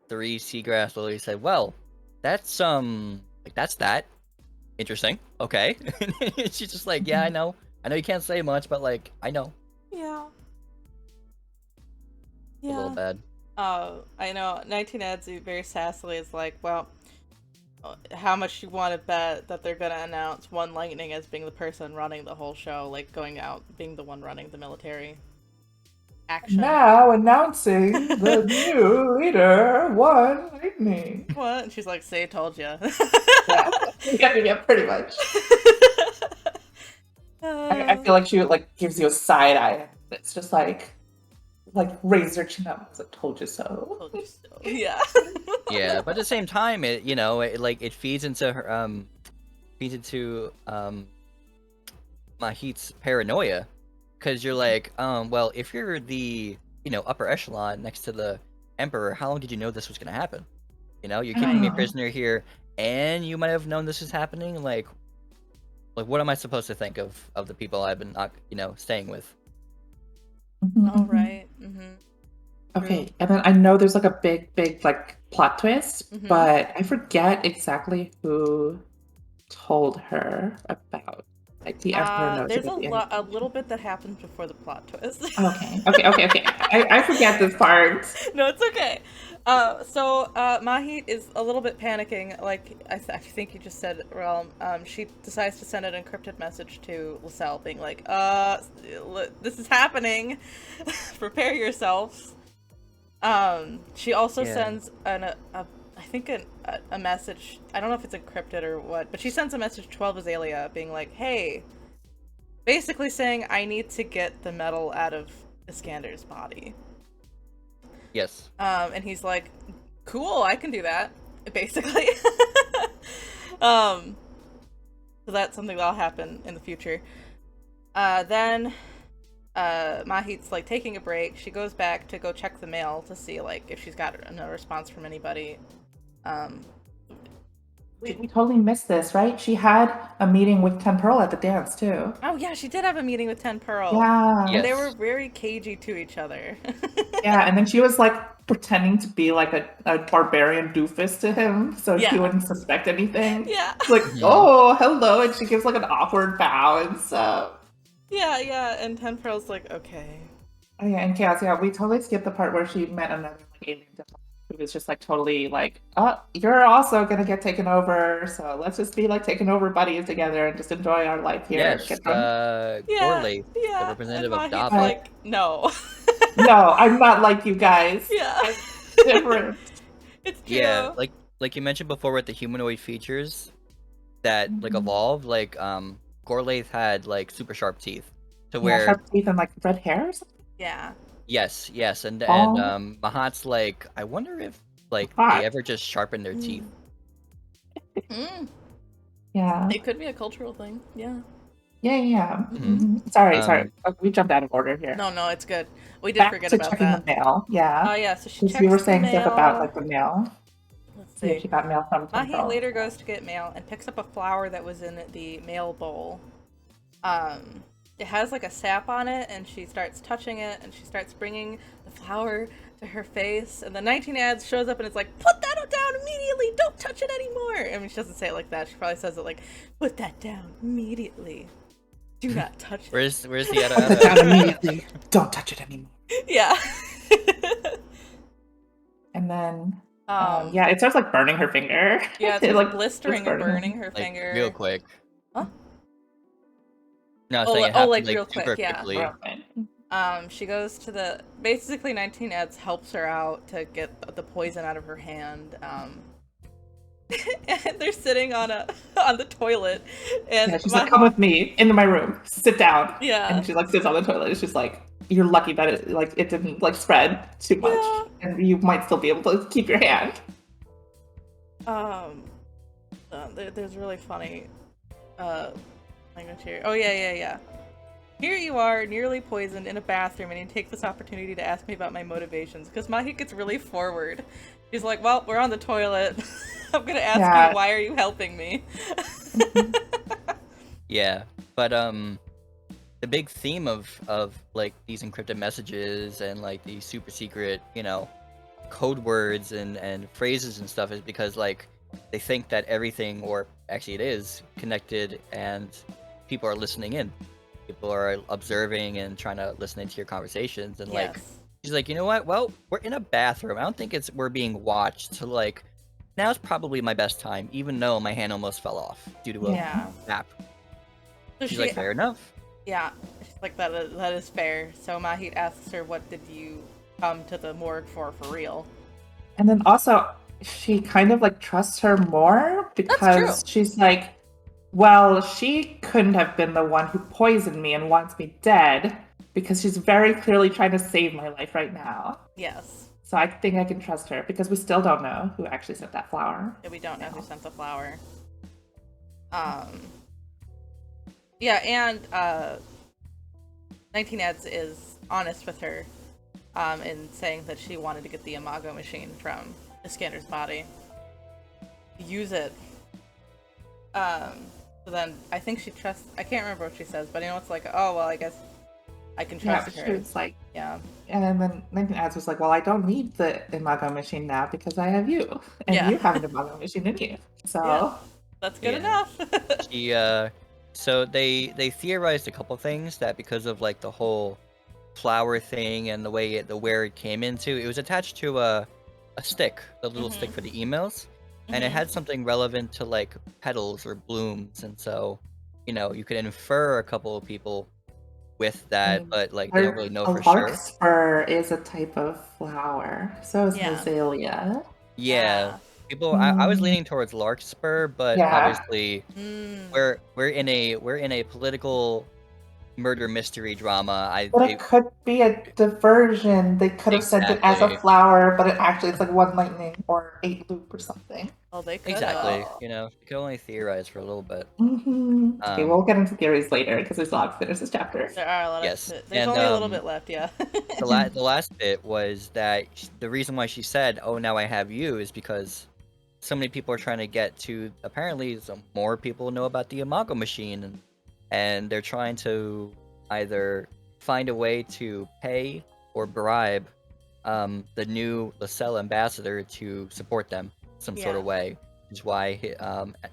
3 Seagrass literally said, well, that's that's that. Interesting. Okay. She's just like, yeah, I know you can't say much, but like, I know. Yeah. A little bad. I know. 19 Adzu very sassily is like, well, how much you want to bet that they're gonna announce One Lightning as being the person running the whole show, like going out, being the one running the military action. Now announcing the new leader, One Lightning. What? And she's like, say, told ya. Yeah, pretty much. I feel like she like gives you a side eye. It's just like raise your chin up. It's like told you so. Told you so. Yeah. Yeah, but at the same time, it it feeds into her Mahit's paranoia, because you're like, well, if you're the upper echelon next to the emperor, how long did you know this was gonna happen? You're keeping me a prisoner here, and you might have known this is happening. Like what am I supposed to think of the people I've been not staying with? All right. Mm-hmm. Okay, and then I know there's like a big like plot twist, Mhm. but I forget exactly who told her about like the emperor knows There's about the a little bit that happens before the plot twist. Okay. I forget this part. No, it's okay. So Mahit is a little bit panicking. Like I think you just said, Realm. She decides to send an encrypted message to Lascelles, being like, this is happening. Prepare yourselves." She also sends a message. I don't know if it's encrypted or what, but she sends a message to 12 Azalea, being like, "Hey," basically saying, "I need to get the metal out of Iskander's body." Yes. And he's like, "Cool, I can do that," basically. So that's something that'll happen in the future. Then Mahit's like taking a break. She goes back to go check the mail to see like if she's got no response from anybody. We totally missed this, right? She had a meeting with Ten Pearl at the dance too. Oh yeah, she did have a meeting with Ten Pearl. Yeah. And they Yes. were very cagey to each other. Yeah, and then she was like pretending to be like a barbarian doofus to him, so Yeah. he wouldn't suspect anything. Yeah. It's like, oh, hello, and she gives like an awkward bow and stuff. Yeah, and Ten Pearl's like, okay. Oh yeah, and Chaos, yeah, we totally skipped the part where she met another like alien devil who was just like totally like, oh, you're also gonna get taken over, so let's just be like taking over buddies together and just enjoy our life here. Yes. Get drunk. Gorley, Yeah. the representative and of Mahit's Daba. like, no. No, I'm not like you guys. Yeah. I'm different. It's true. Yeah, like you mentioned before with the humanoid features that like evolved, like Gorlaith had like super sharp teeth, to Yeah, where sharp teeth and like red hair or something. Yeah. yes, and Oh. Mahat's like, I wonder if like Mahat. they ever just sharpen their teeth. Mm. Yeah. It could be a cultural thing. Yeah. Yeah. Mhm. Mhm. Sorry. Um, We jumped out of order here. No, it's good. We did Back forget to about checking that. the mail. Yeah. Oh yeah, so she Because checks you were the saying stuff about mail. like the mail. Let's See if see. she got mail from Mahit Temple. later goes to get mail and picks up a flower that was in the mail bowl. It has like a sap on it, and she starts touching it, and she starts bringing the flower to her face, and the 19 ads shows up and it's like, "Put that down immediately! Don't touch it anymore!" I mean, she doesn't say it like that. She probably says it like, "Put that down immediately. Do not touch it." where's the Put it down immediately. Don't touch it anymore. Yeah. And then, yeah, it starts like burning her finger. Yeah, it's It, like blistering and burning burning her like finger. real quick. Huh? No, I was Oh, saying it like happened, real quick, super yeah. quickly. She goes to basically 19 ads helps her out to get the poison out of her hand. And they're sitting on the toilet, and Yeah, she's like, come with me into my room, sit down. Yeah. And she like sits on the toilet. It's just like, you're lucky that it didn't like spread too much, Yeah. and you might still be able to keep your hand. There's really funny language here. Oh yeah. Here you are, nearly poisoned in a bathroom, and you take this opportunity to ask me about my motivations. Because Mahit gets really forward. She's like, "Well, we're on the toilet. I'm gonna ask you, why are you helping me?" Yeah, but the big theme of like these encrypted messages and like these super secret, code words and phrases and stuff is because like they think that everything, or actually it is, connected, and people are listening in. People are observing and trying to listen into your conversations, and like Yes. she's like, you know what? Well, we're in a bathroom. I don't think we're being watched. So like, now's probably my best time, even though my hand almost fell off due to a Yeah. nap. So She's like, fair enough. Yeah, she's like, that is fair. So Mahit asks her, "What did you come to the morgue for real?" And then also, she kind of like trusts her more because she's like, Well, she couldn't have been the one who poisoned me and wants me dead because she's very clearly trying to save my life right now. Yes. So I think I can trust her because we still don't know who actually sent that flower. Yeah, we don't know who sent the flower. Yeah, and 19 Ads is honest with her in saying that she wanted to get the Imago machine from Iskander's body. Use it. So then I think she trusts. I can't remember what she says, but it's like, oh well, I guess I can trust her. She was like, yeah. And then 19 Ads was like, well, I don't need the Imago machine now because I have you, and you have an Imago machine in you. So that's good enough. So they theorized a couple things that because of like the whole flower thing and the way where it came into, it was attached to a stick, the little stick for the emails, and it had something relevant to like petals or blooms, and so you could infer a couple of people with that, but like they don't really know for sure. Larkspur is a type of flower, so is azalea. Yeah. People, I was leaning towards larkspur, but obviously we're in a political murder mystery drama. But it could be a diversion. They could have sent it as a flower, but it's like one lightning or 8 loop or something. Oh, they could exactly. You can only theorize for a little bit. Okay, we'll get into theories later because there's a lot to finish this chapter. There are a lot. Yes, there's only a little bit left. Yeah. the last bit was that the reason why she said, "Oh, now I have you," is because so many people are trying to get to. Apparently, some more people know about the Imago machine, and they're trying to either find a way to pay or bribe the new Lacelle ambassador to support them some sort of way, which is why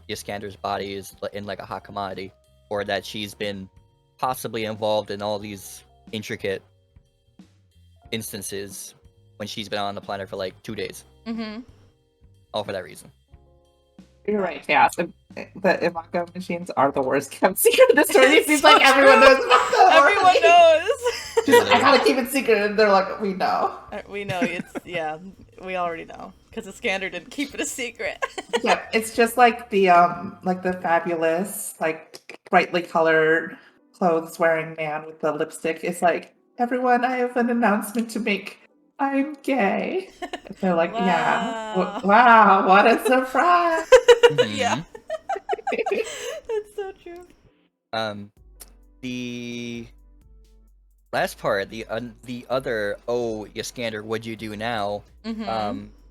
Iskander's body is in like a hot commodity, or that she's been possibly involved in all these intricate instances when she's been on the planet for like 2 days. All for that reason. You're right, yeah. The Imago machines are the worst kept secret in the story. It seems like everyone knows about them. Everyone knows. I gotta keep it secret, and they're like, we know. We know. We already know because Iskander didn't keep it a secret. Yeah, it's just like the fabulous, like brightly colored clothes wearing man with the lipstick. It's like, everyone, I have an announcement to make. I'm gay. And they're like, wow, what a surprise. Yeah. That's so true. The last part, the other, oh, Iskander, what'd you do now?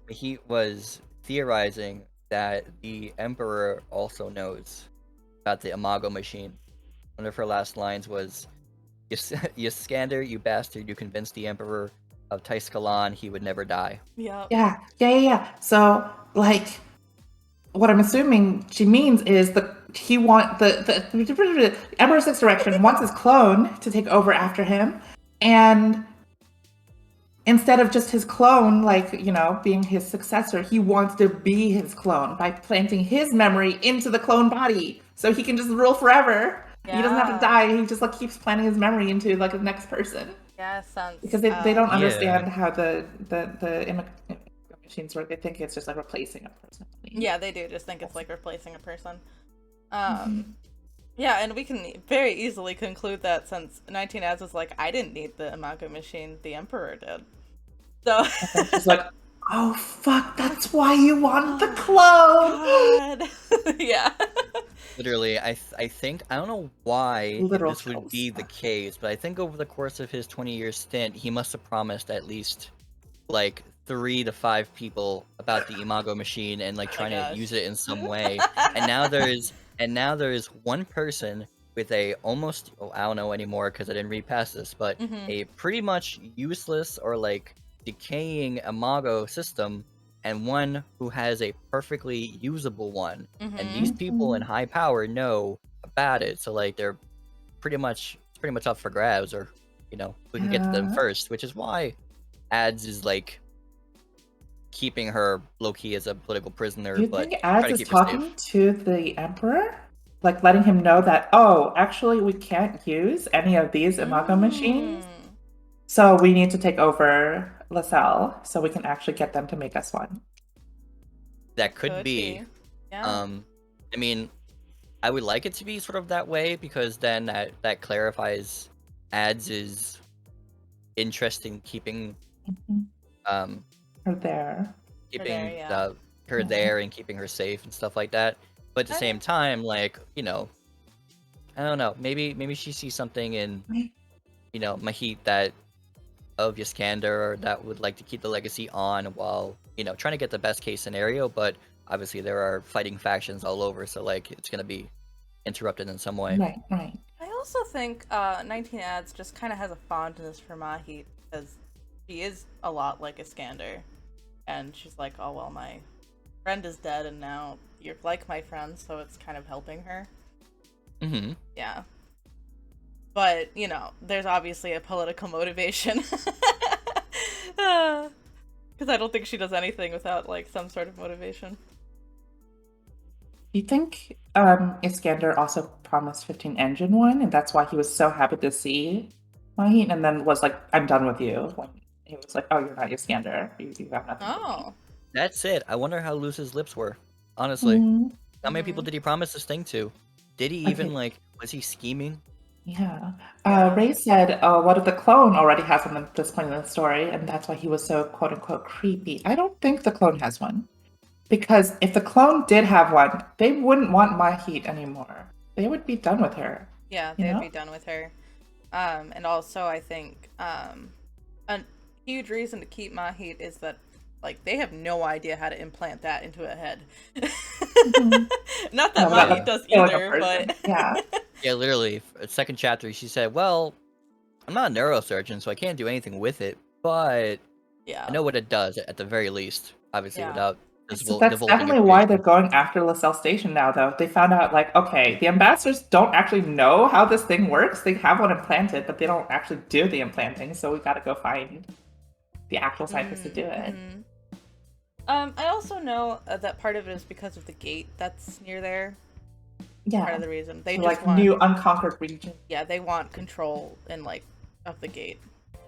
He was theorizing that the Emperor also knows about the Imago machine. One of her last lines was, Iskander, you bastard, you convinced the Emperor of Taiskalan he would never die. Yeah. So, like, what I'm assuming she means is the Emperor Sixth Direction wants his clone to take over after him, and instead of just his clone, like, being his successor, he wants to be his clone by planting his memory into the clone body, so he can just rule forever. He doesn't have to die. He just like keeps planting his memory into like the next person. Yeah, sounds. Because they don't understand how the machines work. They think it's just like replacing a person. Yeah, they do just think it's like replacing a person. Yeah, and we can very easily conclude that since 19 Ads was like, I didn't need the Imago machine, the Emperor did. So she's like, oh fuck, that's why you want the clone. Yeah. Literally, I think, I don't know why this would be the case, but I think over the course of his 20-year stint, he must have promised at least like 3 to 5 people about the Imago machine and like trying to use it in some way. And now there's one person with a almost, I don't know anymore because I didn't read past this, but a pretty much useless or like decaying Imago system, and one who has a perfectly usable one. And these people in high power know about it, so like they're it's pretty much up for grabs, or we can get to them first, which is why Ads is like keeping her low-key as a political prisoner. Do you but think Ads is talking to the Emperor? Like letting him know that, oh, actually we can't use any of these Imago machines, so we need to take over Lacelle so we can actually get them to make us one. That could be. Yeah. I mean, I would like it to be sort of that way because then that clarifies ads' interest in keeping Mhm. um Or there. keeping yeah. her Yeah. there and keeping her safe and stuff like that. But at the same time, like, I don't know, maybe she sees something in, Mahit that of Yaskander that would like to keep the legacy on while, trying to get the best case scenario, but obviously there are fighting factions all over, so like it's gonna be interrupted in some way. Right, right. I also think 19 Ads just kind of has a fondness for Mahit because she is a lot like Iskander. And she's like, oh, well, my friend is dead and now you're like my friend, so it's kind of helping her. Mm-hmm. Yeah. But, there's obviously a political motivation. Because I don't think she does anything without, like, some sort of motivation. Do you think Iskander also promised 15 Engine one, and that's why he was so happy to see Mahit, and then was like, I'm done with you, when he was like, oh, you're not Iskander. You have nothing to Oh. That's it. I wonder how loose his lips were. Honestly. me. How many people did he promise this thing to? Did he even, was he scheming? Yeah. Yeah. Ray said, what if the clone already has one at this point in the story, and that's why he was so quote-unquote creepy. I don't think the clone has one. Because if the clone did have one, they wouldn't want Mahit anymore. They would be done with her. Yeah, they'd be done with her. And also, I think a huge reason to keep Mahit is that, like, they have no idea how to implant that into a head. Not that Mahit does either, but... Yeah. Yeah, literally, second chapter, she said, well, I'm not a neurosurgeon, so I can't do anything with it, but yeah, I know what it does, at the very least, obviously, without So that's definitely why they're going after LaSalle Station now, though. They found out, like, okay, the ambassadors don't actually know how this thing works. They have one implanted, but they don't actually do the implanting, so we gotta go find the actual scientists to do it. I also know that part of it is because of the gate that's near there. Yeah. Part of the reason. They so, just like, want... new unconquered region. Yeah, they want control in, like, of the gate.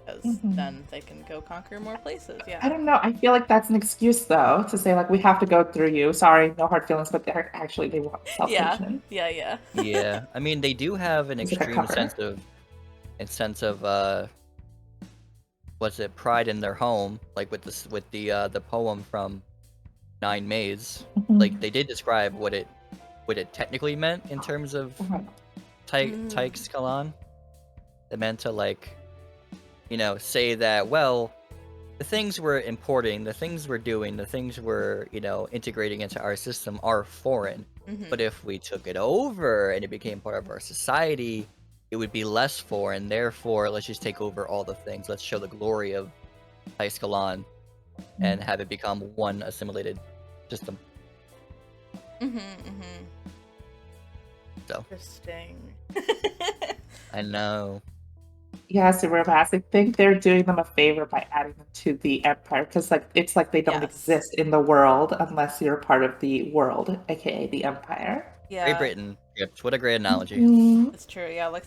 Because then they can go conquer more places, yeah. I don't know. I feel like that's an excuse, though, to say, like, we have to go through you. Sorry, no hard feelings, but actually they want self-station. Yeah. Yeah, I mean, they do have an extreme sense of what's it, pride in their home, like with the poem from Nine Maze. Like, they did describe what it technically meant in terms of Tykes Kalan. It meant to, like, say that, well, the things we're importing, the things we're doing, the things we're, integrating into our system are foreign. But if we took it over and it became part of our society, it would be less foreign. Therefore, let's just take over all the things. Let's show the glory of Tykes Kalan and have it become one assimilated system. So. Interesting. I know. Yeah, so I think they're doing them a favor by adding them to the Empire, because it's like they don't exist in the world unless you're part of the world, aka the Empire. Yeah. Great Britain. What a great analogy. It's true, yeah. Like,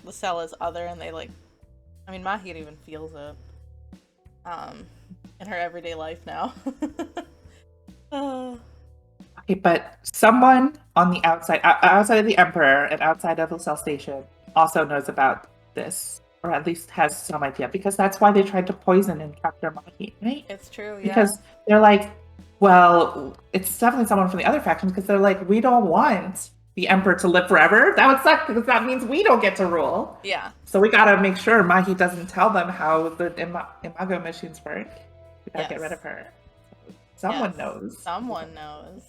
LaSalle is other, and they, like... I mean, Mahit even feels it. In her everyday life now. Okay, but someone on the outside of the Emperor and outside of LaSalle Station also knows about this, or at least has some idea, because that's why they tried to poison and capture Mahit, right? It's true, yeah. Because they're like, well, it's definitely someone from the other faction, because they're like, we don't want the Emperor to live forever. That would suck, because that means we don't get to rule. Yeah. So we gotta make sure Mahit doesn't tell them how the Imago machines work. We gotta get rid of her. Someone knows. Someone knows.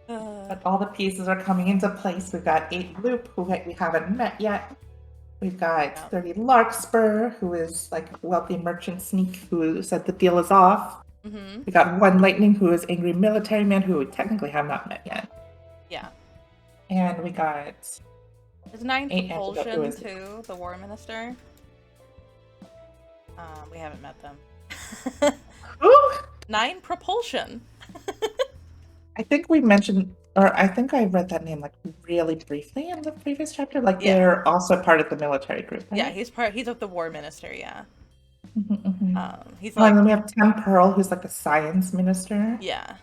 But all the pieces are coming into place. We've got 8 Loop, who we haven't met yet. We've got 30 Larkspur, who is like a wealthy merchant sneak who said the deal is off. We got 1 Lightning, who is angry military man, who we technically have not met yet. Yeah. And we got... There's 9 Propulsion, too, the War Minister. We haven't met them. Ooh! 9 Propulsion! I think we mentioned, or I think I read that name like really briefly in the previous chapter. Like they're also part of the military group. Right? Yeah, he's of the War Minister. Yeah. He's like. And then we have Tim Pearl, who's like the science minister. Yeah.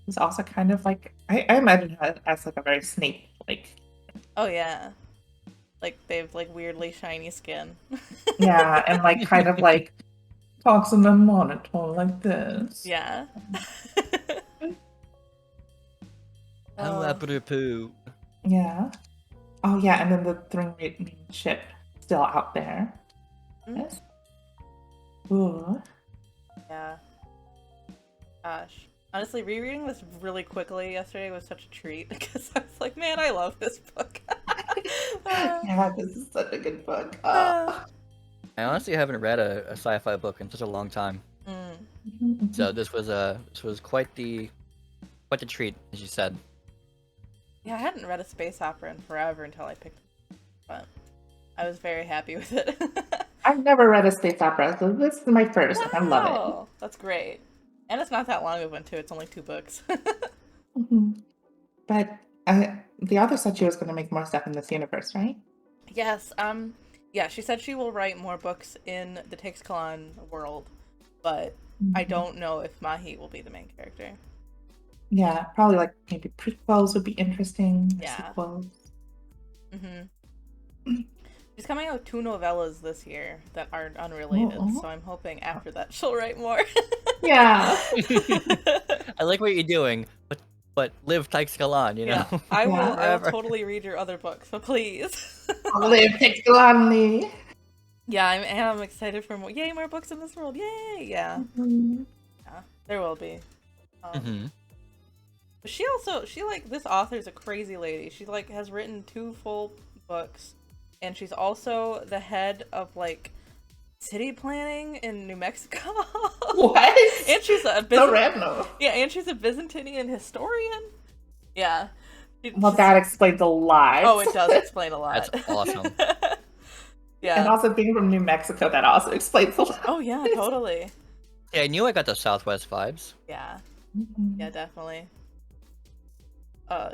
He's also kind of like I imagine her as like a very Snape like. Oh yeah. Like they've like weirdly shiny skin. Yeah, and like kind of like talks in the monotone like this. Yeah. How apropos. Yeah. Oh yeah, and then the three ship still out there. Mm. Yes. Ooh. Yeah. Gosh. Honestly, rereading this really quickly yesterday was such a treat because I was like, man, I love this book. Yeah, this is such a good book. I honestly haven't read a sci-fi book in such a long time. So this was quite the treat, as you said. Yeah, I hadn't read a space opera in forever until I picked it, but I was very happy with it. I've never read a space opera, so this is my first. Wow, I love it. that's great. And it's not that long of one too. It's only 2 books. But the author said she was going to make more stuff in this universe, right? Yes. Yeah, she said she will write more books in the Teixkalan world, but I don't know if Mahi will be the main character. Yeah, probably like maybe prequels would be interesting. Yeah. Sequels. She's coming out with 2 novellas this year that are unrelated, so I'm hoping after that she'll write more. Yeah. I like what you're doing, but live Teixkalan, you know? Yeah, I will totally read your other books, so please. Live Teixkalan. Yeah, I am excited for more. Yay, more books in this world! Yay! Yeah. Yeah, there will be. But she like, this author's a crazy lady. She like has written 2 full books, and she's also the head of like city planning in New Mexico. What? And she's a so random. Yeah, and she's a Byzantinian historian. Yeah. Well, that explains a lot. Oh, it does explain a lot. That's awesome. Yeah. And also being from New Mexico, that also explains a lot. Oh yeah, totally. Yeah, I knew I got the Southwest vibes. Yeah. Yeah, definitely.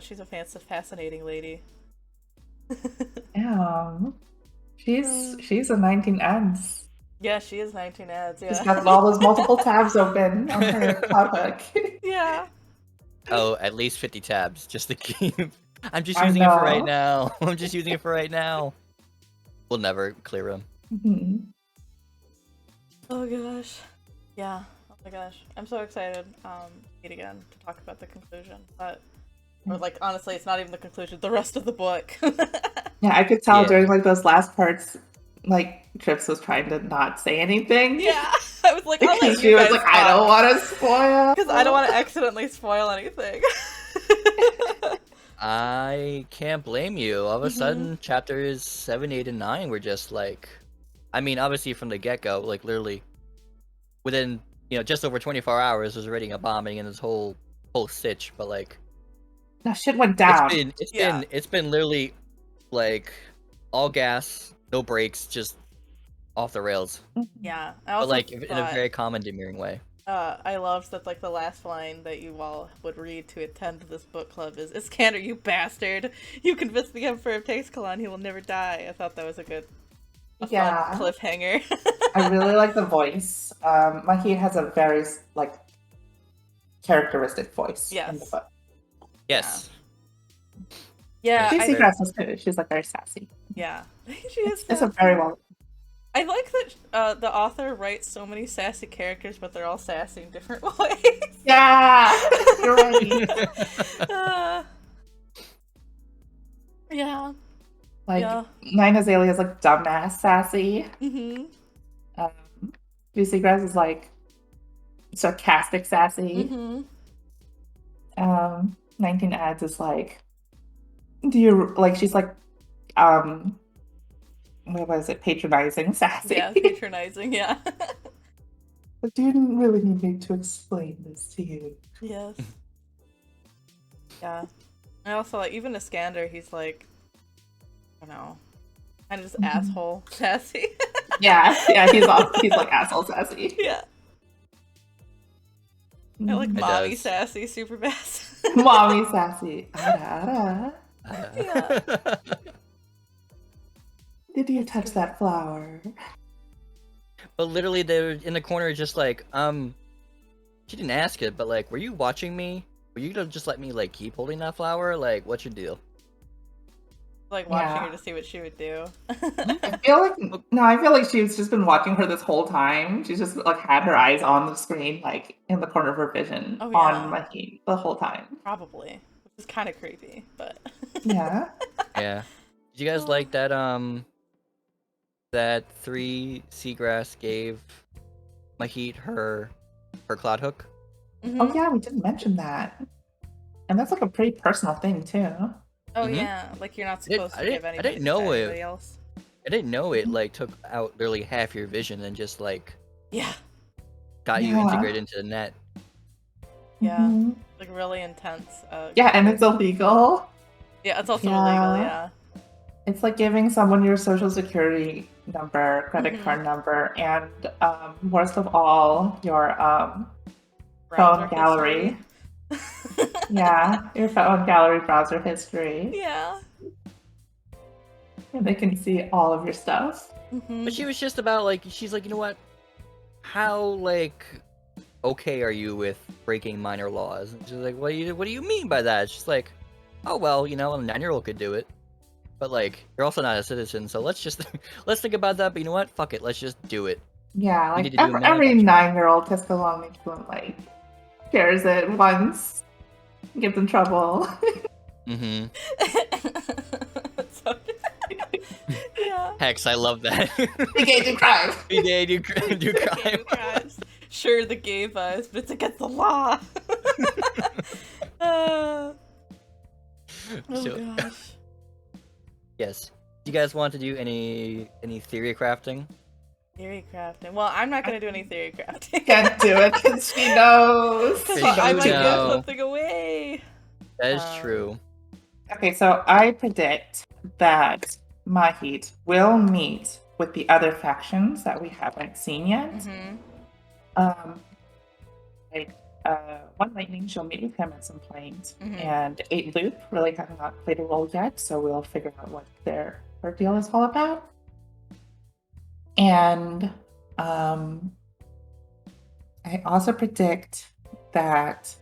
She's a fascinating lady. Yeah. She's a 19 ads. Yeah, she is 19 ads, yeah. She's got all those multiple tabs open on her book. Yeah. Oh, at least 50 tabs, just to keep... I'm just using it for right now. I'm just using it for right now. We'll never clear them. Oh gosh. Yeah. Oh my gosh. I'm so excited meet again to talk about the conclusion. But or like honestly, it's not even the conclusion, the rest of the book. Yeah, I could tell during like those last parts, like Trips was trying to not say anything. Yeah. I was like, I'll let she you was guys like, I don't want to spoil. Because I don't want to accidentally spoil anything. I can't blame you. All of a sudden, chapters 7, 8, and 9 were just like... I mean, obviously from the get-go, like literally within, just over 24 hours was already a bombing and this whole stitch, but like... No, shit went down. It's been literally like all gas, no brakes, just off the rails. Yeah. But like in a very calm and demurring way. I loved that like the last line that you all would read to attend this book club is Iskander, you bastard! You convinced the Emperor of Teixkalan he will never die. I thought that was a fun cliffhanger. I really like the voice. Mahi has a very like characteristic voice in the book. Yes. Yeah. She's aggressive too. She's like very sassy. Yeah. She is. It's a very well. I like that the author writes so many sassy characters, but they're all sassy in different ways. Yeah, you're right. Yeah. Like Nine Azalea is like dumbass sassy. Juicy Grass is like sarcastic sassy. 19 Ads is like, she's like, what was it? Patronizing sassy. Yeah, patronizing, yeah. But do you really need me to explain this to you? Yes. Yeah. I also like, even Iskander, he's like, I don't know, kind of just asshole sassy. Yeah, he's like asshole sassy. Yeah. I like mommy sassy super bass. Mommy sassy. Yeah. Did you touch that flower? But literally, they're in the corner, just like, she didn't ask it, but like, were you watching me? were you gonna just let me like keep holding that flower? Like, what's your deal? Like watching Yeah. her to see what she would do. I feel like no, I feel like she's just been watching her this whole time. She's just like had her eyes on the screen, like in the corner of her vision Oh, on yeah. Mahit the whole time. Probably, which is kind of creepy, but Yeah. Yeah. Did you guys like that that 3 Seagrass gave Mahit her cloud hook? Mhm. Oh yeah, we didn't mention that. And that's like a pretty personal thing too. Oh Mhm. yeah, like you're not I didn't- supposed to I give didn't- I anything didn't to know it. anybody else. I didn't know it like took out literally half your vision and just like Yeah, got you Yeah. integrated into the net. yeah, Mhm. like really intense. Yeah, and it's illegal. Yeah, it's also Yeah. illegal. Yeah. It's like giving someone your social security number, credit Mhm. card number, and worst of all, your Browser phone gallery. history. Yeah, your phone gallery browser history. Yeah. And they can see all of your stuff. Mhm. But she was just about like, she's like, you know what? How like okay are you with breaking minor laws? And she's like, what do you mean by that? She's like, oh well, you know, a 9-year-old could do it. But like, you're also not a citizen, so let's just let's think about that. But you know what? Fuck it, let's just do it. Yeah, We like need to do a every manufacturing. 9-year-old has to long equivalent, like shares it once, gets in trouble. Mm-hmm. So, yeah. Hex, I love that. Engage in crime. Yeah, do crime. Okay, crimes. Sure, the gay buzz, but it's against the law. Oh So, gosh. yes. Do you guys want to do any theory crafting? Theory crafting. Well, I'm not gonna do any theory crafting. Can't do it because she knows. Because She I knows might you give know. something away. That is true. Okay, so I predict that Mahit will meet with the other factions that we haven't seen yet. Mm-hmm. Like One Lightning, she'll meet with him at some point, Mhm. and 8 Loop really have not played a role yet, so we'll figure out what their deal is all about. And I also predict that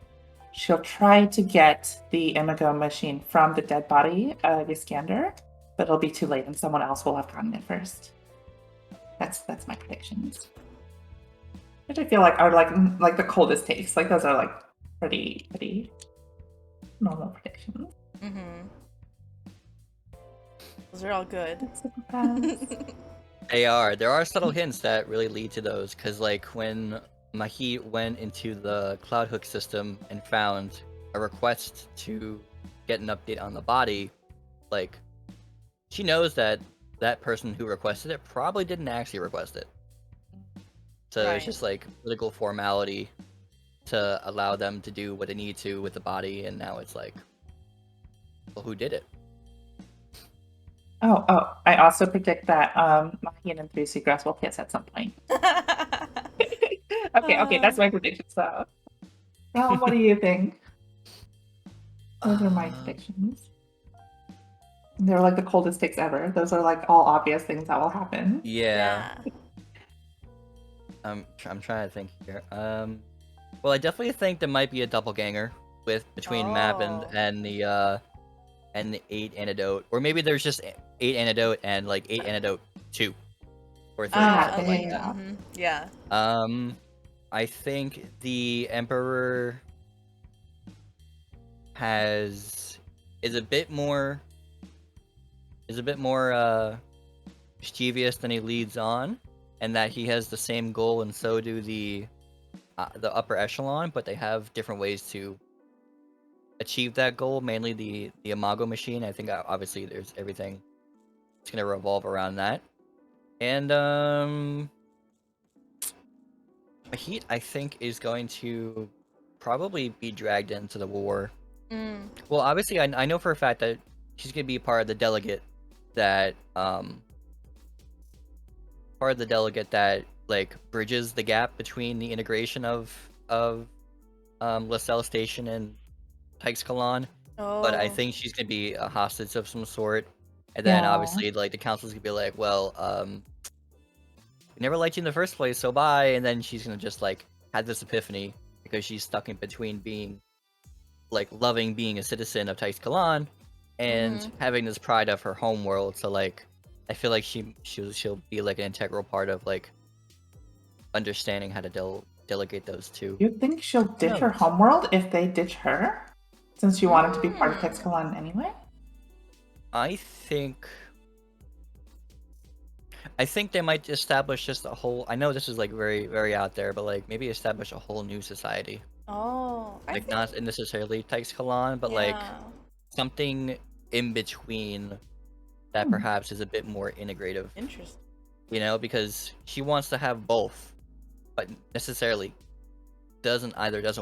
she'll try to get the Imago machine from the dead body of Iskander, but it'll be too late, and someone else will have gotten it first. That's my predictions. Which I feel like are like the coldest takes. Like those are like pretty normal predictions. Mm-hmm. Those are all good. Psychopaths. There are subtle hints that really lead to those, because like when Mahit went into the Cloud Hook system and found a request to get an update on the body, like she knows that that person who requested it probably didn't actually request it. So Right. it's just like political formality to allow them to do what they need to with the body, and now it's like, well, who did it? Oh, I also predict that Mahit and 3 Seagrass will kiss at some point. Okay, that's my prediction. So, well, what do you think? Those are my predictions. They're like the coldest takes ever. Those are like all obvious things that will happen. Yeah. I'm trying to think here. Well, I definitely think there might be a doppelganger between Map Oh. and the 8 antidote, or maybe there's just 8 antidote and like 8 antidote 2 or 3 or Ah, something like that. Mm-hmm. Yeah. I think the Emperor is a bit more mischievous than he leads on, and that he has the same goal, and so do the upper echelon, but they have different ways to achieve that goal. Mainly the Imago machine. I think obviously there's everything. It's gonna revolve around that, and Mahit, I think, is going to probably be dragged into the war. Mm. Well, obviously, I know for a fact that she's gonna be part of the delegate that like bridges the gap between the integration of LaSalle Station and Tykes Kalan. Oh. But I think she's gonna be a hostage of some sort, and then Yeah. obviously like the council's gonna be like, well, we never liked you in the first place, so bye. And then she's gonna just like have this epiphany because she's stuck in between being like loving being a citizen of Taix Kalan and having this pride of her home world. So like I feel like she'll be like an integral part of like understanding how to delegate those two. You think she'll ditch her homeworld if they ditch her? Since she wanted to be part of Texcalan anyway? I think they might establish just a whole. I know this is like very, very out there, but like maybe establish a whole new society. Oh, I Like think, not necessarily Taix Kalan, but like yeah. something in between that perhaps is a bit more integrative. Interesting. You know, because she wants to have both, but necessarily doesn't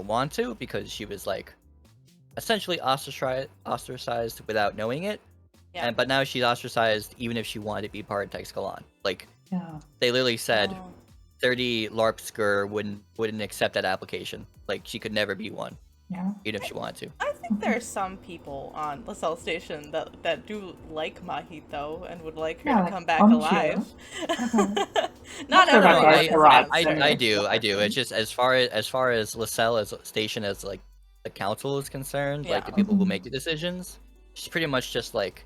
want to because she was like essentially ostracized without knowing it. Yeah. But now she's ostracized even if she wanted to be part of Taix Kalan. Like Yeah. they literally said Oh. 30 LARPsker wouldn't accept that application. Like she could never be one, Yeah. even if she wanted to. I think there are some people on LaSalle Station that do like Mahit though, and would like her Yeah, to like, come back aren't you? alive. Not Not sure about everyone. Darth Arad, I so- do. It's just as far as LaSalle as station as like the council is concerned, like the Yeah. people who make the decisions, she's pretty much just like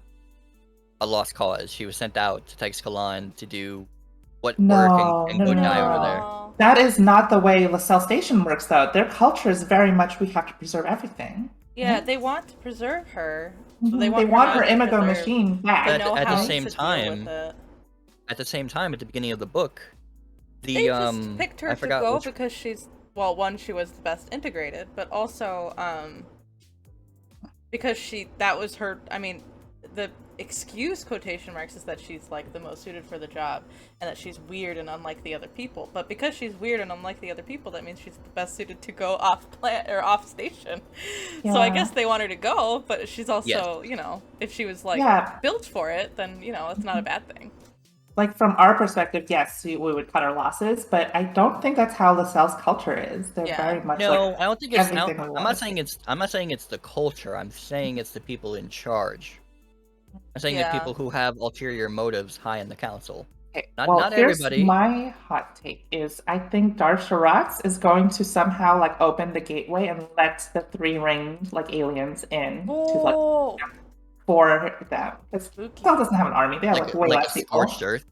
a lost cause. She was sent out to Taix Kalan to do what work and No, go no, die no. over there. No. That is not the way LaSalle Station works, though. Their culture is very much we have to preserve everything. Yeah, they want to preserve her. Mhm. They want her her not to be Imago preserved. machine back. They But know at how the same to deal time, with it. at the beginning of the book, They just picked her I to forgot go which- because one, she was the best integrated, but also because that was her. I mean, the excuse quotation marks is that she's like the most suited for the job and that she's weird and unlike the other people. But because she's weird and unlike the other people, that means she's the best suited to go off plant or off station. So I Yeah. guess they want her to go, but she's also, Yes. you know, if she was like Yeah. built for it, then you know it's not a bad thing. Like, from our perspective, yes, we would cut our losses, but I don't think that's how LaSalle's culture is. They're Yeah. very much No, like I don't think it's. everything we I'm want not to saying see. it's. I'm not saying it's the culture. I'm saying it's the people in charge. I'm saying Yeah. the people who have ulterior motives high in the council. Okay, Not- well, not here's everybody. my hot take is I think Darth Sharatz is going to somehow like open the gateway and let the three-ringed like aliens in to like Oh, for them. Because spooky. LaSalle doesn't have an army. They have like way like less a people. scorched earth.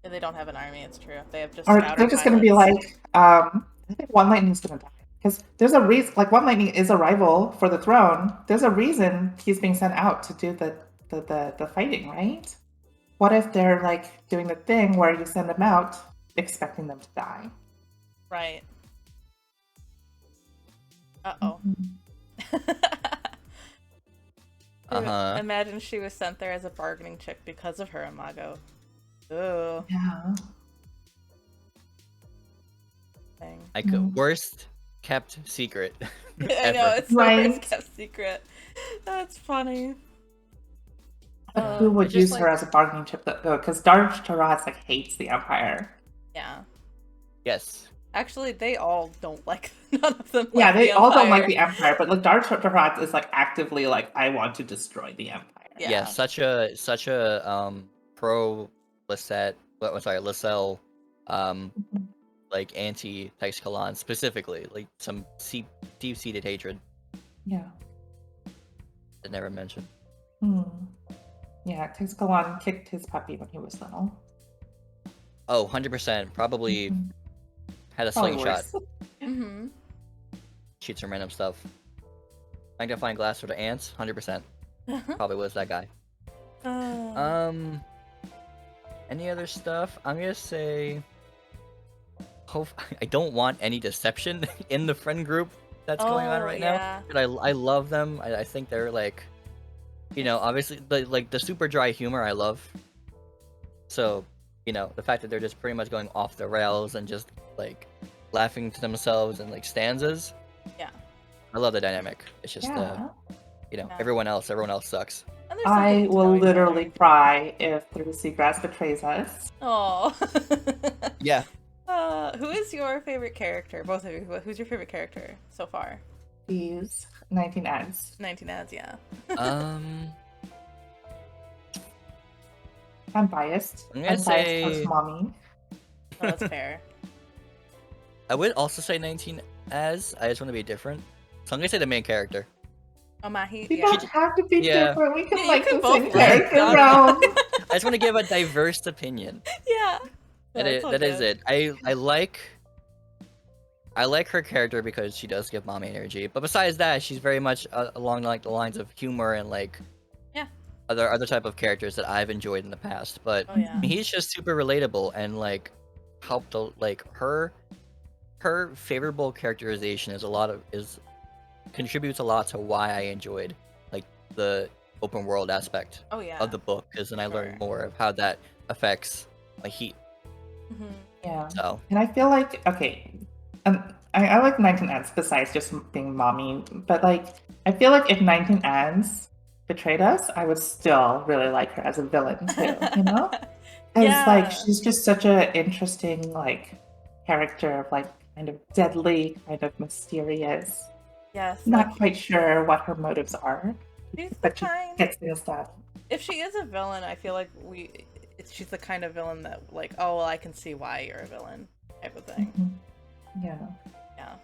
Yeah, they don't have an army. It's true. They have just. Or scouter they're just going to be pilots. like, I think One Lightning's going to die. Because there's a reason, like, One Lightning is a rival for the throne. There's a reason he's being sent out to do the fighting, right? What if they're, like, doing the thing where you send them out expecting them to die? Right. Uh-oh. Imagine she was sent there as a bargaining chip because of her imago. Ooh. Yeah. Thing. Like worst kept secret. I know, ever. it's the Right. worst kept secret. That's funny. But who would it's just use her like- as a bargaining chip, though? Because Darth Taraz, like, hates the Empire. Yeah. Yes. Actually, they all don't like none of them. Yeah, like they the all don't like Empire. the Empire, but, like, Darth Taraz is, like, actively, like, I want to destroy the Empire. Yeah. Such a pro LaSalle like anti Taix Kalan specifically, like some deep-seated hatred Yeah. that never mentioned. Yeah, Texcalan kicked his puppy when he was little. Oh, 100%. Probably had a Probably slingshot. worse. Mm-hmm. Shoot some random stuff. Magnifying glass for the ants, 100%. Probably was that guy. Any other stuff? I'm gonna say. I don't want any deception in the friend group that's going on right now. But I love them. I think they're like, you know, obviously the super dry humor I love. So, you know, the fact that they're just pretty much going off the rails and just like laughing to themselves and like stanzas. Yeah. I love the dynamic. It's just Yeah. you know, Yeah. everyone else sucks. And there's I something to will knowing literally better. cry if Through Seagrass betrays us. Oh. Yeah. Who is your favorite character? Both of you. Who's your favorite character so far? These 19 ads. 19 ads, yeah. I'm biased. I'm gonna I'm biased say- towards mommy. Oh, that's fair. I would also say 19 as. I just want to be different. So I'm gonna say the main character. Oh, Mahit, We yeah. don't have to be Yeah. different. We can You like can the both same like character Donnie. realm. I just want to give a diverse opinion. Yeah. That is it. I like her character because she does give mommy energy. But besides that, she's very much along like the lines of humor and like Yeah. other type of characters that I've enjoyed in the past. But Oh, yeah. he's just super relatable and like helped like her favorable characterization is contributes a lot to why I enjoyed like the open world aspect Oh, yeah. of the book, because then I Sure. learned more of how that affects my heat. Mm-hmm. Yeah. So And I feel like, okay, I like 19 Ants besides just being mommy, but like, I feel like if 19 Ants betrayed us, I would still really like her as a villain too, you know? Because like, Yeah. she's just such an interesting like character of like kind of deadly, kind of mysterious. Yes. Not Like, quite sure what her motives are, she's the but she kind. gets things done. If she is a villain, I feel like she's the kind of villain that, like, oh, well, I can see why you're a villain type of thing. Mhm. Yeah. Yeah.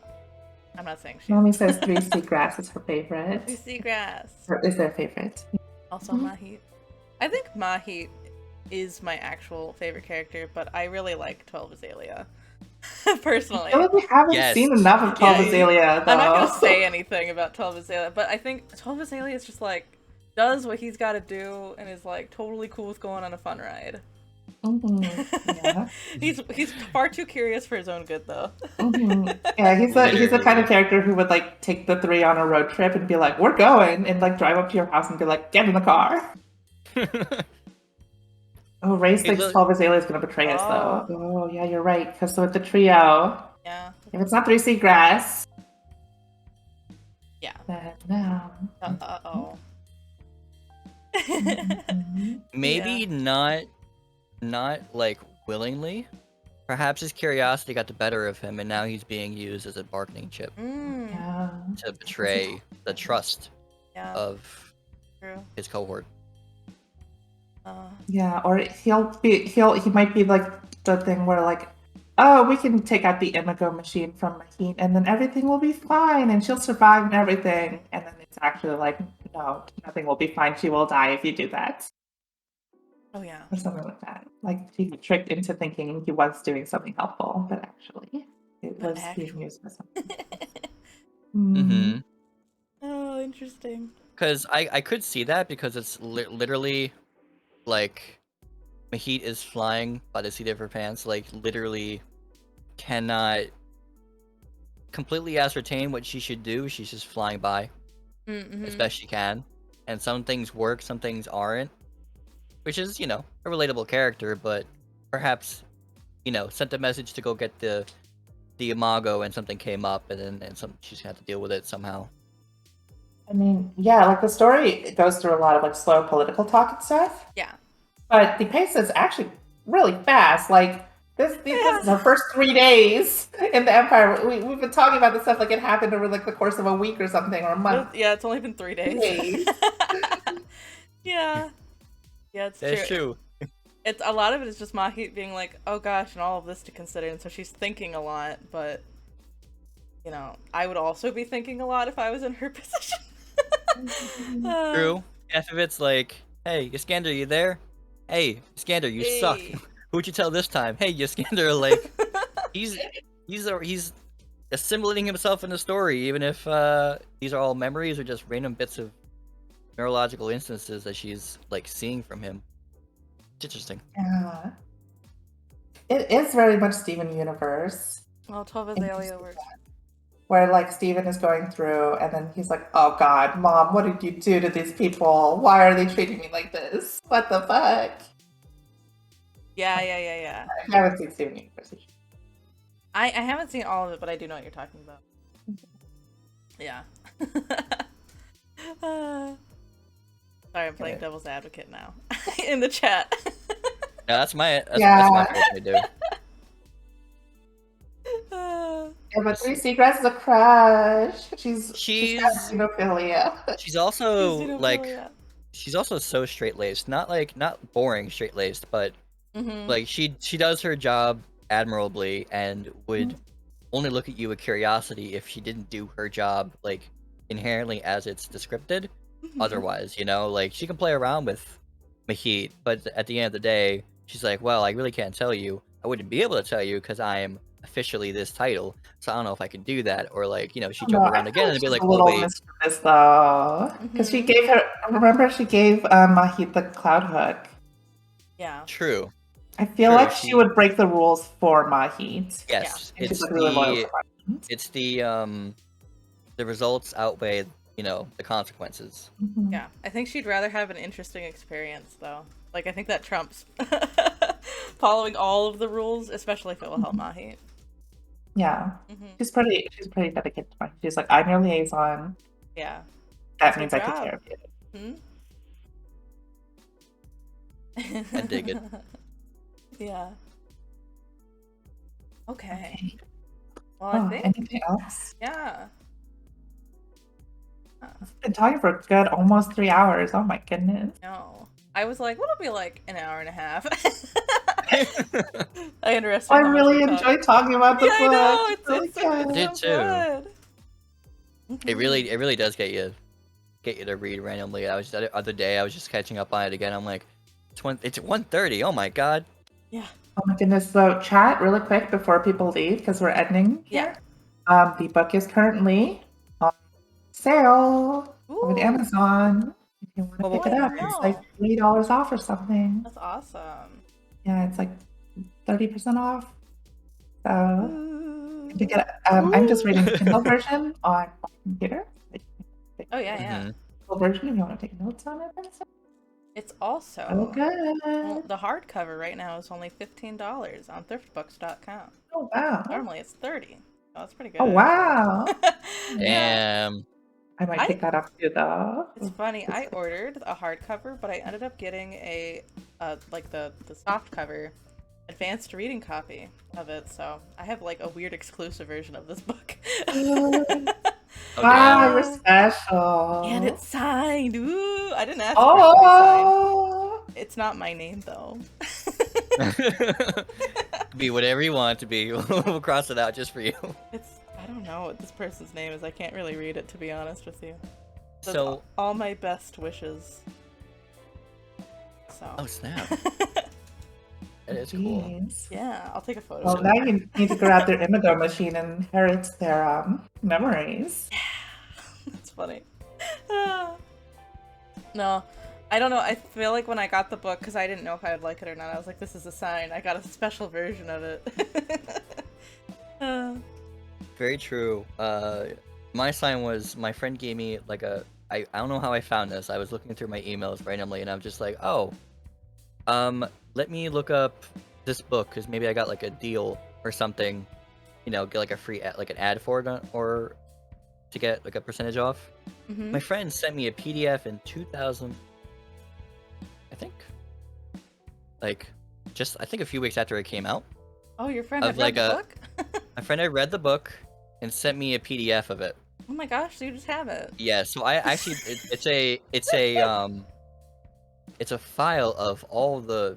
I'm not saying she's. Mommy says 3 Seagrass is her favorite. We see grass. Or is their favorite. Also, Mhm. Mahit. I think Mahit is my actual favorite character, but I really like 12 Azalea. Personally. I feel like we haven't Yes. seen enough of 12 Yeah, Azalea, though. I'm not gonna say anything about 12 Azalea, but I think 12 Azalea is just like does what he's got to do and is like totally cool with going on a fun ride. Mhm. Yeah. He's far too curious for his own good, though. Mhm. Yeah, he's the kind of character who would like take the 3 on a road trip and be like, "We're going," and like drive up to your house and be like, "Get in the car." Oh, Ray Hey, thinks look- 12 Azalea is gonna betray us, though. Oh, yeah, you're right. Because with the trio, Yeah. if it's not 3 Seagrass, Yeah. then no. Uh-oh. Mhm. Maybe not like willingly. Perhaps his curiosity got the better of him, and now he's being used as a bargaining chip Mm, Yeah. to betray the trust yeah, of true. his cohort. Yeah, or he might be like the thing where like, oh, we can take out the Imago machine from Mahit and then everything will be fine and she'll survive and everything. And then it's actually like, no, nothing will be fine. She will die if you do that. Oh, yeah. Or something like that. Like she got tricked into thinking he was doing something helpful, but actually it But was being used for something. Mm-hmm. Oh, interesting. Because I could see that, because it's literally like Mahit is flying by the seat of her pants, like literally cannot completely ascertain what she should do. She's just flying by Mm-hmm. as best she can, and some things work, some things aren't, which is, you know, a relatable character, but perhaps, you know, sent a message to go get the Imago and something came up, and then she's gonna have to deal with it somehow. I mean, yeah, like the story goes through a lot of like slow political talk and stuff. Yeah. But the pace is actually really fast. Like this is our first 3 days in the Empire. We've been talking about this stuff like it happened over like the course of a week or something, or a month. Yeah, it's only been 3 days. Days. Yeah. Yeah, it's That's true. It's a lot of it is just Mahit being like, oh gosh, and all of this to consider, and so she's thinking a lot, but you know, I would also be thinking a lot if I was in her position. True. Half of it's like, hey, Iskander, you there? Hey, Iskander, you suck. Hey. Who'd you tell this time? Hey, Iskander, like, he's assimilating himself in the story, even if these are all memories or just random bits of neurological instances that she's like seeing from him. It's interesting. Yeah. It is very much Steven Universe, Well, 12 Azalea works. where like Steven is going through and then he's like, oh God, Mom, what did you do to these people? Why are they treating me like this? What the fuck? Yeah. I haven't seen Steven Universe. I haven't seen all of it, but I do know what you're talking about. Yeah. Sorry, I'm playing devil's advocate now in the chat. Yeah, that's my Yeah. favorite thing to do. Yeah, but 3 Seagrass is a crush. She's got She's xenophilia. she's also like Xenophilia. she's also so straight laced, not boring straight laced, but Mhm. like she does her job admirably and would only look at you with curiosity if she didn't do her job like inherently as it's descripted. Mhm. Otherwise, you know, like she can play around with Mahit, but at the end of the day, she's like, well, I really can't tell you. I wouldn't be able to tell you because I am officially this title, so I don't know if I can do that. Or like, you know, she joke No, I around feel again like and be she's like, a well, little wait, mischievous though, because she Mhm. gave her. Remember, she gave Mahit the cloud hook. Yeah. true, I feel true. like she would break the rules for Mahit. Yes, And she's like really loyal to Mahit. it's the results outweigh, you know, the consequences. Mhm. Yeah. I think she'd rather have an interesting experience, though. Like, I think that trumps following all of the rules, especially if it will help Mahit. Yeah, Hmm. she's pretty dedicated to Mahit. She's like, I'm your liaison. Yeah. That That's means her I take job. care of you. Hmm? I dig it. Yeah. Okay. Okay. Well, I Oh, think, anything else? yeah. I've been talking for a good almost 3 hours. Oh my goodness. No. I was like, what'll be like an hour and a half? I I underestimated how much really we talked. enjoy talking about the Yeah, I know. book. It's, really it's, so, good. it's I did so too. good. It really does get you to read randomly. I was the other day I was just catching up on it again. I'm like, it's 1:30. Oh my god. Yeah. Oh my goodness. So chat really quick before people leave because we're ending Yeah. here. The book is currently on sale with Ooh. Amazon. If you want to Oh, pick I it up, didn't it's know. like $3 off or something. That's awesome. Yeah, it's like 30% off. So Ooh. you can pick it up. I'm just reading the Kindle version on my computer. Oh, yeah, yeah. Mhm. Kindle version if you want to take notes on it. It's also Oh, good. well, the hardcover right now is only $15 on thriftbooks.com. Oh, wow. Normally it's $30. Oh, that's pretty good. Oh, wow. Actually. Yeah. Damn. I might pick that up too, though. It's funny. I ordered a hardcover, but I ended up getting a like the soft cover advanced reading copy of it. So I have like a weird exclusive version of this book. Oh, Wow, damn. you're special. And it's signed. Ooh, I didn't ask for it to be signed. Oh, It's not my name though. Be whatever you want to be. We'll cross it out just for you. I don't know what this person's name is. I can't really read it, to be honest with you. It says, So, all my best wishes. So. oh snap. That is cool. jeez. Yeah, I'll take a photo. Well, of now it. you need to grab their Imago machine and inherit their memories. That's funny. No, I don't know. I feel like when I got the book, because I didn't know if I would like it or not, I was like, this is a sign. I got a special version of it. Very true. My sign was my friend gave me like I don't know how I found this. I was looking through my emails randomly and I'm just like, oh, let me look up this book because maybe I got like a deal or something, you know, get like a free like an ad for it or to get like a percentage off. Mhm. My friend sent me a PDF in 2000, I think, like just I think a few weeks after it came out. Oh, your friend Of had read like the a- book? My friend had read the book and sent me a PDF of it. Oh my gosh, so you just have it. Yeah, so I actually it's a file of all the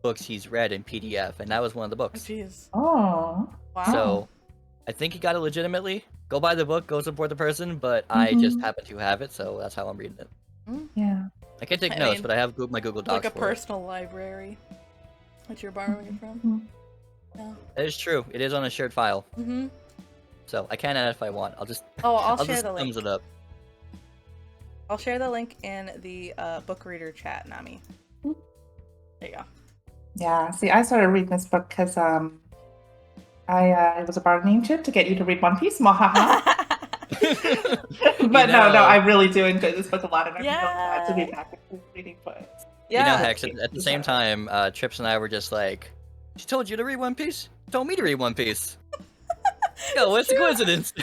books he's read in PDF, and that was one of the Oh, books. jeez. Oh, Wow. So I think he got it legitimately. Go buy the book, go support the person, but I just Mhm. happen to have it, so that's how I'm reading it. yeah. I can't take I notes, mean, but I have my Google Docs like a for personal library that you're borrowing it from. Mhm. Yeah. it. That is true. It is on a shared file, Mm-hmm. so I can add it if I want. I'll just Oh, I'll I'll share just the link. thumbs it up. I'll share the link in the book reader chat, Nami. There you go. Yeah. See, I started reading this book because I it was a bargaining chip to get you to read One Piece. Mahaha. But no, I really do enjoy this book a lot, and I'm real glad to be back reading books. You know, Yeah. Hex, at the same time, Trips and I were just like, she told you to read One Piece? Told me to read One Piece. Yo, what's the true. coincidence?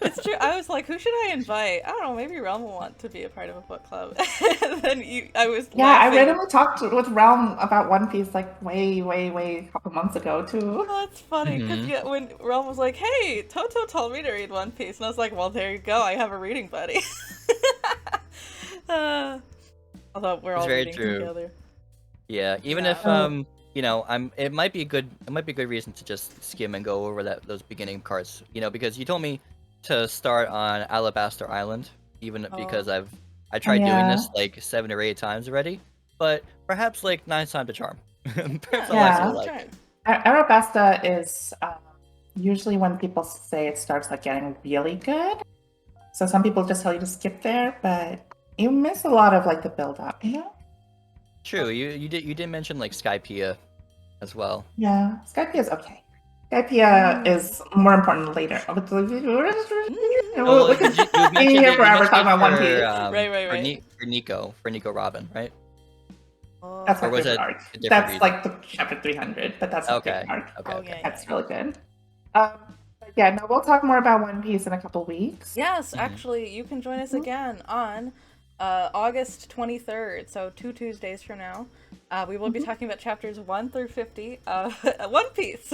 It's true. I was like, who should I invite? I don't know. Maybe Realm will want to be a part of a book club. And then I was Yeah, I laughing. randomly talked with Realm about One Piece like way a couple months ago too. Oh, that's funny because Mhm. when Realm was like, "Hey, Toto told me to read One Piece," and I was like, "Well, there you go. I have a reading buddy." Although we're It's all very reading true. together. Yeah, even Yeah. if you know, it might be a good reason to just skim and go over those beginning parts, you know, because you told me to start on Alabaster Island, even Oh. because I tried doing Yeah. this like 7 or 8 times already, but perhaps like 9 times a charm. That's all I Yeah. feel like. Right. Arabasta is usually when people say it starts like getting really good. So some people just tell you to skip there, but you miss a lot of like the build up, you know? True, you did mention like Skypea as well. Yeah, Skypea is okay. Skypea is more important later. Oh, We well, could you be mentioned here it. You forever mentioned talking it about One for Piece. Right. For Nico Robin, right? Oh. That's my Or was favorite it arc. a different That's reason? like the chapter 300, but that's my Okay. favorite arc. Okay. Oh, Okay. yeah. That's really good. But yeah, no, we'll talk more about One Piece in a couple weeks. Yes, Mhm. actually, you can join us Mhm. again on August 23rd, so 2 Tuesdays from now. We will be talking about chapters 1 through 50 of One Piece.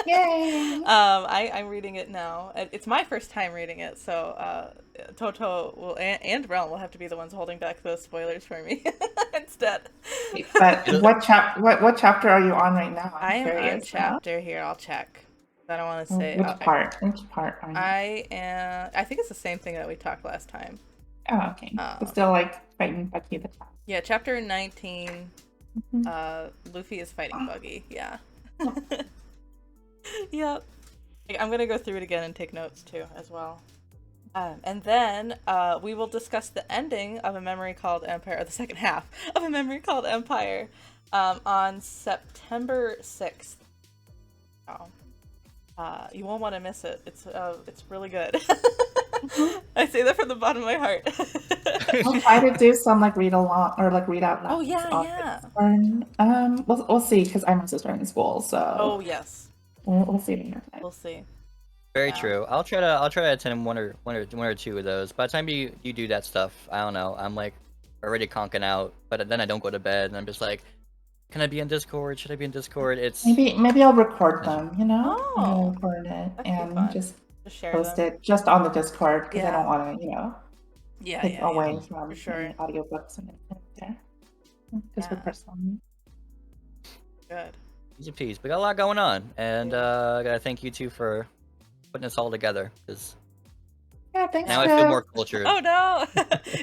Yay! I'm reading it now. It's my first time reading it, so Toto will and Realm will have to be the ones holding back those spoilers for me instead. But what chapter are you on right now? I am on curious, chapter here. I'll check. I don't want to say. Which part? Which part are you? I think it's the same thing that we talked last time. Oh, okay. So still like fighting Bucky the Clown. Yeah, chapter 19. Mhm. Luffy is fighting Buggy. Yeah. Yep. I'm gonna go through it again and take notes too, as well. And then we will discuss the ending of A Memory Called Empire, or the second half of A Memory Called Empire, on September 6th. Oh. You won't want to miss it. It's really good. I say that from the bottom of my heart. We'll try to do some like read along or like read out loud. Oh yeah. We'll see because I'm also starting school, so. Oh yes. We'll see. We'll see. Very Yeah. true. I'll try to attend one or two of those. By the time you do that stuff, I don't know. I'm like already conking out, but then I don't go to bed, and I'm just like, can I be in Discord? Should I be in Discord? It's Maybe I'll record them. You know, Oh, I'll record it that'd be and fun. just Just share post them. it just on the Discord because I Yeah. don't want to, Yeah, take away from for sure. any audiobooks and everything there. Just for Yeah. personal. Good. easy peasy. We got a lot going on, and I gotta thank you two for putting this all together. Because Yeah, thanks. now I feel more cultured. Oh no!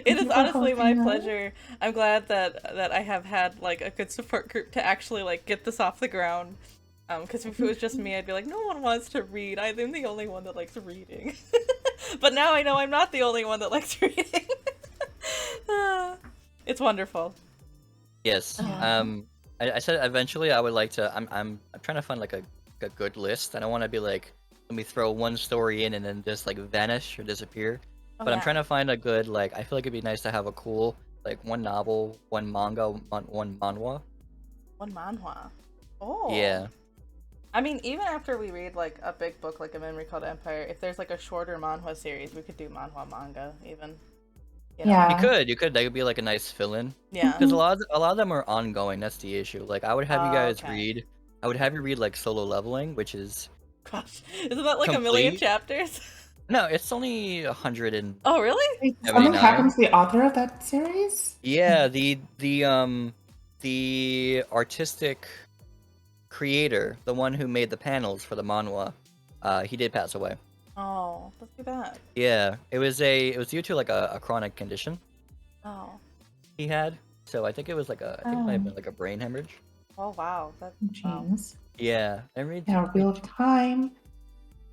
It is for honestly my hosting us. pleasure. I'm glad that I have had like a good support group to actually like get this off the ground. Because if it was just me, I'd be like, no one wants to read. I'm the only one that likes reading. But now I know I'm not the only one that likes reading. It's wonderful. Yes. I said eventually I would like to. I'm trying to find like a good list. I don't want to be like, let me throw one story in and then just like vanish or disappear. Oh, But I'm yeah. trying to find a good like. I feel like it'd be nice to have a cool like one novel, one manga, one manhwa. One manhwa. Oh. Yeah. I mean, even after we read like a big book like A Memory Called Empire, if there's like a shorter manhwa series, we could do manhwa manga even. You know? Yeah. You could. That would be like a nice fill-in. Yeah. Because a lot of them are ongoing. That's the issue. Like I would have you guys Okay. read. I would have you read like Solo Leveling, which is Gosh, isn't that like a million Complete? chapters? no, it's only 100 and Oh, really? Wait, something 79. happens to the author of that series? yeah. The artistic creator, the one who made the panels for the manhwa, he did pass away. Oh, that's too bad. Yeah, it was due to like a chronic condition Oh. he had. So I think it was like I think it might have been like a brain hemorrhage. Oh, wow. That, wow. James. Yeah, and read. Yeah, real time.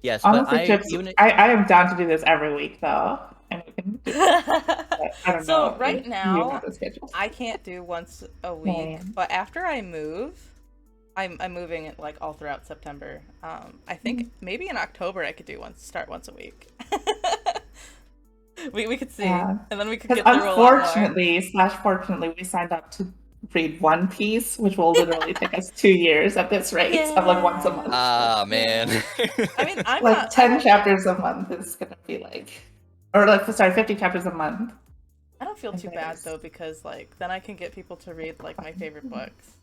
Yes, but Honestly, I Chips, even I am down to do this every week though. And we can do it. But I don't So know right if you now, have the schedule. I can't do once a week, Same. but after I move, I'm moving it like all throughout September. I think maybe in October I could do start once a week. we could see, Yeah. and then we could Because get through a lot more. unfortunately/fortunately, we signed up to read One Piece, which will literally take us 2 years at this rate of like once a month. ah man. I mean, I'm Like not 10 chapters a month is gonna be like, or like, sorry, 50 chapters a month. I don't feel too Okay. bad though, because like then I can get people to read like my favorite books.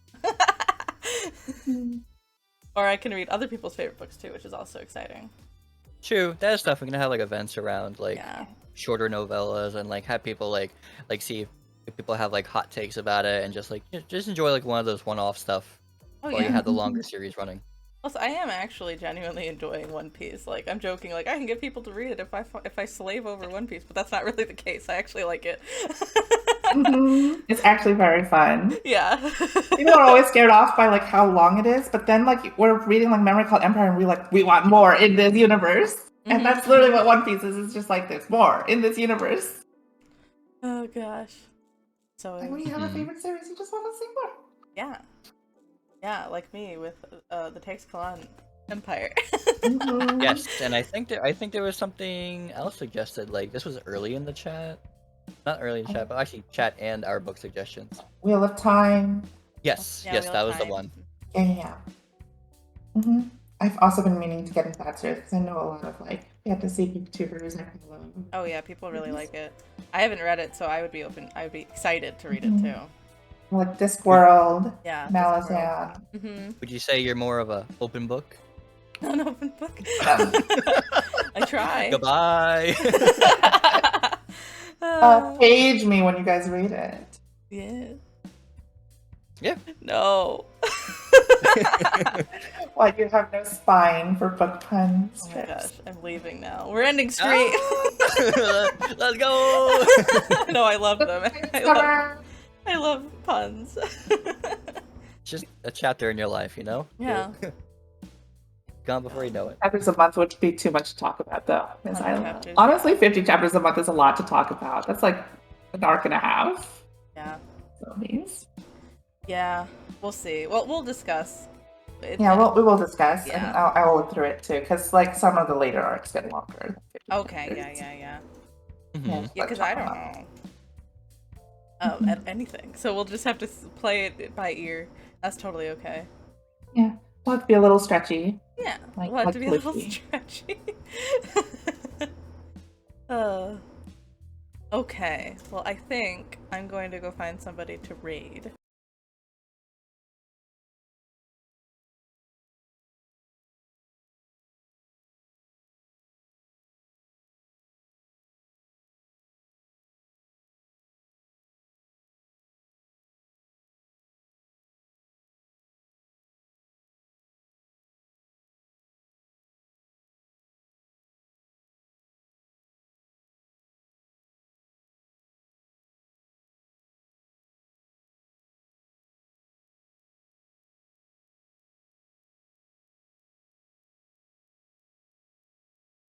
Or I can read other people's favorite books too, which is also exciting. True, that is stuff. We're gonna have like events around like Yeah. shorter novellas and like have people like see if people have like hot takes about it and just like just enjoy like one of those one-off stuff Oh while you yeah. have the longer series running. Plus, I am actually genuinely enjoying One Piece. Like, I'm joking, like, I can get people to read it if I slave over One Piece, but that's not really the case. I actually like it. It's actually very fun. Yeah. People are always scared off by like how long it is, but then like we're reading like Memory Called Empire, and we want more in this universe, and that's literally what One Piece is. It's just like there's more in this universe. Oh gosh. So like when you have a favorite series, you just want to see more. Yeah. Yeah, like me with the Tax Clan Empire. Yes, and I think there was something else suggested. Like this was early in the chat, not early in the chat, but actually chat and our book suggestions. Wheel of Time. Yes, Yeah, yes, Wheel that of was the Time. one. Yeah. I've also been meaning to get into that series because I know a lot of like fantasy YouTubers. Oh yeah, people really like it. I haven't read it, so I would be excited to read it too. Like Discworld, Yeah, Malazan. Would you say you're more of a open book? An open book. I try. Goodbye. Page me when you guys read it. Yeah. Yeah. No. Like you have no spine for book puns. Oh my gosh, I'm leaving now. We're ending street. Let's go. No, I love them. I love puns. Just a chapter in your life, you know? Yeah. Gone before you know it. Chapters a month would be too much to talk about, though. Honestly, 50 chapters a month is a lot to talk about. That's like an arc and a half. Yeah. So means. Yeah, we'll see. Well, we'll discuss. Yeah, we will discuss, Yeah. and I will look through it too, because like some of the later arcs get longer. Okay, yeah. Mm-hmm. Yeah, because I don't know. Anything. So we'll just have to play it by ear. That's totally okay. Yeah, we'll have to be a little stretchy. Yeah, Like- we'll have like to be a little Luffy. stretchy. Okay, well I think I'm going to go find somebody to raid.